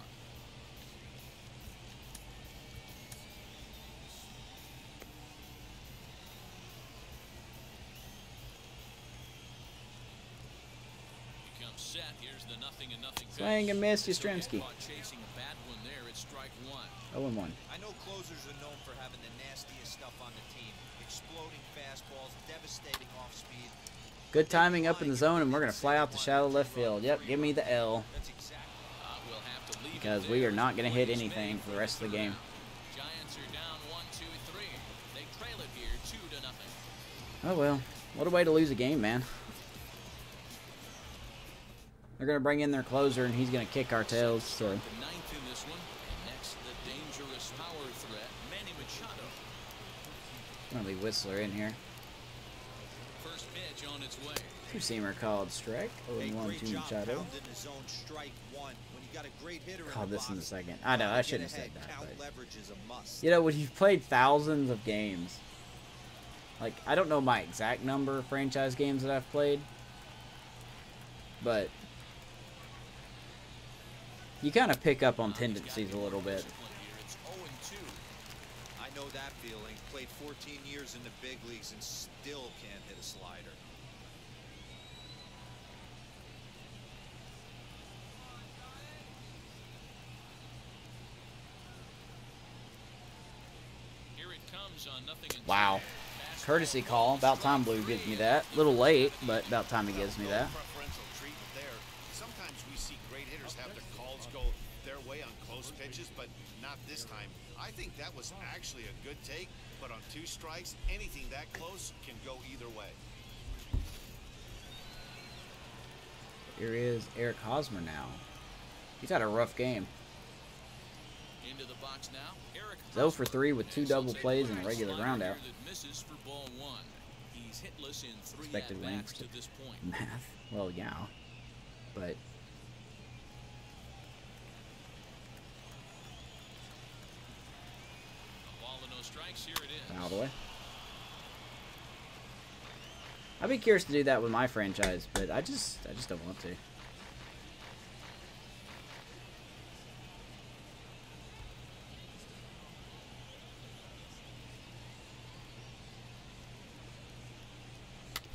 [SPEAKER 2] He comes set. Here's the 0-0 pitch.
[SPEAKER 1] Swing and miss,
[SPEAKER 2] So he got
[SPEAKER 1] Yastrzemski.
[SPEAKER 2] caught chasing a bad one there. It's strike strike one.
[SPEAKER 1] 0-1.
[SPEAKER 3] I know closers are known for having the nastiest stuff on the team. Exploding fastballs, devastating off speed.
[SPEAKER 1] Good timing up in the zone, and we're going to fly out the shallow left field. Yep, give me the L.
[SPEAKER 3] That's exactly.
[SPEAKER 2] We'll have to leave
[SPEAKER 1] Because
[SPEAKER 2] it
[SPEAKER 1] we
[SPEAKER 2] there.
[SPEAKER 1] are not going to hit anything for the rest of the game.
[SPEAKER 2] Giants are down 1-2-3. They trail it here 2-0.
[SPEAKER 1] Oh well, what a way to lose a game, man. They're going to bring in their closer, and he's going to kick our tails. So
[SPEAKER 2] The ninth in this one. Next, the dangerous power threat, Manny Machado.
[SPEAKER 1] I'm going to leave Whistler in here.
[SPEAKER 2] First pitch on its way.
[SPEAKER 1] Two-seamer called strike.
[SPEAKER 3] Hey,
[SPEAKER 1] 0-1
[SPEAKER 3] great
[SPEAKER 1] to
[SPEAKER 3] job
[SPEAKER 1] Machado.
[SPEAKER 3] pounding the zone, strike one. When you got a great hitter
[SPEAKER 1] Called
[SPEAKER 3] in the
[SPEAKER 1] this in the
[SPEAKER 3] box,
[SPEAKER 1] second. I know, I
[SPEAKER 3] get
[SPEAKER 1] shouldn't have said
[SPEAKER 3] ahead,
[SPEAKER 1] that.
[SPEAKER 3] count
[SPEAKER 1] But,
[SPEAKER 3] leverage is a must.
[SPEAKER 1] you know, when you've played thousands of games, like, I don't know my exact number of franchise games that I've played, but you kind of pick up on tendencies a little bit.
[SPEAKER 2] It's 0-2.
[SPEAKER 3] I know that feeling. Played 14 years in the big leagues and still can't hit a slider.
[SPEAKER 2] Here it comes on 0-2.
[SPEAKER 1] Wow. Courtesy call. About time Blue gives me that. A little late, but about time he gives me that.
[SPEAKER 4] Preferential treatment there. Sometimes we see great hitters have their calls go their way on close pitches, but not this time. I think that was actually a good take, but on 2 strikes, anything that close can go either way.
[SPEAKER 1] Here is Eric Hosmer now. He's had a rough game.
[SPEAKER 2] Into the box now. Eric
[SPEAKER 1] He's 0 for 3 with 2 double plays and a regular ground out.
[SPEAKER 2] that misses for ball 1. He's hitless in 3
[SPEAKER 1] Expected
[SPEAKER 2] at-bats
[SPEAKER 1] wins
[SPEAKER 2] to this point.
[SPEAKER 1] Math. Well, yeah. But
[SPEAKER 2] A ball and no strikes. Here it is.
[SPEAKER 1] out of the way. I'd be curious to do that with my franchise, but I just don't want to.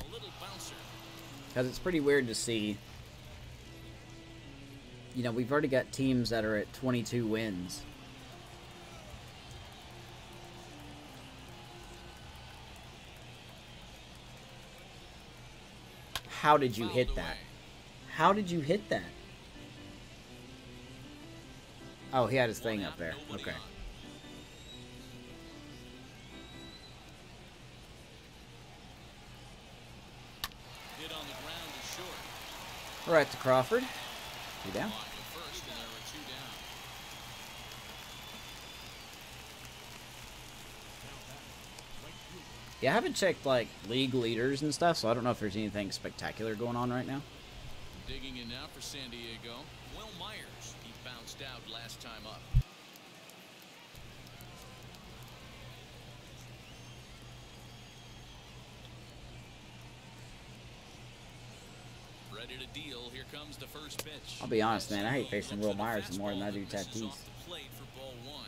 [SPEAKER 2] A little bouncer.
[SPEAKER 1] Because it's pretty weird to see, you know, we've already got teams that are at 22 wins. How did you hit that? How did you hit that? Oh, he had his thing up there. Okay.
[SPEAKER 2] Hit on the ground is short.
[SPEAKER 1] Right to Crawford. 2 down.
[SPEAKER 2] Walk at first, and there were 2 down.
[SPEAKER 1] Yeah, I haven't checked, like, league leaders and stuff, so I don't know if there's anything spectacular going on right now.
[SPEAKER 2] Digging in now for San Diego. Will Myers. He bounced out last time up. Ready to deal. Here comes the first pitch.
[SPEAKER 1] I'll be honest, man, I hate facing Will Myers more than I do Tatis.
[SPEAKER 2] Off the plate for ball 1.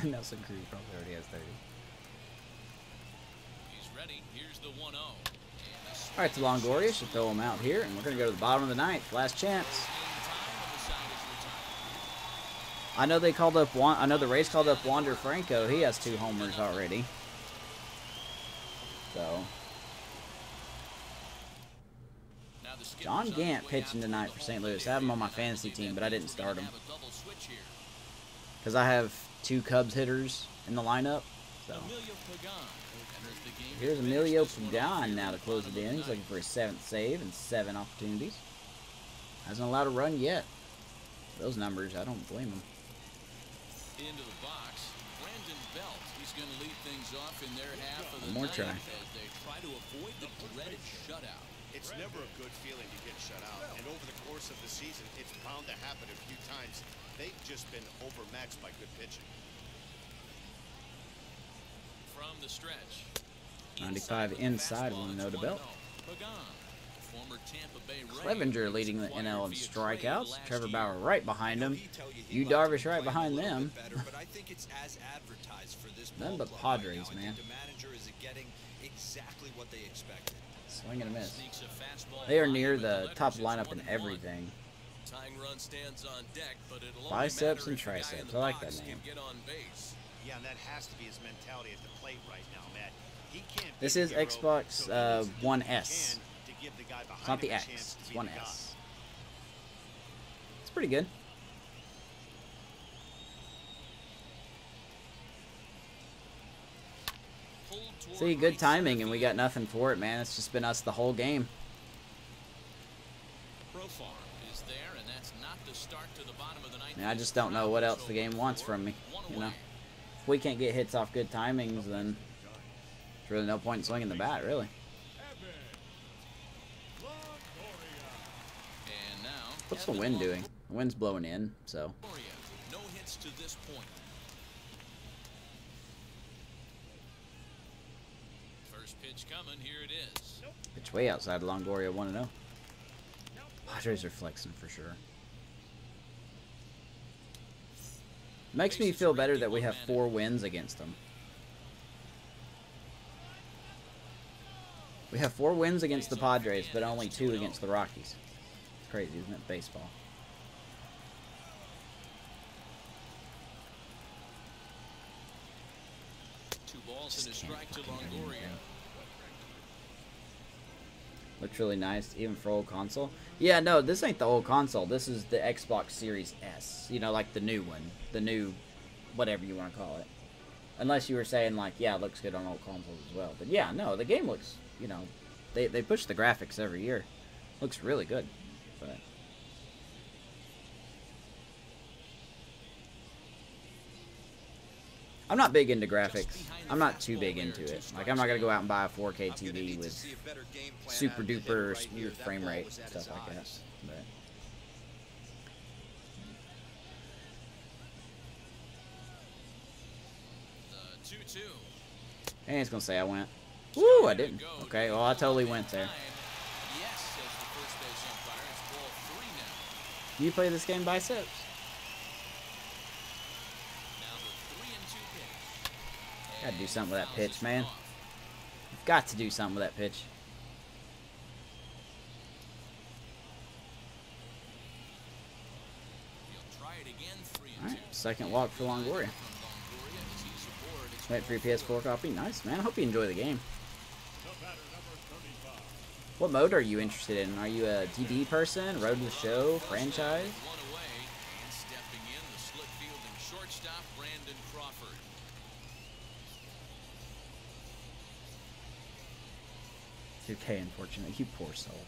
[SPEAKER 1] Nelson Cruz probably already has 30.
[SPEAKER 2] He's ready. Here's the 1-0.
[SPEAKER 1] All right, to Longoria should throw him out here, and we're going to go to the bottom of the ninth. Last chance. I know they called up I know the Rays called up Wander Franco. He has 2 homers already. So John Gant pitching tonight for St. Louis. I have him on my fantasy team, but I didn't start him because I have 2 Cubs hitters in the lineup. So here's Emilio Pagan now to close it in. He's looking for his 7th save and 7 opportunities. Hasn't allowed a run yet. Those numbers, I don't blame him.
[SPEAKER 2] Into the box, Brandon Belt. He's going to lead things off in their half of the
[SPEAKER 1] One more
[SPEAKER 2] ninth
[SPEAKER 1] try.
[SPEAKER 2] as they try to avoid the dreaded shutout.
[SPEAKER 4] It's never a good feeling to get shut out, and over the course of the season, it's bound to happen a few times. They've just been overmatched by good pitching.
[SPEAKER 2] From the stretch.
[SPEAKER 1] 95 inside, 1-0 to Belt.
[SPEAKER 2] Pagan, former Tampa Bay Ray.
[SPEAKER 1] Clevenger leading the NL in strikeouts. Trevor Bauer right behind him. Yu Darvish right behind them. None but Padres, man.
[SPEAKER 3] The manager is getting exactly what they expected.
[SPEAKER 1] Swing and a miss.
[SPEAKER 2] Sneaks a fastball
[SPEAKER 1] They are
[SPEAKER 2] line
[SPEAKER 1] near
[SPEAKER 2] with
[SPEAKER 1] the
[SPEAKER 2] letters.
[SPEAKER 1] top
[SPEAKER 2] It's
[SPEAKER 1] lineup in
[SPEAKER 2] 1-1.
[SPEAKER 1] everything.
[SPEAKER 2] Tying run stands on deck, but it'll only
[SPEAKER 1] Biceps
[SPEAKER 2] matter
[SPEAKER 1] and
[SPEAKER 2] if the guy in
[SPEAKER 1] triceps.
[SPEAKER 2] the
[SPEAKER 1] I like
[SPEAKER 2] box
[SPEAKER 1] that name.
[SPEAKER 2] can get on base.
[SPEAKER 4] Yeah, and that has to be his mentality at the plate right now, Matt. He can't
[SPEAKER 1] This
[SPEAKER 4] be
[SPEAKER 1] is
[SPEAKER 4] the hero,
[SPEAKER 1] Xbox
[SPEAKER 4] so he needs to do what he
[SPEAKER 1] 1S.
[SPEAKER 4] can to give the guy
[SPEAKER 1] It's
[SPEAKER 4] behind
[SPEAKER 1] not the
[SPEAKER 4] him a
[SPEAKER 1] X.
[SPEAKER 4] chance to
[SPEAKER 1] It's
[SPEAKER 4] be the
[SPEAKER 1] 1S. It's pretty good.
[SPEAKER 2] Pulled toward
[SPEAKER 1] See, good
[SPEAKER 2] right
[SPEAKER 1] timing,
[SPEAKER 2] center
[SPEAKER 1] and we
[SPEAKER 2] field.
[SPEAKER 1] got nothing for it, man. It's just been us the whole game.
[SPEAKER 2] Profar is there, and that's not the start to the bottom of the ninth.
[SPEAKER 1] I just don't know what else the game wants from me. You know, if we can't get hits off good timings, then there's really no point in swinging the bat, really.
[SPEAKER 2] And now,
[SPEAKER 1] What's the wind doing? The wind's blowing in, so.
[SPEAKER 2] no hits to this point. First pitch coming, here it is.
[SPEAKER 1] It's way outside Longoria 1-0. Padres are flexing for sure. Makes me feel better that we have 4 wins against them. We have 4 wins against the Padres, but only 2 against the Rockies. It's crazy, isn't it? Baseball.
[SPEAKER 2] Two balls and a strike to Longoria.
[SPEAKER 1] Looks really nice, even for old console. Yeah, no, this ain't the old console. This is the Xbox Series S. You know, like the new one. The new, whatever you want to call it. Unless you were saying, like, yeah, it looks good on old consoles as well. But yeah, no, the game looks, you know, they push the graphics every year. Looks really good. But I'm not big into graphics. I'm not too big into it. Like, I'm not going to go out and buy a 4K TV with super duper smooth frame rate, stuff like that. But
[SPEAKER 2] The 2-2.
[SPEAKER 1] hey, it's going to say I went. Woo, I didn't. Okay, well, I totally went there.
[SPEAKER 2] Yes, says the first base umpire. It's ball 3 now.
[SPEAKER 1] You play this game biceps?
[SPEAKER 2] Now the 3-2 pitch.
[SPEAKER 1] Gotta do something with that pitch, man. You've got to do something with that pitch.
[SPEAKER 2] He'll try it again. 3-2.
[SPEAKER 1] Alright, second walk for Longoria. Wait for your PS4 copy. Nice, man. I hope you enjoy the game. What mode are you interested in? Are you a DB person, road to the show, franchise?
[SPEAKER 2] One away, and stepping in, the slick fielding shortstop, Brandon Crawford.
[SPEAKER 1] It's okay, unfortunately. You poor soul.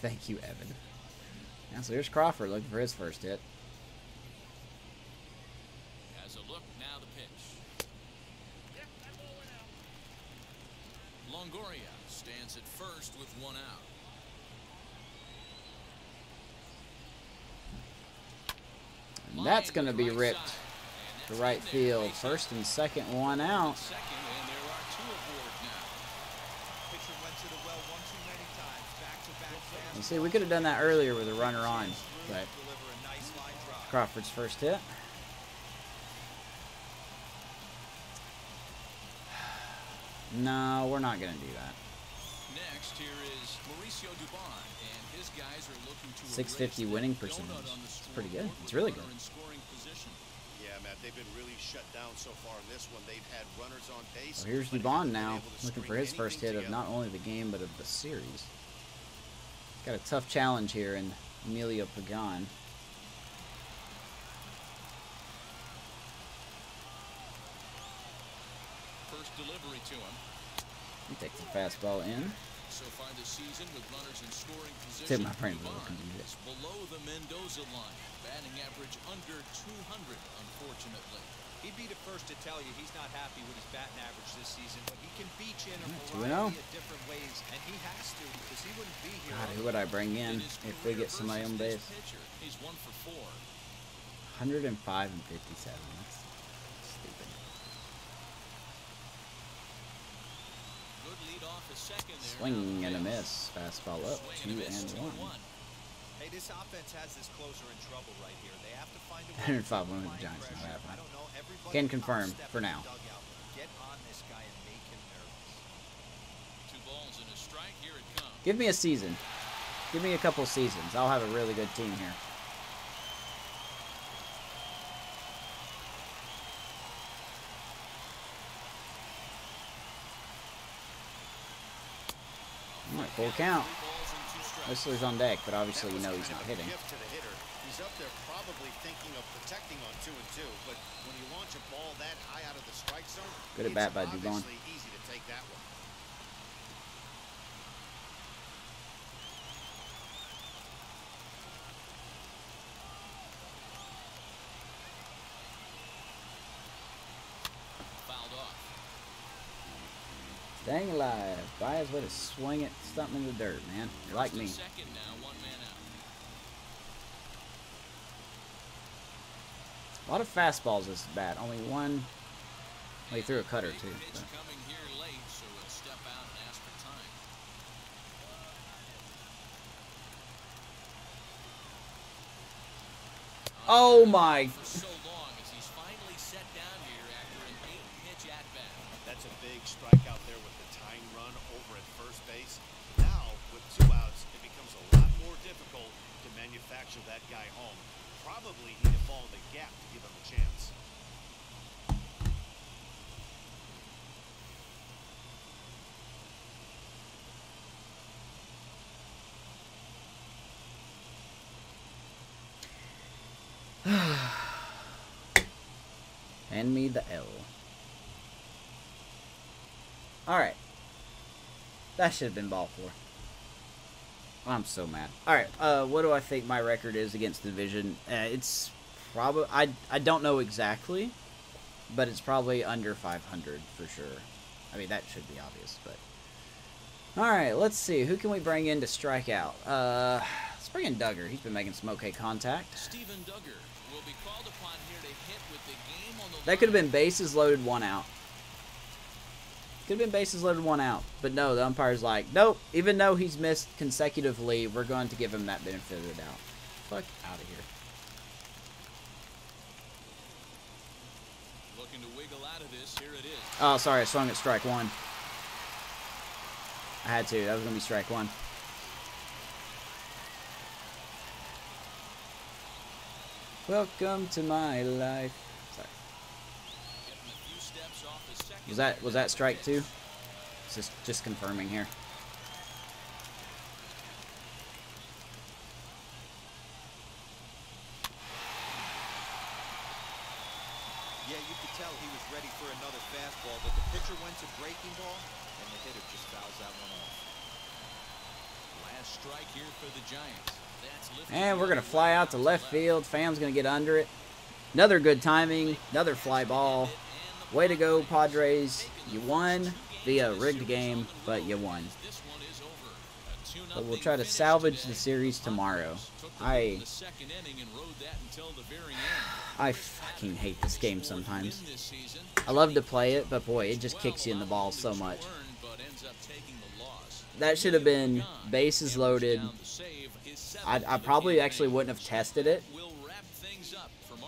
[SPEAKER 1] Thank you, Evan. Yeah, so here's Crawford looking for his first hit.
[SPEAKER 2] Has a look, now the pitch. Longoria stands at first with 1 out.
[SPEAKER 1] And that's going to be ripped to right field. First and second, 1 out.
[SPEAKER 2] Second, and there are 2 aboard now.
[SPEAKER 3] Pitcher went to the well one too many times. Back-to-back
[SPEAKER 1] You see, we could have done that earlier with a runner on, but
[SPEAKER 3] deliver a nice line drive.
[SPEAKER 1] Crawford's first hit. No, we're not going to do that.
[SPEAKER 2] Next, here is Mauricio Dubon, and his guys are looking to
[SPEAKER 1] 650 winning percentage. It's pretty good. It's really good.
[SPEAKER 4] Yeah, Matt, they've been really shut down so far in this one. They've had runners on base.
[SPEAKER 1] Well, here's
[SPEAKER 4] but
[SPEAKER 1] Dubon
[SPEAKER 4] haven't been
[SPEAKER 1] now,
[SPEAKER 4] able to
[SPEAKER 1] looking for
[SPEAKER 4] string
[SPEAKER 1] his first hit
[SPEAKER 4] anything
[SPEAKER 1] of not only the game, but of the series. Got a tough challenge here in Emilio Pagan.
[SPEAKER 2] First delivery to him.
[SPEAKER 1] He takes the fastball in.
[SPEAKER 2] So far this season, with runners in scoring
[SPEAKER 1] Take
[SPEAKER 2] position,
[SPEAKER 1] my brain a little
[SPEAKER 2] Dubon
[SPEAKER 1] confused.
[SPEAKER 2] is below the Mendoza line. Batting average under 200, unfortunately.
[SPEAKER 3] He'd be the first to tell you he's not happy with his batting average this season, but he can beat you in a
[SPEAKER 1] 2-0.
[SPEAKER 3] variety of different ways, and he has to because he wouldn't be here.
[SPEAKER 1] God, who would I bring in
[SPEAKER 2] his
[SPEAKER 1] if we
[SPEAKER 2] career
[SPEAKER 1] get somebody on
[SPEAKER 2] versus
[SPEAKER 1] base?
[SPEAKER 2] this pitcher, he's 1 for 4.
[SPEAKER 1] 105 and 57. That's stupid.
[SPEAKER 2] Good lead off a second there.
[SPEAKER 1] Swing and a miss. Fastball up. 2 and 1.
[SPEAKER 3] Hey, Hey, this offense has this closer in trouble right here. They have to find a way
[SPEAKER 1] 105 win with the Giants. Not happening. Can confirm for now.
[SPEAKER 3] Get on this guy and make him nervous.
[SPEAKER 2] 2 balls and a strike. Here it comes.
[SPEAKER 1] Give me a season. Give me a couple seasons. I'll have a really good team here. Alright, full count. Whistler's on deck, but obviously you know he's not hitting.
[SPEAKER 4] He's up there probably thinking of protecting on 2-2, but when you launch a ball that high out of the strike zone,
[SPEAKER 1] good at bat by Dubon.
[SPEAKER 4] It's easy to take that one.
[SPEAKER 2] Fouled off.
[SPEAKER 1] Staying alive. Baez way to swing it, something in the dirt, man. You're like me.
[SPEAKER 2] Second now, 1 man out.
[SPEAKER 1] A lot of fastballs this bat. Only one. Well, he threw a cutter too. So.
[SPEAKER 2] Coming here late, so let's step out and ask for time.
[SPEAKER 1] Oh my!
[SPEAKER 2] For so long as he's finally set down here after an 8-pitch at bat.
[SPEAKER 4] That's a big strikeout there with the tying run over at first base. Now, with 2 outs, it becomes a lot more difficult to manufacture that guy home. Probably he can fall in the gap to give him a chance.
[SPEAKER 1] Hand me the L. Alright. That should have been ball 4. I'm so mad. Alright, what do I think my record is against the division? It's probably... I don't know exactly, but it's probably under 500 for sure. I mean, that should be obvious, but... Alright, let's see. Who can we bring in to strike out? Let's bring in Duggar. He's been making some okay contact.
[SPEAKER 2] Steven Duggar will be called upon here to hit with the game on the
[SPEAKER 1] That could have been bases loaded, 1 out. Could have been bases loaded, 1 out. But no, the umpire's like, nope. Even though he's missed consecutively, we're going to give him that benefit of the doubt. Fuck out of here.
[SPEAKER 2] Looking to wiggle out of this. Here it is.
[SPEAKER 1] Oh, sorry. I swung at strike 1. I had to. That was going to be strike 1. Welcome to my life. Sorry.
[SPEAKER 2] Getting a few steps off the second.
[SPEAKER 1] Was that strike 2? Just confirming here.
[SPEAKER 3] Yeah, you could tell he was ready for another fastball, but the pitcher went to breaking ball, and the hitter just fouls that one off.
[SPEAKER 2] Last strike here for the Giants.
[SPEAKER 1] And we're going to fly out to left field. Fam's going to get under it. Another good timing. Another fly ball. Way to go, Padres. You won via a rigged game, but you won. But we'll try to salvage the series tomorrow. I fucking hate this game sometimes. I love to play it, but boy, it just kicks you in the balls so much. That should have been bases loaded. I probably actually wouldn't have tested it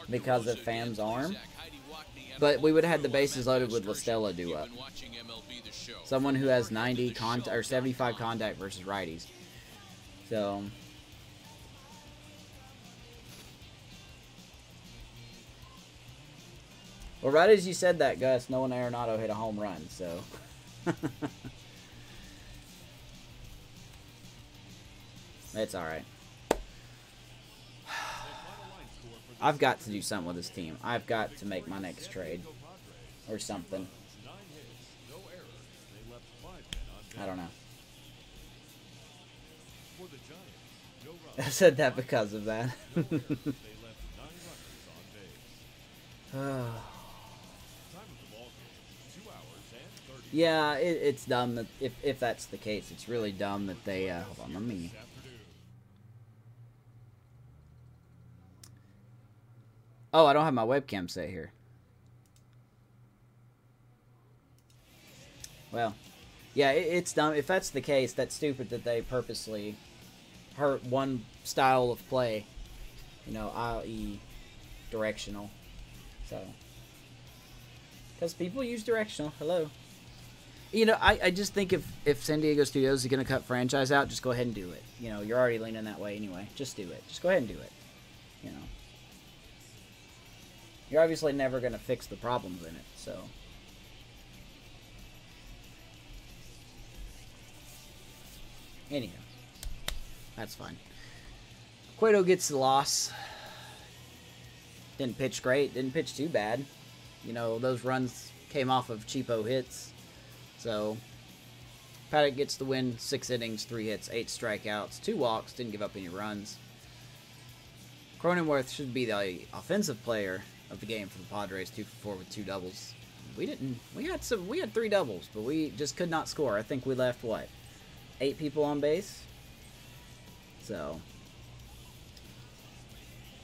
[SPEAKER 1] because of Fam's arm. But we would have had the bases loaded with La Stella do up. Someone who has 90 contact or 75 contact versus righties. So well, right as you said that, Gus, Nolan Arenado hit a home run, so it's alright. I've got to do something with this team. I've got to make my next trade. Or something. I don't know. I said that because of that. Yeah, it's dumb that if that's the case, it's really dumb that they hold on, let me. Oh, I don't have my webcam set here. Well, yeah, it's dumb. If that's the case, that's stupid that they purposely hurt one style of play, you know, i.e. directional. So, because people use directional. Hello. You know, I just think if San Diego Studios is going to cut franchise out, just go ahead and do it. You know, you're already leaning that way anyway. Just do it. Just go ahead and do it. You know. You're obviously never going to fix the problems in it, so. Anyhow. That's fine. Cueto gets the loss. Didn't pitch great. Didn't pitch too bad. You know, those runs came off of cheapo hits. So, Paddock gets the win. 6 innings, 3 hits, 8 strikeouts, 2 walks. Didn't give up any runs. Cronenworth should be the offensive player of the game for the Padres. 2 for 4 with 2 doubles. We had 3 doubles, but we just could not score. I think we left, what, 8 people on base? So,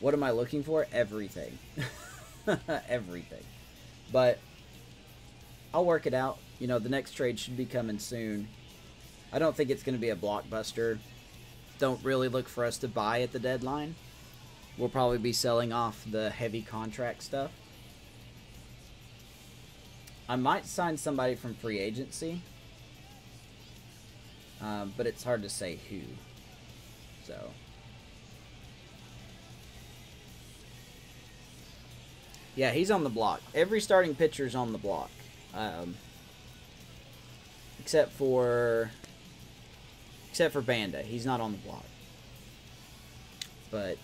[SPEAKER 1] what am I looking for? Everything. Everything. But I'll work it out. You know, the next trade should be coming soon. I don't think it's going to be a blockbuster. Don't really look for us to buy at the deadline. We'll probably be selling off the heavy contract stuff. I might sign somebody from free agency. But it's hard to say who. So. Yeah, he's on the block. Every starting pitcher's on the block. Except for Banda. He's not on the block. But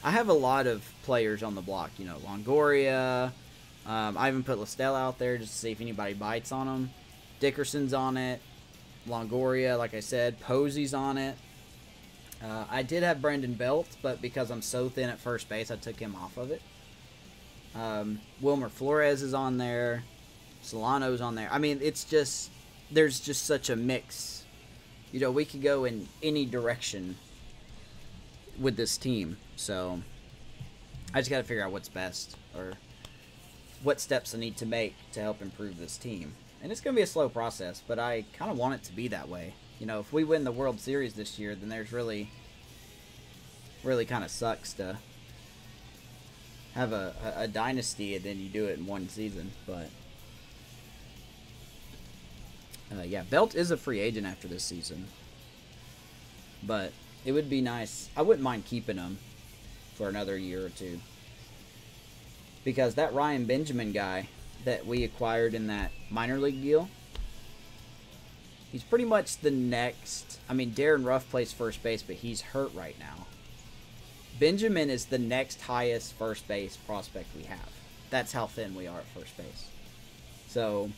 [SPEAKER 1] I have a lot of players on the block. You know, Longoria. I even put Listella out there just to see if anybody bites on him. Dickerson's on it. Longoria, like I said. Posey's on it. I did have Brandon Belt, but because I'm so thin at first base, I took him off of it. Wilmer Flores is on there. Solano's on there. I mean, it's just, there's just such a mix. You know, we could go in any direction with this team. So, I just got to figure out what's best, or what steps I need to make to help improve this team. And it's going to be a slow process, but I kind of want it to be that way. You know, if we win the World Series this year, then there's really kind of sucks to have a dynasty and then you do it in one season. But, yeah, Belt is a free agent after this season. But it would be nice. I wouldn't mind keeping him for another year or two. Because that Ryan Benjamin guy that we acquired in that minor league deal, he's pretty much the next. I mean, Darren Ruff plays first base, but he's hurt right now. Benjamin is the next highest first base prospect we have. That's how thin we are at first base. So,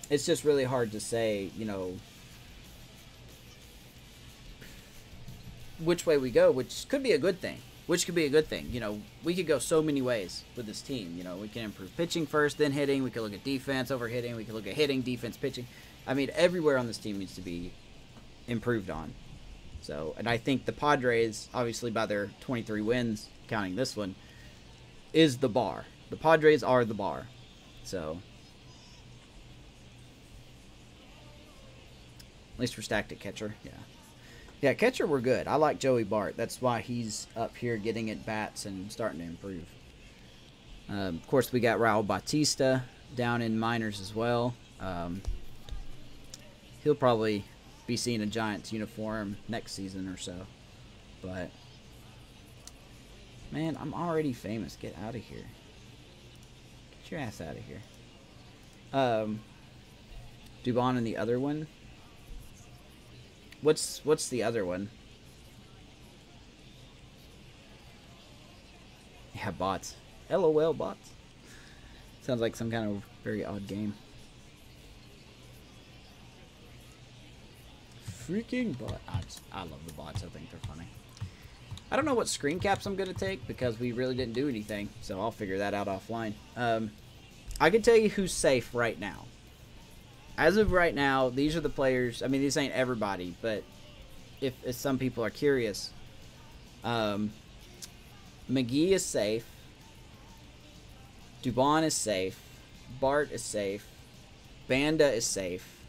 [SPEAKER 1] it's just really hard to say, you know, which way we go, which could be a good thing. You know, we could go so many ways with this team. You know, we can improve pitching first, then hitting. We could look at defense over hitting. We could look at hitting, defense, pitching. I mean, everywhere on this team needs to be improved on. So, and I think the Padres, obviously by their 23 wins, counting this one, is the bar. The Padres are the bar. So, at least we're stacked at catcher. Yeah. Yeah, catcher, we're good. I like Joey Bart. That's why he's up here getting at bats and starting to improve. Of course, we got Raul Bautista down in minors as well. He'll probably be seeing a Giants uniform next season or so. But, man, I'm already famous. Get out of here. Get your ass out of here. Dubon and the other one. What's the other one? Yeah, bots. LOL, bots. Sounds like some kind of very odd game. Freaking bot. I love the bots. I think they're funny. I don't know what screen caps I'm going to take because we really didn't do anything. So I'll figure that out offline. I can tell you who's safe right now. As of right now, these are the players. I mean, these ain't everybody, but if some people are curious, McGee is safe. Dubon is safe. Bart is safe. Banda is safe.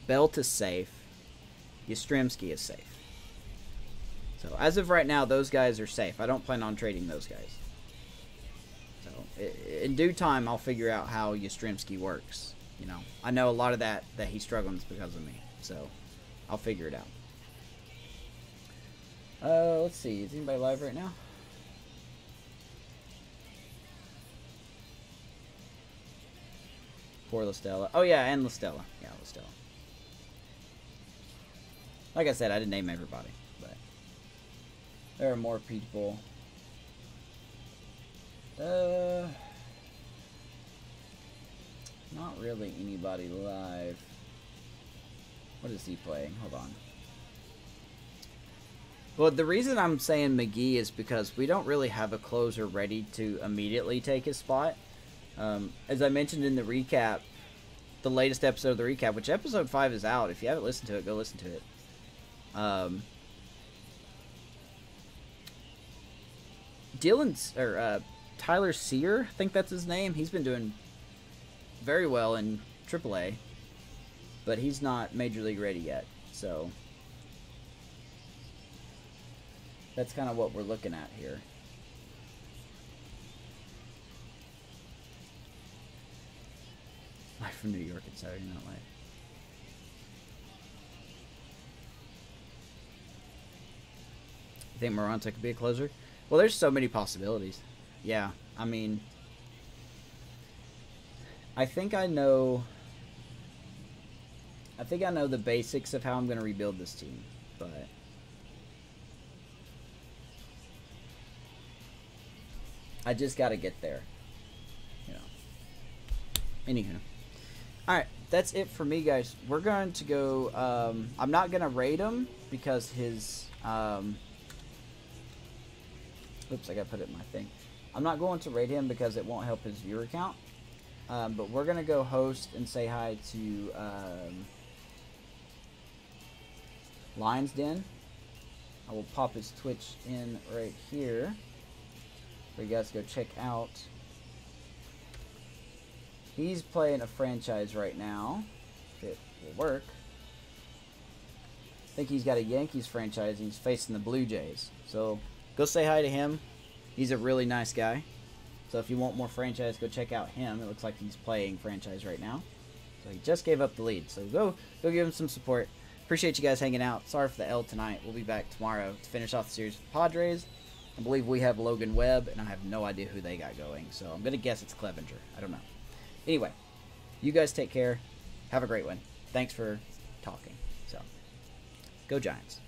[SPEAKER 1] Belt is safe. Yastrzemski is safe. So as of right now, those guys are safe. I don't plan on trading those guys. So in due time, I'll figure out how Yastrzemski works. You know, I know a lot of that he's struggling is because of me. So I'll figure it out. Let's see. Is anybody live right now? Poor Listella. Oh yeah, and Listella. Yeah, Listella. Like I said, I didn't name everybody, but there are more people. Not really anybody live. What is he playing? Hold on. Well, the reason I'm saying McGee is because we don't really have a closer ready to immediately take his spot. As I mentioned in the recap, the latest episode of the recap, which episode 5 is out. If you haven't listened to it, go listen to it. Tyler Sear, I think that's his name. He's been doing very well in AAA, but he's not Major League ready yet. So that's kind of what we're looking at here. Live from New York and Saturday Night Live. You think Moranta could be a closer? Well, there's so many possibilities. Yeah, I mean, I think I know the basics of how I'm going to rebuild this team, but I just got to get there. You know. Anywho. Alright, that's it for me, guys. We're going to go, I'm not going to raid him because his, oops, I got to put it in my thing. I'm not going to raid him because it won't help his viewer count. But we're going to go host and say hi to Lion's Den. I will pop his Twitch in right here for you guys to go check out. He's playing a franchise right now. If it will work. I think he's got a Yankees franchise. He's facing the Blue Jays. So go say hi to him. He's a really nice guy. So if you want more franchise, go check out him. It looks like he's playing franchise right now. So he just gave up the lead. So go give him some support. Appreciate you guys hanging out. Sorry for the L tonight. We'll be back tomorrow to finish off the series with the Padres. I believe we have Logan Webb, and I have no idea who they got going. So I'm going to guess it's Clevenger. I don't know. Anyway, you guys take care. Have a great one. Thanks for talking. So, go Giants.